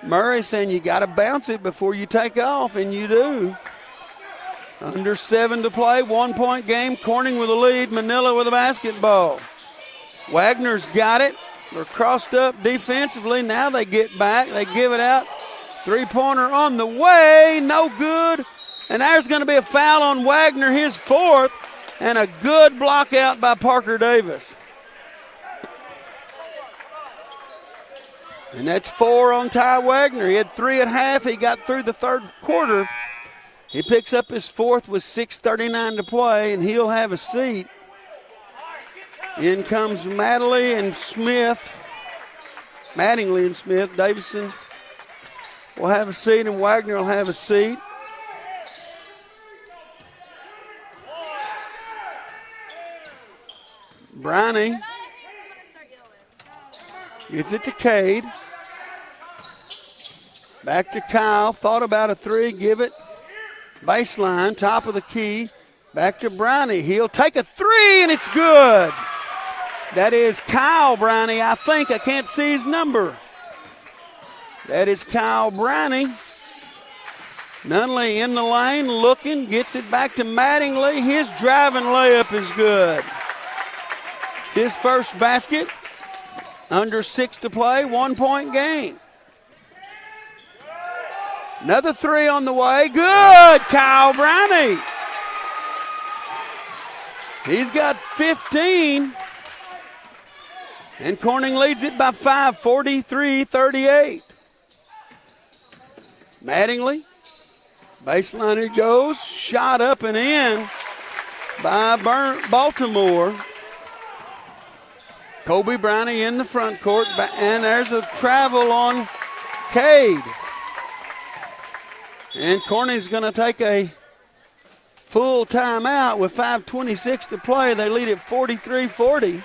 Murray saying you got to bounce it before you take off, and you do. Under 7 to play, 1-point game. Corning with the lead, Manila with the basketball. Wagner's got it. They're crossed up defensively. Now they get back. They give it out. 3-pointer on the way. No good. And there's going to be a foul on Wagner, his 4th, and a good block out by Parker Davis. And that's 4 on Ty Wagner. He had 3 at half. He got through the third quarter. He picks up his 4th with 6:39 to play, and he'll have a seat. In comes Mattingly and Smith. Davison will have a seat, and Wagner will have a seat. Brownie gets it to Cade. Back to Kyle. Thought about a 3. Give it. Baseline, top of the key. Back to Brownie. He'll take a 3, and it's good. That is Kyle Brownie, I think. I can't see his number. That is Kyle Brownie. Nunley in the lane, looking, gets it back to Mattingly. His driving layup is good. It's his first basket. Under 6 to play, 1-point game. Another 3 on the way. Good, Kyle Brownie. He's got 15. And Corning leads it by 5, 43-38. Mattingly, baseline it goes, shot up and in by Baltimore. Kobe Brownie in the front court, and there's a travel on Cade. And Corning's going to take a full timeout with 5:26 to play. They lead at 43-40.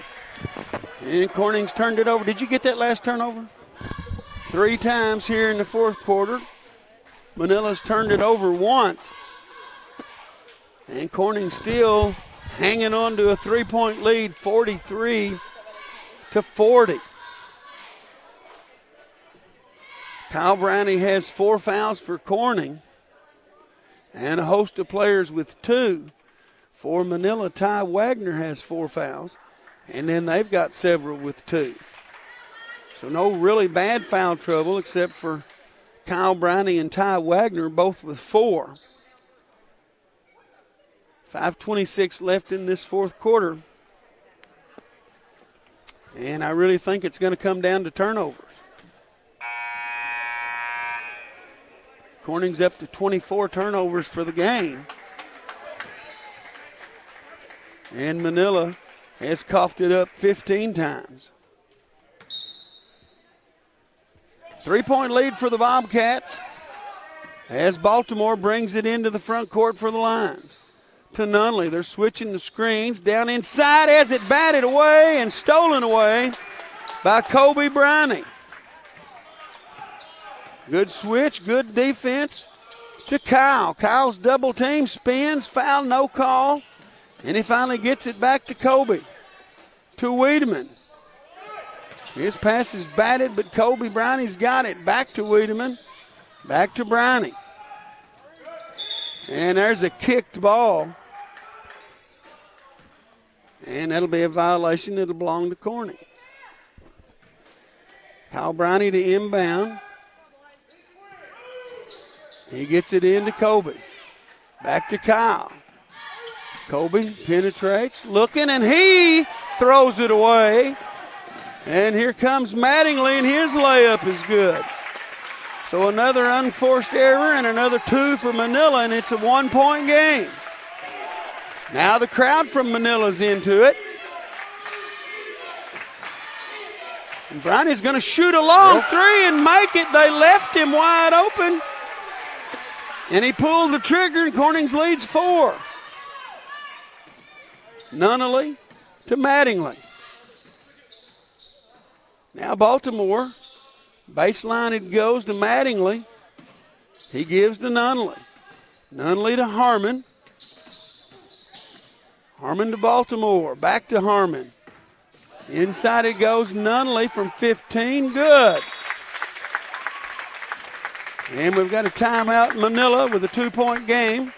And Corning's turned it over. Did you get that last turnover? 3 times here in the fourth quarter. Manila's turned it over once. And Corning still hanging on to a 3-point lead, 43-40. Kyle Brownie has 4 fouls for Corning and a host of players with 2. For Manila, Ty Wagner has 4 fouls, and then they've got several with 2. So no really bad foul trouble except for Kyle Brownie and Ty Wagner, both with 4. 5:26 left in this fourth quarter. And I really think it's going to come down to turnovers. Corning's up to 24 turnovers for the game. And Manila has coughed it up 15 times. 3-point lead for the Bobcats as Baltimore brings it into the front court for the Lions. To Nunley, they're switching the screens. Down inside as it batted away and stolen away by Kobe Brownie. Good switch, good defense to Kyle. Kyle's double team, spins, foul, no call. And he finally gets it back to Kobe. To Wiedemann. His pass is batted, but Kobe Brownie's got it. Back to Wiedemann. Back to Brownie. And there's a kicked ball. And that'll be a violation. It'll belong to Corning. Kyle Brownie to inbound. He gets it into Kobe. Back to Kyle. Kobe penetrates, looking, and he throws it away. And here comes Mattingly, and his layup is good. So another unforced error and another 2 for Manila, and it's a 1-point game. Now the crowd from Manila's into it. And Brownie's going to shoot a long 3 and make it. They left him wide open. And he pulled the trigger, and Corning's leads 4. Nunnally to Mattingly. Now Baltimore, baseline it goes to Mattingly. He gives to Nunnally. Nunnally to Harmon. Harmon to Baltimore. Back to Harmon. Inside it goes Nunnally from 15. Good. And we've got a timeout in Manila with a 2-point game.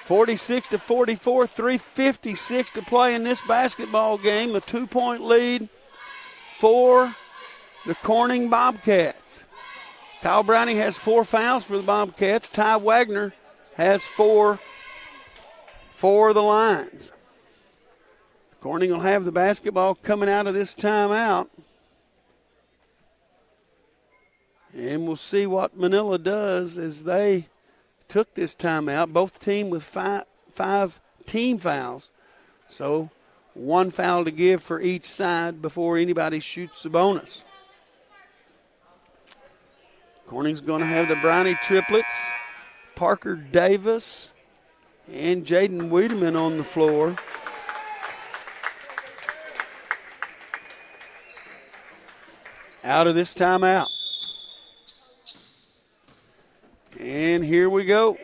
(46-44), 3:56 to play in this basketball game. A 2-point lead for the Corning Bobcats. Kyle Brownie has 4 fouls for the Bobcats. Ty Wagner has 4 for the Lions. Corning will have the basketball coming out of this timeout. And we'll see what Manila does as they took this timeout. Both teams with five team fouls. So 1 foul to give for each side before anybody shoots the bonus. Corning's going to have the Brownie triplets. Parker Davis and Jaden Wiedemann on the floor. Out of this timeout. And here we go.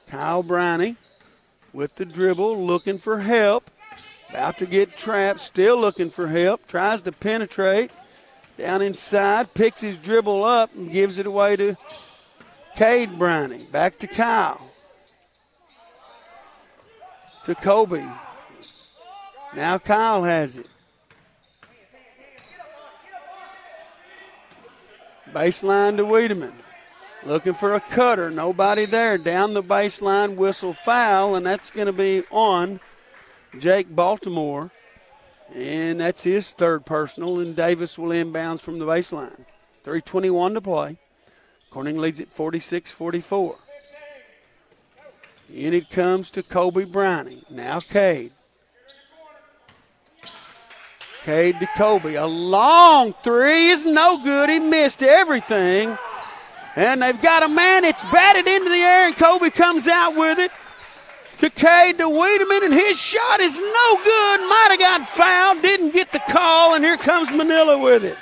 Kyle Brownie with the dribble, looking for help. About to get trapped, still looking for help. Tries to penetrate. Down inside, picks his dribble up and gives it away to Cade Brownie. Back to Kyle. To Kobe. Now Kyle has it. Baseline to Wiedemann. Looking for a cutter. Nobody there. Down the baseline, whistle foul, and that's going to be on Jake Baltimore. And that's his third personal, and Davis will inbounds from the baseline. 3:21 to play. Corning leads at 46-44. In it comes to Kobe Briney. Now Cade. Cade to Kobe. A long three is no good. He missed everything. And they've got a man. It's batted into the air, and Kobe comes out with it. To Cade to Wiedemann, and his shot is no good. Might have got fouled, didn't get the call, and here comes Manila with it.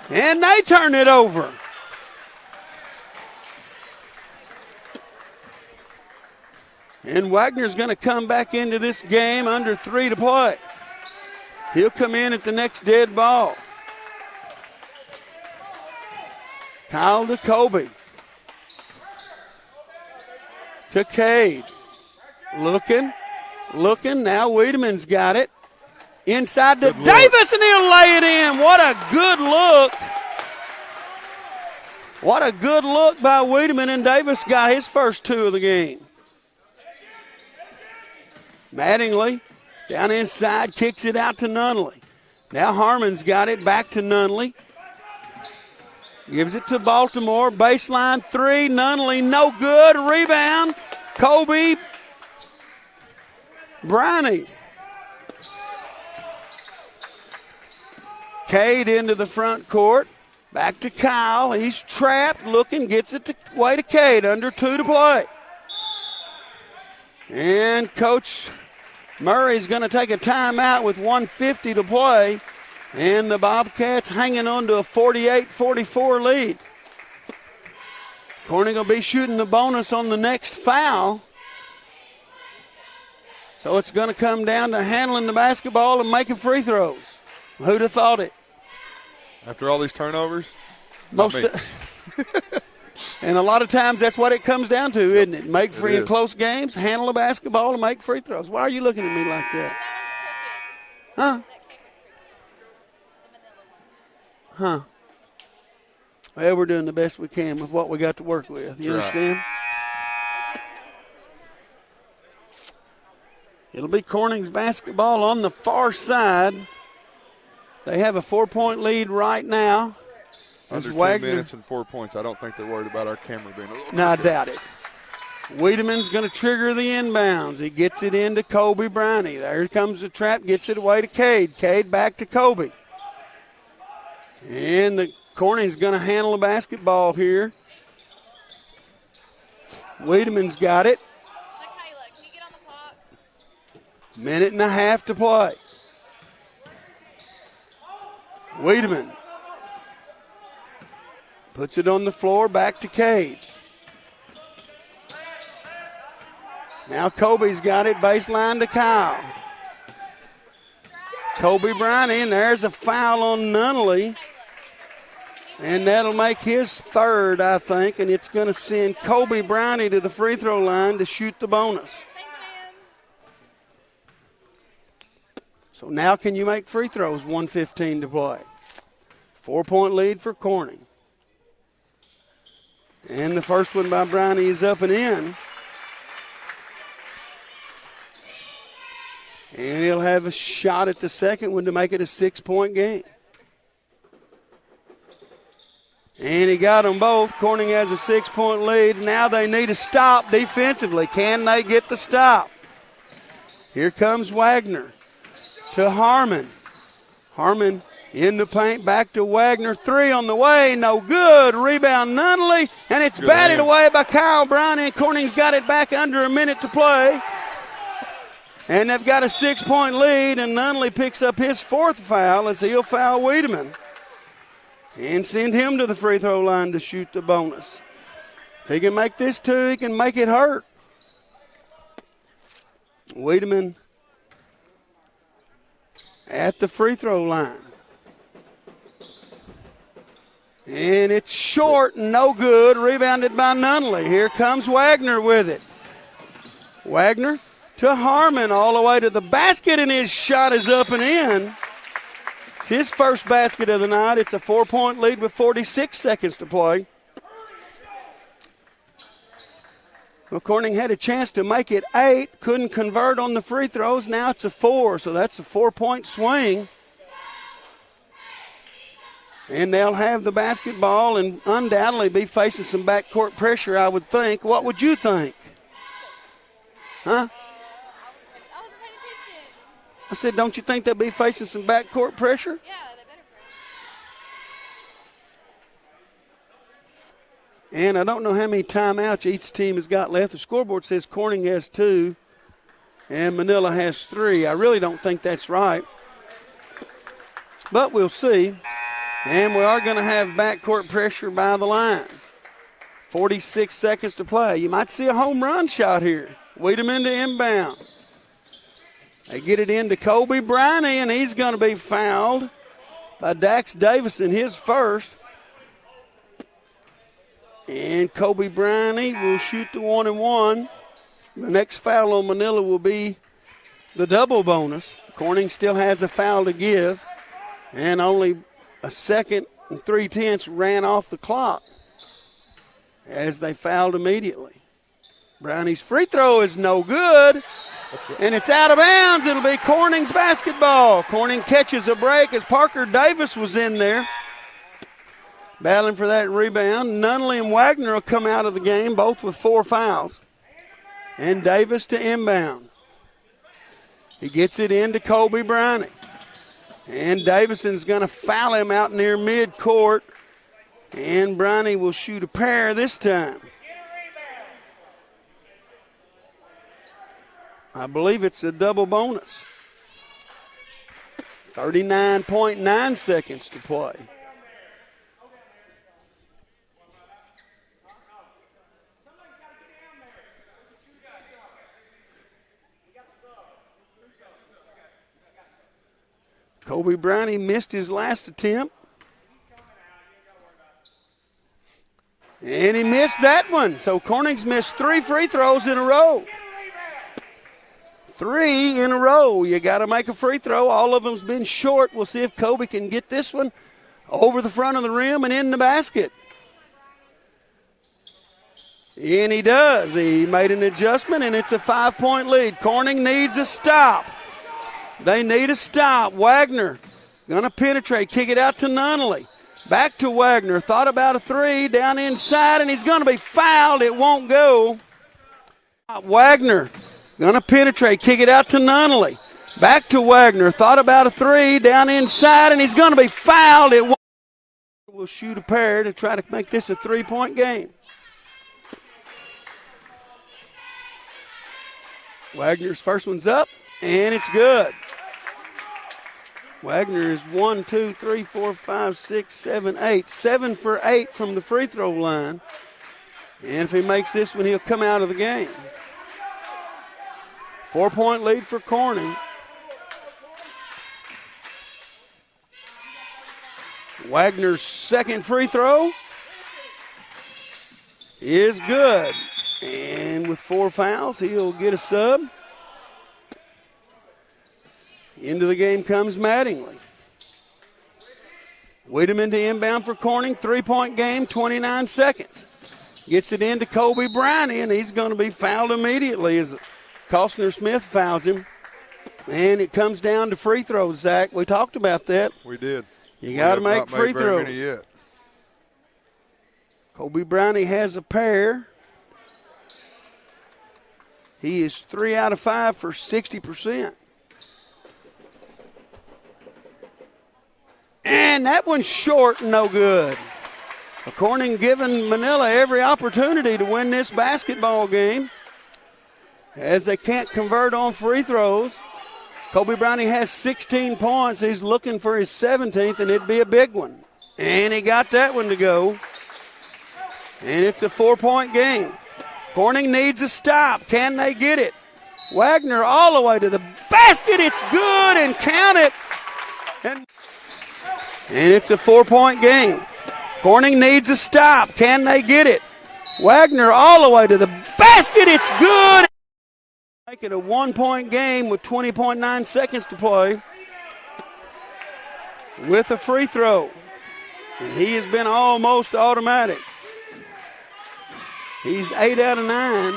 And they turn it over. And Wagner's going to come back into this game under 3 to play. He'll come in at the next dead ball. Kyle to Kobe. To Cade. Looking. Now Wiedemann's got it. Inside to Davis, and he'll lay it in. What a good look. What a good look by Wiedemann, and Davis got his first 2 of the game. Mattingly down inside, kicks it out to Nunley. Now Harmon's got it, back to Nunley. Gives it to Baltimore. Baseline 3. Nunley, no good. Rebound. Kobe Briney. Cade into the front court. Back to Kyle. He's trapped. Looking. Gets it away to Cade. Under 2 to play. And Coach Murray's going to take a timeout with 1:50 to play. And the Bobcats hanging on to a 48-44 lead. Corning will be shooting the bonus on the next foul. So it's going to come down to handling the basketball and making free throws. Who'd have thought it? After all these turnovers? And a lot of times that's what it comes down to, isn't it? Make free in close games, handle the basketball, and make free throws. Why are you looking at me like that? Huh? Huh. Well, we're doing the best we can with what we got to work with. You understand? It'll be Corning's basketball on the far side. They have a 4-point lead right now. Under 2 minutes and 4 points. I don't think they're worried about our camera being a little No, I doubt it. Wiedemann's going to trigger the inbounds. He gets it into Kobe Briney. There comes the trap, gets it away to Cade. Cade back to Kobe. And the Corning's going to handle the basketball here. Wiedemann's got it. Minute and a half to play. Wiedemann puts it on the floor, back to Cade. Now Kobe's got it, baseline to Kyle. Kobe Briney, and there's a foul on Nunley. And that'll make his third, I think, and it's going to send Kobe Briney to the free throw line to shoot the bonus. So now can you make free throws? 1:15 to play. 4-point lead for Corning. And the first one by Briney is up and in. And he'll have a shot at the second one to make it a 6-point game. And he got them both. Corning has a 6-point lead. Now they need a stop defensively. Can they get the stop? Here comes Wagner to Harmon. Harmon in the paint, back to Wagner. 3 on the way, no good. Rebound Nunley, and it's batted away by Kyle Brown, and Corning's got it back under a minute to play. And they've got a 6-point lead, and Nunley picks up his 4th foul as he'll foul Wiedemann and send him to the free throw line to shoot the bonus. If he can make this 2, he can make it hurt. Wiedemann at the free throw line. And it's short, no good. Rebounded by Nunley. Here comes Wagner with it. Wagner to Harmon all the way to the basket, and his shot is up and in. It's his first basket of the night. It's a 4-point lead with 46 seconds to play. Well, Corning had a chance to make it 8, couldn't convert on the free throws. Now it's a 4, so that's a 4-point swing. And they'll have the basketball and undoubtedly be facing some backcourt pressure, I would think. What would you think? Huh? I wasn't paying attention. I said, don't you think they'll be facing some backcourt pressure? Yeah, they better pray. And I don't know how many timeouts each team has got left. The scoreboard says Corning has 2 and Manila has 3. I really don't think that's right. But we'll see. And we are going to have backcourt pressure by the lines. 46 seconds to play. You might see a home run shot here. Wiedemann to inbound. They get it into Kobe Briney, and he's going to be fouled by Dax Davison, his first. And Kobe Briney will shoot the 1-and-1. The next foul on Manila will be the double bonus. Corning still has a foul to give, and only a second and 3/10 ran off the clock as they fouled immediately. Briney's free throw is no good, and it's out of bounds. It'll be Corning's basketball. Corning catches a break as Parker Davis was in there battling for that rebound. Nunley and Wagner will come out of the game, both with 4 fouls. And Davis to inbound. He gets it into Kobe Briney. And Davison's going to foul him out near midcourt. And Briney will shoot a pair this time. I believe it's a double bonus. 39.9 seconds to play. Kobe Briney missed his last attempt. And he missed that one. So Corning's missed 3 free throws in a row. 3 in a row. You got to make a free throw. All of them's been short. We'll see if Kobe can get this one over the front of the rim and in the basket. And he does. He made an adjustment, and it's a 5-point lead. Corning needs a stop. They need a stop. Wagner going to penetrate, kick it out to Nunley. Back to Wagner. Thought about a 3 down inside, and he's going to be fouled. It won't go. Wagner going to penetrate, kick it out to Nunley. Back to Wagner. Thought about a 3 down inside, and he's going to be fouled. It won't. We'll shoot a pair to try to make this a 3-point game. Wagner's first one's up, and it's good. Wagner is 1, 2, 3, 4, 5, 6, 7, 8. 7 for 8 from the free throw line. And if he makes this one, he'll come out of the game. 4-point lead for Corning. Wagner's second free throw is good. And with 4 fouls, he'll get a sub. Into the game comes Mattingly. Wiedemann to inbound for Corning. 3-point game, 29 seconds. Gets it into Kobe Briney, and he's going to be fouled immediately as Costner Smith fouls him. And it comes down to free throws, Zach. We talked about that. We did. You got to make free very throws. many yet. Kobe Briney has a pair. He is 3 out of 5 for 60%. And that one's short, no good. Corning giving Manila every opportunity to win this basketball game as they can't convert on free throws. Kobe Briney has 16 points. He's looking for his 17th, and it'd be a big one. And he got that one to go. And it's a 4-point game. Corning needs a stop. Can they get it? Wagner all the way to the basket. It's good, and count it. And it's a 4-point game. Corning needs a stop. Can they get it? Wagner all the way to the basket. It's good. Make it a 1-point game with 20.9 seconds to play with a free throw. And he has been almost automatic. He's 8 out of 9.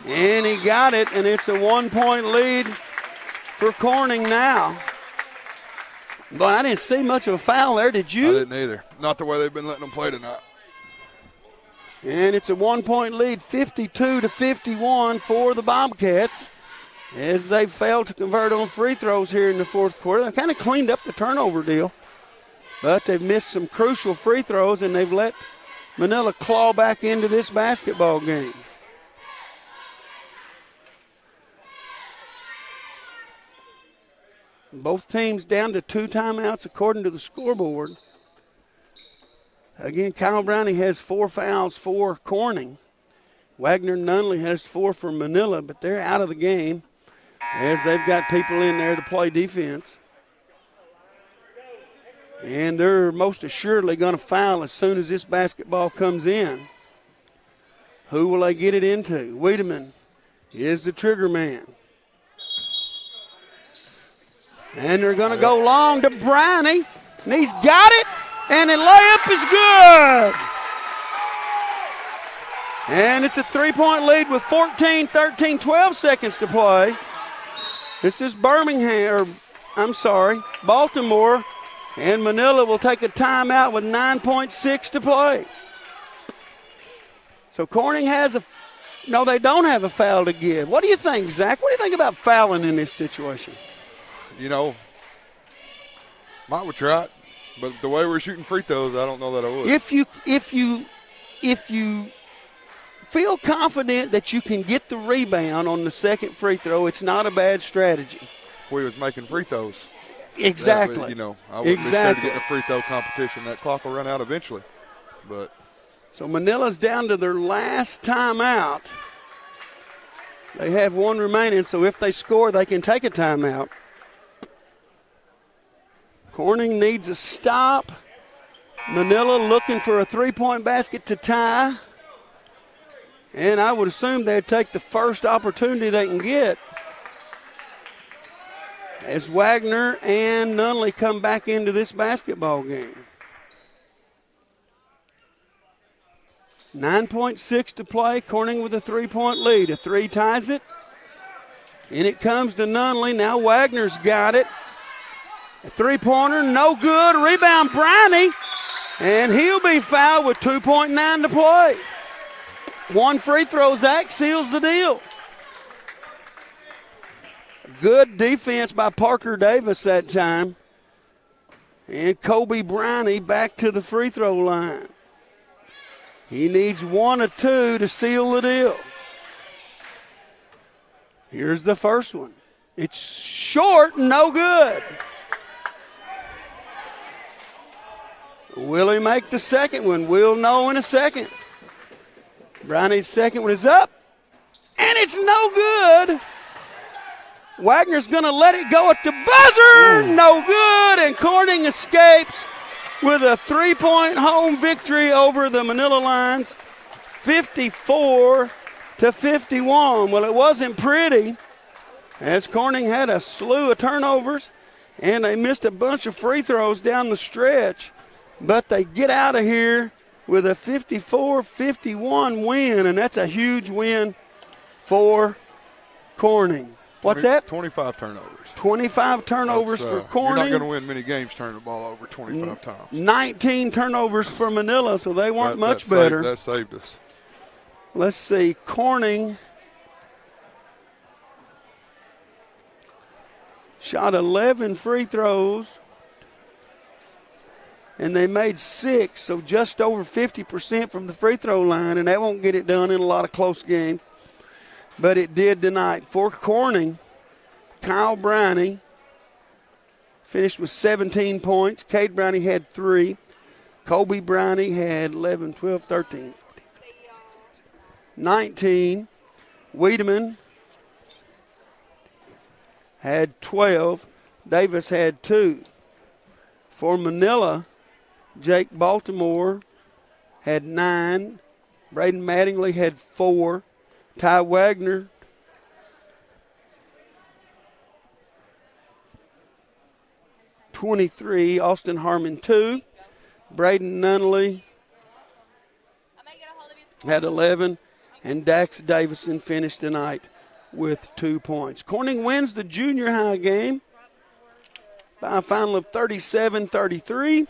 And he got it, and it's a 1-point lead for Corning now. But I didn't see much of a foul there, did you? I didn't either. Not the way they've been letting them play tonight. And it's a 1-point lead, 52-51 for the Bobcats, as they failed to convert on free throws here in the fourth quarter. They've kind of cleaned up the turnover deal, but they've missed some crucial free throws, and they've let Manila claw back into this basketball game. Both teams down to 2 timeouts according to the scoreboard. Again, Kyle Browning has 4 fouls for Corning. Wagner Nunley has 4 for Manila, but they're out of the game as they've got people in there to play defense. And they're most assuredly going to foul as soon as this basketball comes in. Who will they get it into? Wiedemann is the trigger man. And they're going to go long to Brownie, and he's got it, and the layup is good. And it's a 3-point lead with 14, 13, 12 seconds to play. This is Baltimore, and Manila will take a timeout with 9.6 to play. So Corning has no, they don't have a foul to give. What do you think, Zach? What do you think about fouling in this situation? You know, might would try it, but the way we're shooting free throws, I don't know that I would. If you feel confident that you can get the rebound on the second free throw, it's not a bad strategy. If we was making free throws. Exactly. I wouldn't be scared to get in a free throw competition. That clock will run out eventually. But so Manila's down to their last timeout. They have 1 remaining, so if they score, they can take a timeout. Corning needs a stop. Manila looking for a 3-point basket to tie. And I would assume they'd take the first opportunity they can get. As Wagner and Nunley come back into this basketball game. 9.6 to play. Corning with a 3-point lead. A 3 ties it. And it comes to Nunley. Now Wagner's got it. A 3-pointer, no good. Rebound, Brownie. And he'll be fouled with 2.9 to play. 1 free throw, Zach, seals the deal. Good defense by Parker Davis that time. And Kobe Brownie back to the free throw line. He needs 1 or 2 to seal the deal. Here's the first one. It's short, no good. Will he make the second one? We'll know in a second. Brownie's second one is up, and it's no good. Wagner's going to let it go at the buzzer. No good, and Corning escapes with a 3-point home victory over the Manila Lions, 54-51. Well, it wasn't pretty, as Corning had a slew of turnovers, and they missed a bunch of free throws down the stretch. But they get out of here with a 54-51 win, and that's a huge win for Corning. What's that? 25 turnovers. 25 turnovers for Corning. You're not going to win many games turning the ball over 25 times. 19 turnovers for Manila, so they weren't much better. That saved us. Let's see. Corning shot 11 free throws, and they made 6, so just over 50% from the free throw line, and that won't get it done in a lot of close games. But it did tonight. For Corning, Kyle Brownie finished with 17 points. Cade Brownie had 3. Kobe Brownie had 11, 12, 13, 14, 19. Wiedemann had 12. Davis had 2. For Manila, Jake Baltimore had 9. Braden Mattingly had 4. Ty Wagner (23). Austin Harmon 2. Braden Nunley had 11. and Dax Davison finished tonight with 2 points. Corning wins the junior high game by a final of 37-33,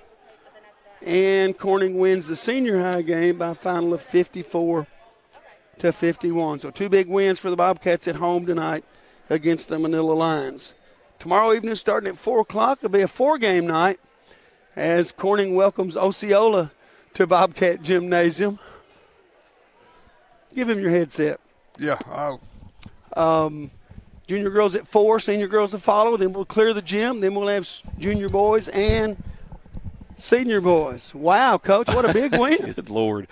and Corning wins the senior high game by a final of 54-51. So 2 big wins for the Bobcats at home tonight against the Manila Lions. Tomorrow evening, starting at 4 o'clock, it'll be a 4-game night as Corning welcomes Osceola to Bobcat Gymnasium. Give him your headset. Yeah, Junior girls at 4, senior girls to follow. Then we'll clear the gym. Then we'll have junior boys and senior boys. Wow, Coach, what a big win. Good Lord.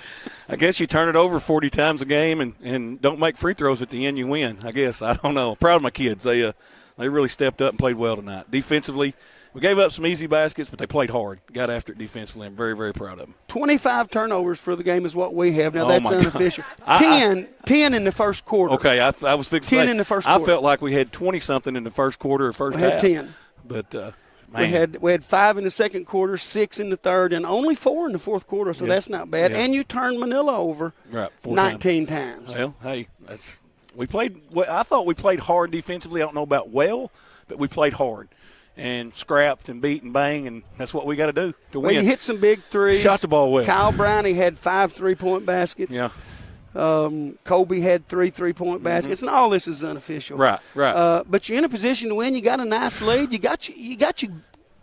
I guess you turn it over 40 times a game and don't make free throws at the end, you win. I guess. I don't know. Proud of my kids. They really stepped up and played well tonight. Defensively, we gave up some easy baskets, but they played hard. Got after it defensively. I'm very, very proud of them. 25 turnovers for the game is what we have. Now, Oh, that's my unofficial. 10 in the first quarter. Okay, I was fixing 10 in the first quarter. I felt like we had 20-something in the first quarter or first We had half. 10. But, man. We had 5 in the second quarter, 6 in the third, and only 4 in the fourth quarter, so that's not bad. Yeah. And you turned Manila over Right, 19 times. Well, hey, we played. I thought we played hard defensively. I don't know about well, but we played hard and scrapped and beat and bang, and that's what we got to do to win. Well, you hit some big threes. Shot the ball well. Kyle Brownie had 5 3-point baskets. Yeah. Kobe had 3 3-point baskets, and all this is unofficial. Right. But you're in a position to win. You got a nice lead. You got your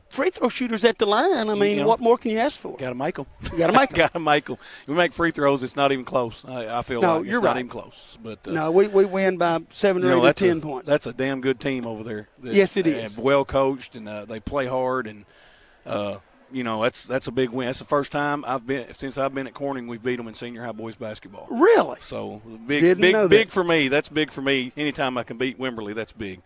free throw shooters at the line. I mean, what more can you ask for? Got to make them. You got to make them. Got to make them. We make free throws. It's not even close. I feel No, like you're it's right. not even close. But No, we win by 7 or 8 or 10 points. That's a damn good team over there. Yes, it is. Well coached, and they play hard, and that's a big win. That's the first time since I've been at Corning, we've beat them in senior high boys basketball. Really? So Didn't know that. big for me. That's big for me. Anytime I can beat Wimberley, that's big.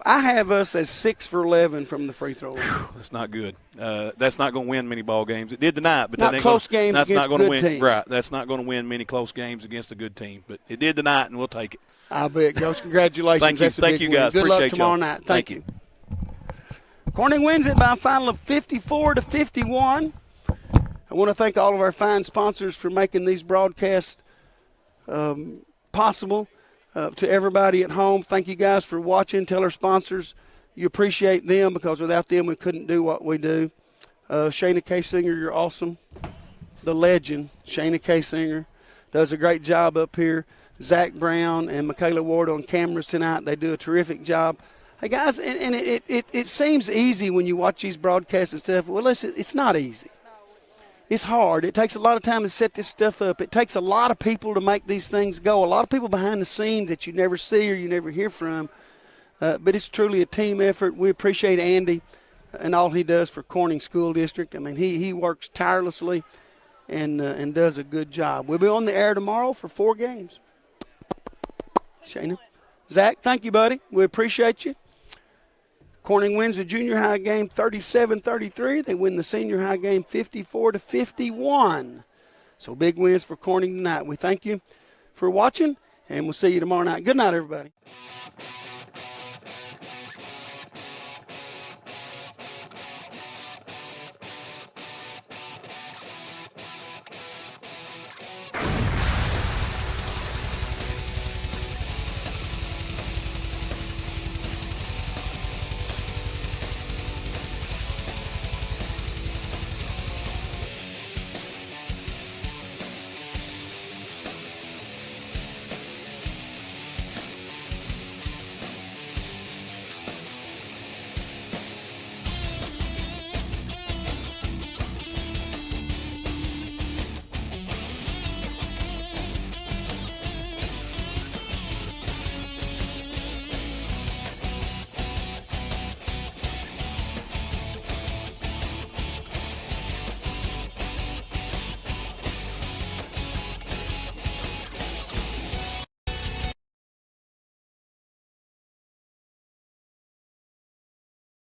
I have us as 6 for 11 from the free throw line. That's not good. That's not going to win many ball games. It did tonight, but Not that ain't close gonna, games that's against not gonna good win. teams. Right. That's not going to win many close games against a good team. But it did tonight, and we'll take it. I bet, Coach. Congratulations. Thank you. That's a Thank big you, win. guys. Good luck Appreciate tomorrow y'all. night. Thank Thank you. Corning wins it by a final of 54-51. I want to thank all of our fine sponsors for making these broadcasts possible. To everybody at home, thank you guys for watching. Tell our sponsors you appreciate them, because without them we couldn't do what we do. Shayna K. Singer, you're awesome. The legend, Shayna K. Singer, does a great job up here. Zach Brown and Michaela Ward on cameras tonight. They do a terrific job. Hey, guys, and it seems easy when you watch these broadcasts and stuff. Well, listen, it's not easy. It's hard. It takes a lot of time to set this stuff up. It takes a lot of people to make these things go, a lot of people behind the scenes that you never see or you never hear from. But it's truly a team effort. We appreciate Andy and all he does for Corning School District. I mean, he works tirelessly and does a good job. We'll be on the air tomorrow for 4 games. Shayna. Zach, thank you, buddy. We appreciate you. Corning wins the junior high game 37-33. They win the senior high game 54-51. So big wins for Corning tonight. We thank you for watching, and we'll see you tomorrow night. Good night, everybody.